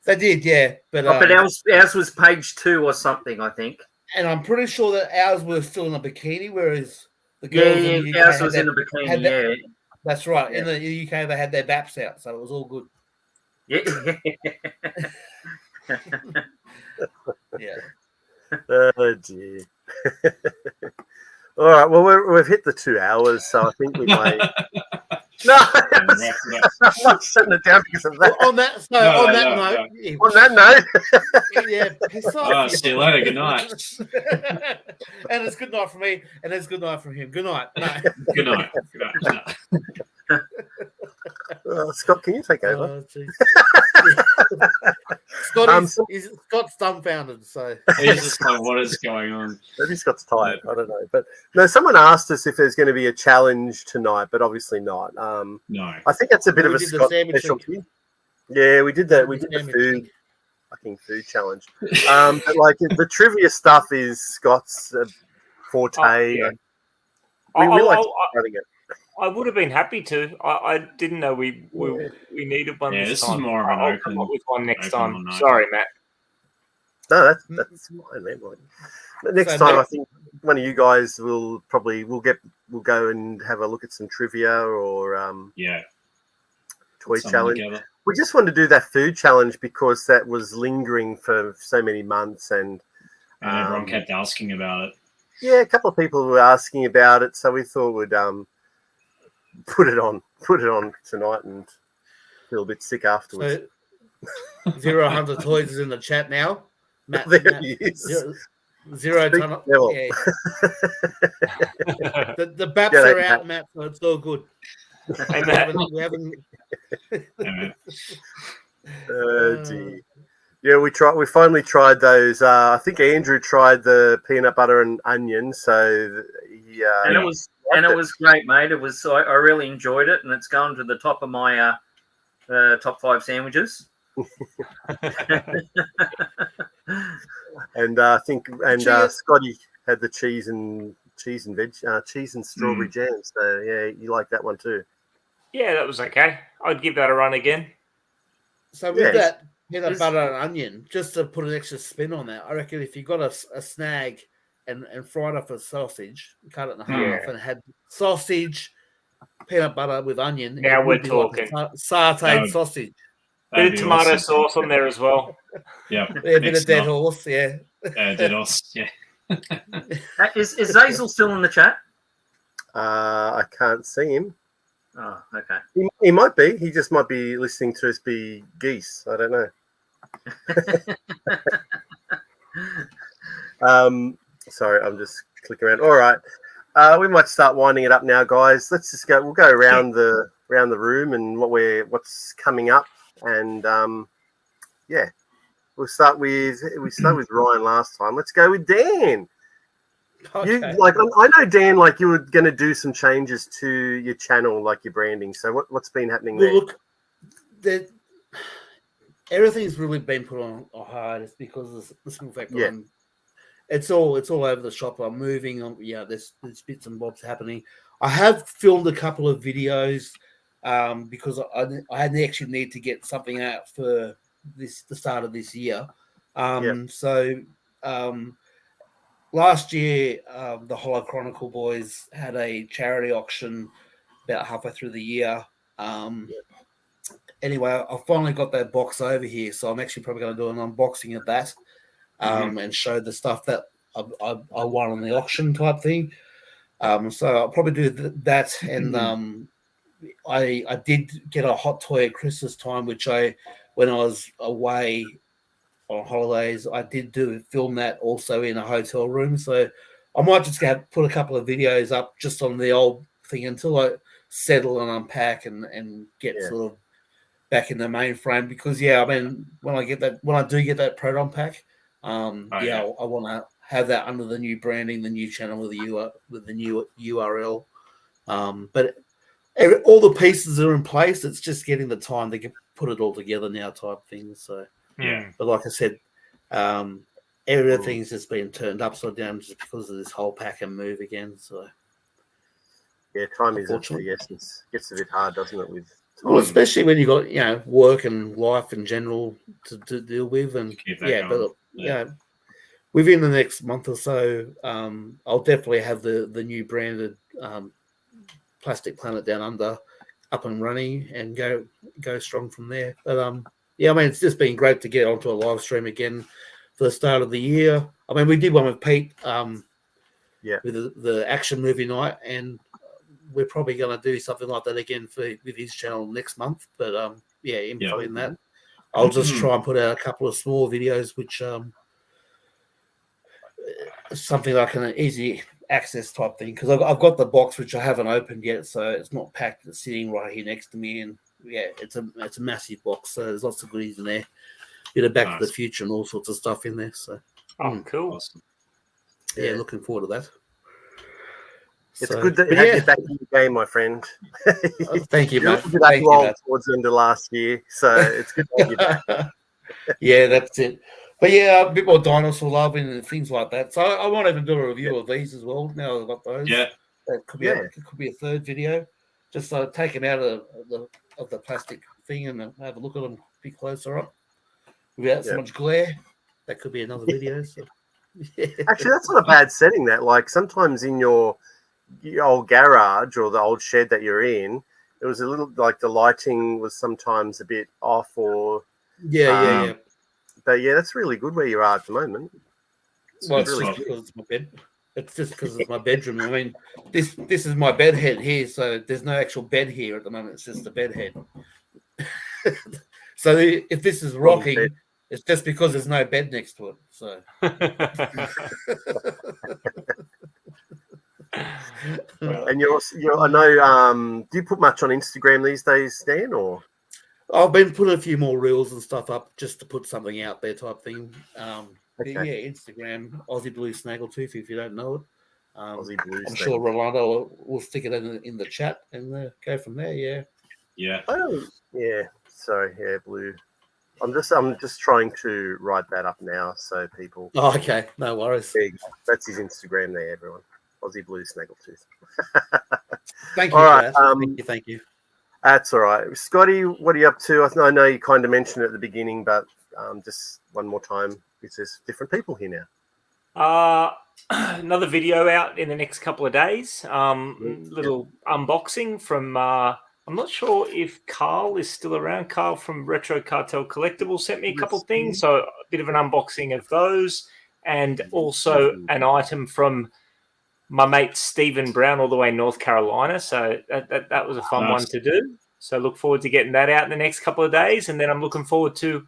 They did, yeah, but ours was page 2 or something, I think. And I'm pretty sure that ours was still in a bikini, whereas the girls in the UK ours was in a bikini. That's right. Yeah. In the UK, they had their baps out, so it was all good. Yeah. Yeah. Oh dear. All right. Well, we've hit the 2 hours, so I think we may. No, I'm not shutting it down because of that. Well, on that note, on that note, yeah, piss off. Oh, see you later. Good night. And it's good night from me, and it's good night from him. Good night. No. Good night. Good night. Scott, can you take over? Scott's dumbfounded, so he's just like, what is going on? Maybe Scott's tired. I don't know, but no. Someone asked us if there's going to be a challenge tonight, but obviously not. No, I think that's a bit of a Scott specialty. Yeah, we did that. We did the food challenge. But like the trivia stuff is Scott's forte. Yeah. We like running it. I would have been happy to. I didn't know we needed one. Yeah, this is time. more of an I'll open. come up with one next time. One Sorry, Matt. No, that's fine, man. Next time, I think one of you guys will go and have a look at some trivia or yeah, toy challenge. Together. We just wanted to do that food challenge because that was lingering for so many months, and everyone kept asking about it. Yeah, a couple of people were asking about it, so we thought we'd put it on tonight and feel a bit sick afterwards. So, 0-100 Toys is in the chat now. Matt, He is. Zero Speak ton. well. Yeah. the baps are out, Matt, so it's all good. we haven't. Gee. Yeah, we finally tried those. I think Andrew tried the peanut butter and onion, so and it was great, mate. It was I really enjoyed it, and it's going to the top of my top 5 sandwiches. And I think Scotty had the cheese and strawberry jam. So yeah, you like that one too. Yeah, that was okay. I'd give that a run again. So with that peanut butter and onion, just to put an extra spin on that, I reckon if you got a snag and fried up a sausage, cut it in half, and had sausage, peanut butter with onion, now we're talking like sauteed sausage. Bit of tomato sauce on there as well. Yeah, a bit of dead horse. Yeah, dead horse. Yeah. Is Zazel still in the chat? I can't see him. Oh, okay. He might be. He just might be listening to us be geese. I don't know. Sorry, I'm just clicking around. All right. We might start winding it up now, guys. Let's just go. We'll go around the room and what's coming up, and we'll start with Ryan last time. Let's go with Dan. Okay. I know, Dan, like you were going to do some changes to your channel, like your branding. So what's been happening there? Look, everything's really been put on hard. It's because of the simple fact it's all over the shop. I'm moving on. Yeah, there's bits and bobs happening. I have filmed a couple of videos because I actually need to get something out for the start of this year. Last year, the Hollow Chronicle boys had a charity auction about halfway through the year. Anyway, I finally got that box over here, so I'm actually probably going to do an unboxing of that and show the stuff that I won on the auction type thing. So I'll probably do that. And I did get a hot toy at Christmas time, which when I was away on holidays, I did film that also in a hotel room. So I might just put a couple of videos up just on the old thing until I settle and unpack and get sort of back in the mainframe. Because I mean, when I do get that Proton pack, I want to have that under the new branding, the new channel with the new URL. But all the pieces are in place. It's just getting the time to put it all together now, type thing. So. Yeah, but like I said, everything's just been turned upside down just because of this whole pack and move again. So yeah, time is of the essence. Gets a bit hard, doesn't it? With time. Well, especially when you got work and life in general to deal with, and within the next month or so, I'll definitely have the new branded Plastic Planet Down Under up and running and go strong from there. But I mean, it's just been great to get onto a live stream again for the start of the year. I mean, we did one with Pete, with the action movie night, and we're probably going to do something like that again with his channel next month. But in between that, I'll just try and put out a couple of small videos, which something I can easily access type thing, because I've got the box which I haven't opened yet, so it's not packed. It's sitting right here next to me, and it's a massive box, so there's lots of goodies in there. Bit of Back to the Future and all sorts of stuff in there. So cool. Awesome. Yeah, looking forward to that. It's good that you have you back in the game, my friend. Thank you, mate. Thank you, towards the end of last year, so it's good to have you back. Yeah, that's it. But a bit more dinosaur loving and things like that. So I might even do a review of these as well. Now I've got those. Yeah, it could be a third video. Just take them out of the plastic thing and have a look at them a bit closer up without so much glare. That could be another video. So. Actually, that's not a bad setting. That sometimes in your old garage or the old shed that you're in, it was a little like the lighting was sometimes a bit off, or yeah. But yeah, that's really good where you are at the moment. Well, it's really because it's my bed. It's just because it's my bedroom. I mean, this is my bed head here, so there's no actual bed here at the moment. It's just a bed head. So if this is rocking, it's just because there's no bed next to it. So. And you're I know. Do you put much on Instagram these days, Dan? Or I've been putting a few more reels and stuff up just to put something out there, type thing. Okay. Yeah, Instagram, Aussie Blue Snaggletooth. If you don't know it, Aussie Blue. I'm sure Rolando will stick it in the chat and go from there. Yeah. Yeah. Oh, yeah. Sorry, yeah, Blue. I'm just trying to write that up now so people. Oh, okay, no worries. There you go. That's his Instagram there, everyone. Aussie Blue Snaggletooth. Thank you. All right. Thank you. That's all right. Scotty, what are you up to? I know you kind of mentioned it at the beginning, but just one more time, because there's different people here now. Another video out in the next couple of days. Little unboxing from, I'm not sure if Carl is still around. Carl from Retro Cartel Collectibles sent me a couple of things. So a bit of an unboxing of those, and also an item from my mate Stephen Brown all the way in North Carolina. So that was a fun one to do. So look forward to getting that out in the next couple of days. And then I'm looking forward to,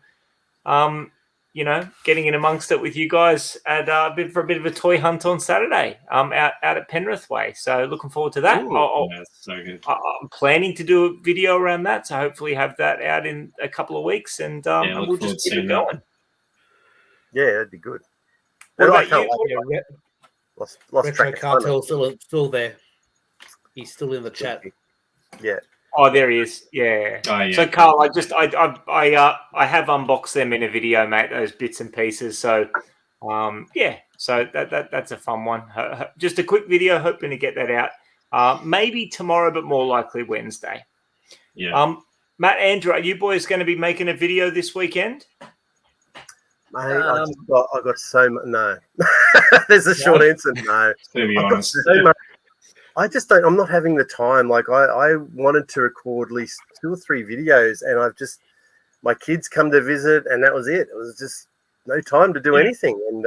getting in amongst it with you guys at for a bit of a toy hunt on Saturday out at Penrith Way. So looking forward to that. That's so good. I'm planning to do a video around that. So hopefully have that out in a couple of weeks, and we'll just keep it going. Yeah, that'd be good. What about you? Lost Retro Cartel still there. He's still in the chat. Yeah. Oh, there he is. Yeah. Oh, yeah. So, Carl, I have unboxed them in a video, mate. Those bits and pieces. So, yeah. So that's a fun one. Just a quick video. Hoping to get that out. Maybe tomorrow, but more likely Wednesday. Yeah. Matt, Andrew, are you boys going to be making a video this weekend? Mate, I got so much. No. There's a short answer. No. To be honest. I just don't. I'm not having the time. Like I wanted to record at least 2 or 3 videos, and my kids come to visit, and that was it. It was just no time to do anything. And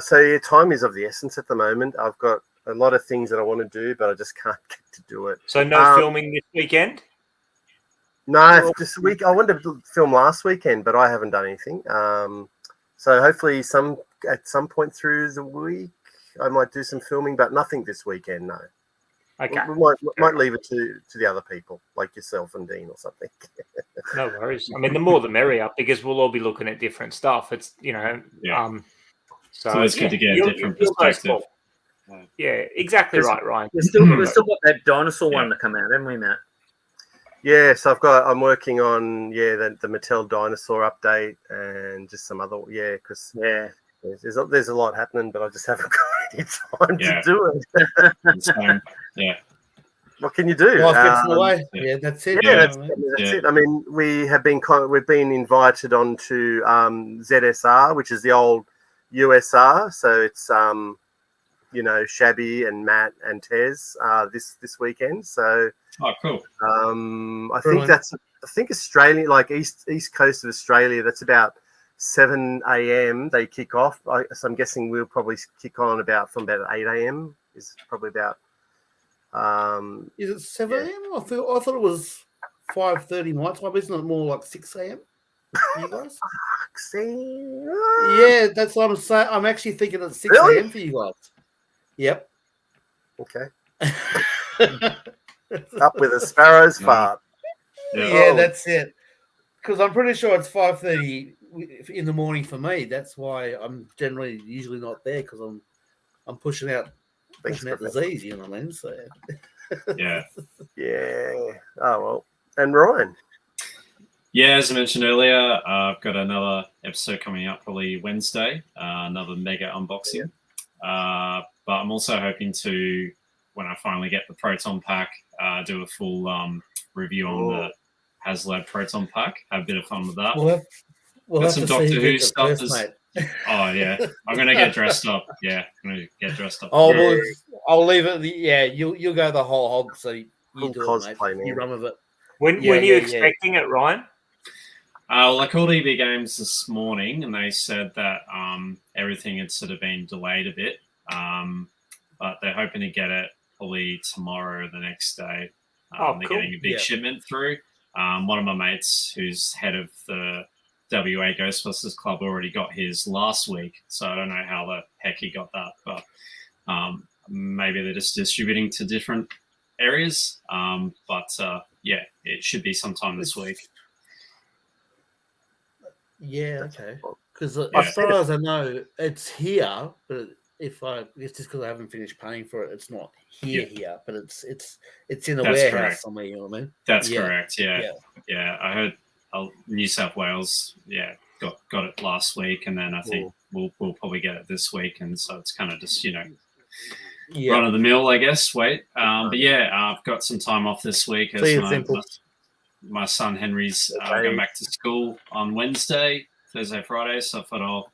so yeah, time is of the essence at the moment. I've got a lot of things that I want to do, but I just can't get to do it. So no filming this weekend? No, this week. I wanted to film last weekend, but I haven't done anything. So hopefully at some point through the week, I might do some filming, but nothing this weekend. No. Okay. We might leave it to the other people, like yourself and Dean or something. No worries. I mean, the more the merrier, because we'll all be looking at different stuff. It's so it's good to get a different perspective. Yeah, exactly right, Ryan. We've still got that dinosaur one to come out, haven't we, Matt? Yeah, so I'm working on the Mattel dinosaur update and just some other because there's a lot happening, but I just haven't got any time to do it. Yeah. What can you do? Life gets in the way. Yeah, that's it. Yeah, that's it. I mean, we've been invited onto ZSR, which is the old USR. So it's Shabby and Matt and Tez this weekend. So cool. I think Australia, like east coast of Australia, that's about 7 a.m. they kick off. So I'm guessing we'll probably kick on from about 8 a.m. is probably about. Is it 7 a.m.? I thought it was 5:30 my time. Isn't it more like 6 a.m.? You guys? Yeah, that's what I'm saying. I'm actually thinking it's 6 a.m. for you guys. Yep. Okay. Up with a sparrow's fart. Yeah, that's it. Because I'm pretty sure it's 5:30 in the morning for me. That's why I'm usually not there, because I'm pushing out disease. You know what I mean? So. Yeah. Yeah. Oh well. And Ryan. Yeah, as I mentioned earlier, I've got another episode coming up probably Wednesday. Another mega unboxing. But I'm also hoping to, when I finally get the Proton Pack, do a full review on the HasLab Proton Pack. Have a bit of fun with that. We'll got have some to Doctor see Who stuff. Oh, yeah. I'm going to get dressed up. Yeah, I'm going to get dressed up. Oh, well, I'll leave it. Yeah, you'll go the whole hog, so You do cosplay, it, mate. man. You run with it. When Yeah, were you yeah, expecting it, Ryan? Well, I called EB Games this morning, and they said that everything had sort of been delayed a bit, but they're hoping to get it probably tomorrow or the next day. They're Cool. getting a big shipment through. One of my mates, who's head of the WA Ghostbusters Club, already got his last week, so I don't know how the heck he got that, but maybe they're just distributing to different areas. Yeah, it should be sometime this week. Yeah, okay. Because as far as I know, it's here, but it's just because I haven't finished paying for it, it's not here, but it's in a warehouse correct. somewhere. You know what I mean? That's correct. Yeah. I heard New South Wales, got it last week, and then I think we'll probably get it this week, and so it's kind of just run of the mill, I guess. But yeah, I've got some time off this week as my son Henry's going back to school on Wednesday, Thursday, Friday. So I thought I'll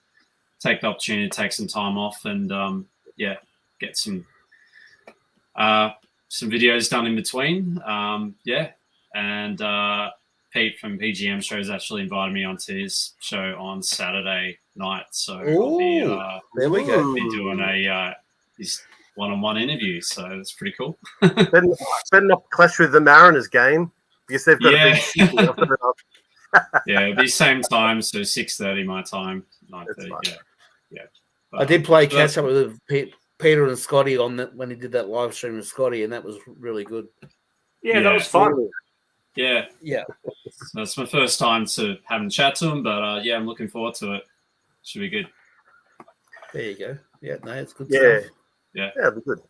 take the opportunity to take some time off and get some videos done in between. And Pete from PGM Shows actually invited me onto his show on Saturday night. So I'll be there we go. Be doing his one-on-one interview. So that's pretty cool. Better not clash with the Mariners game. Because they've got a big it'll be same time, so 6:30 my time, 9:30. Yeah. I did play catch up with Peter and Scotty on that when he did that live stream with Scotty, and that was really good. Yeah, that was fun. Yeah. So it's my first time to having a chat to him, but I'm looking forward to it. Should be good. There you go. Yeah, no, it's good stuff. Yeah, it'll be good.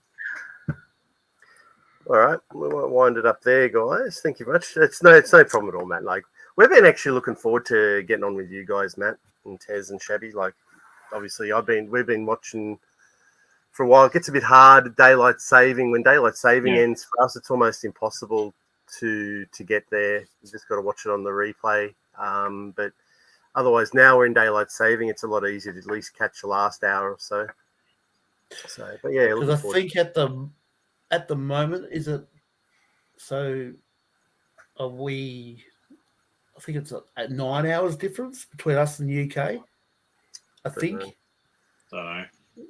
All right, we won't wind it up there, guys. Thank you very much. It's no problem at all, Matt. Like, we've been actually looking forward to getting on with you guys, Matt and Tez and Shabby. Like, obviously, we've been watching for a while. It gets a bit hard. Daylight saving. When daylight saving ends for us, it's almost impossible to get there. You just got to watch it on the replay. But otherwise, now we're in daylight saving. It's a lot easier to at least catch the last hour or so. But yeah, because I think at the moment, is it so? Are we? I think it's a 9 hours difference between us and the UK. I think. Don't know.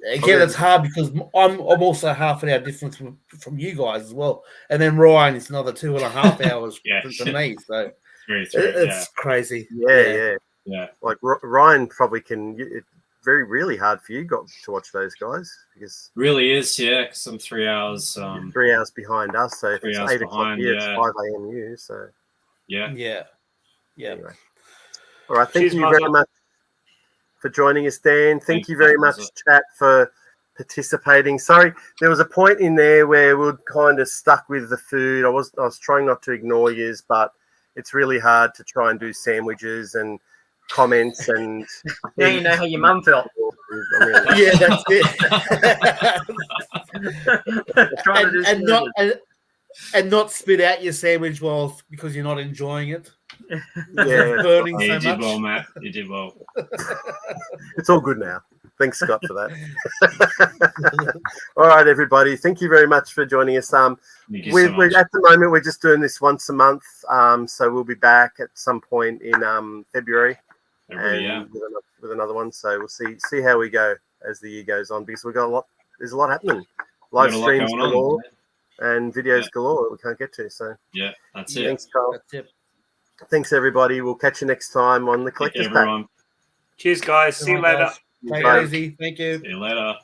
Again, it's hard because I'm also half an hour difference from you guys as well, and then Ryan is another 2.5 hours different than me. So it's crazy. Yeah. Like Ryan probably can. It's really hard for you to watch those guys because really is, because I'm 3 hours. 3 hours behind us, so if it's 8 o'clock here, it's 5 a.m. you. So yeah. Anyway. All right, thank you very much for joining us, Dan. Thank you very much, chat, for participating. Sorry, there was a point in there where we were kind of stuck with the food. I was trying not to ignore you, but it's really hard to try and do sandwiches and comments and now you know how your mum felt. Yeah, that's it. and not spit out your sandwich because you're not enjoying it. Yeah, burning so you much. did well, Matt. You did well. It's all good now. Thanks, Scott, for that. All right, everybody. Thank you very much for joining us. We're at the moment we're just doing this once a month. So we'll be back at some point in February with another one. So we'll see how we go as the year goes on because there's a lot happening. Live streams galore and videos galore that we can't get to. So that's it. Thanks, Carl. That's it. Thanks, everybody. We'll catch you next time on the Collector's Pack. Cheers, guys. See you later. Take it easy. Thank you. See you later.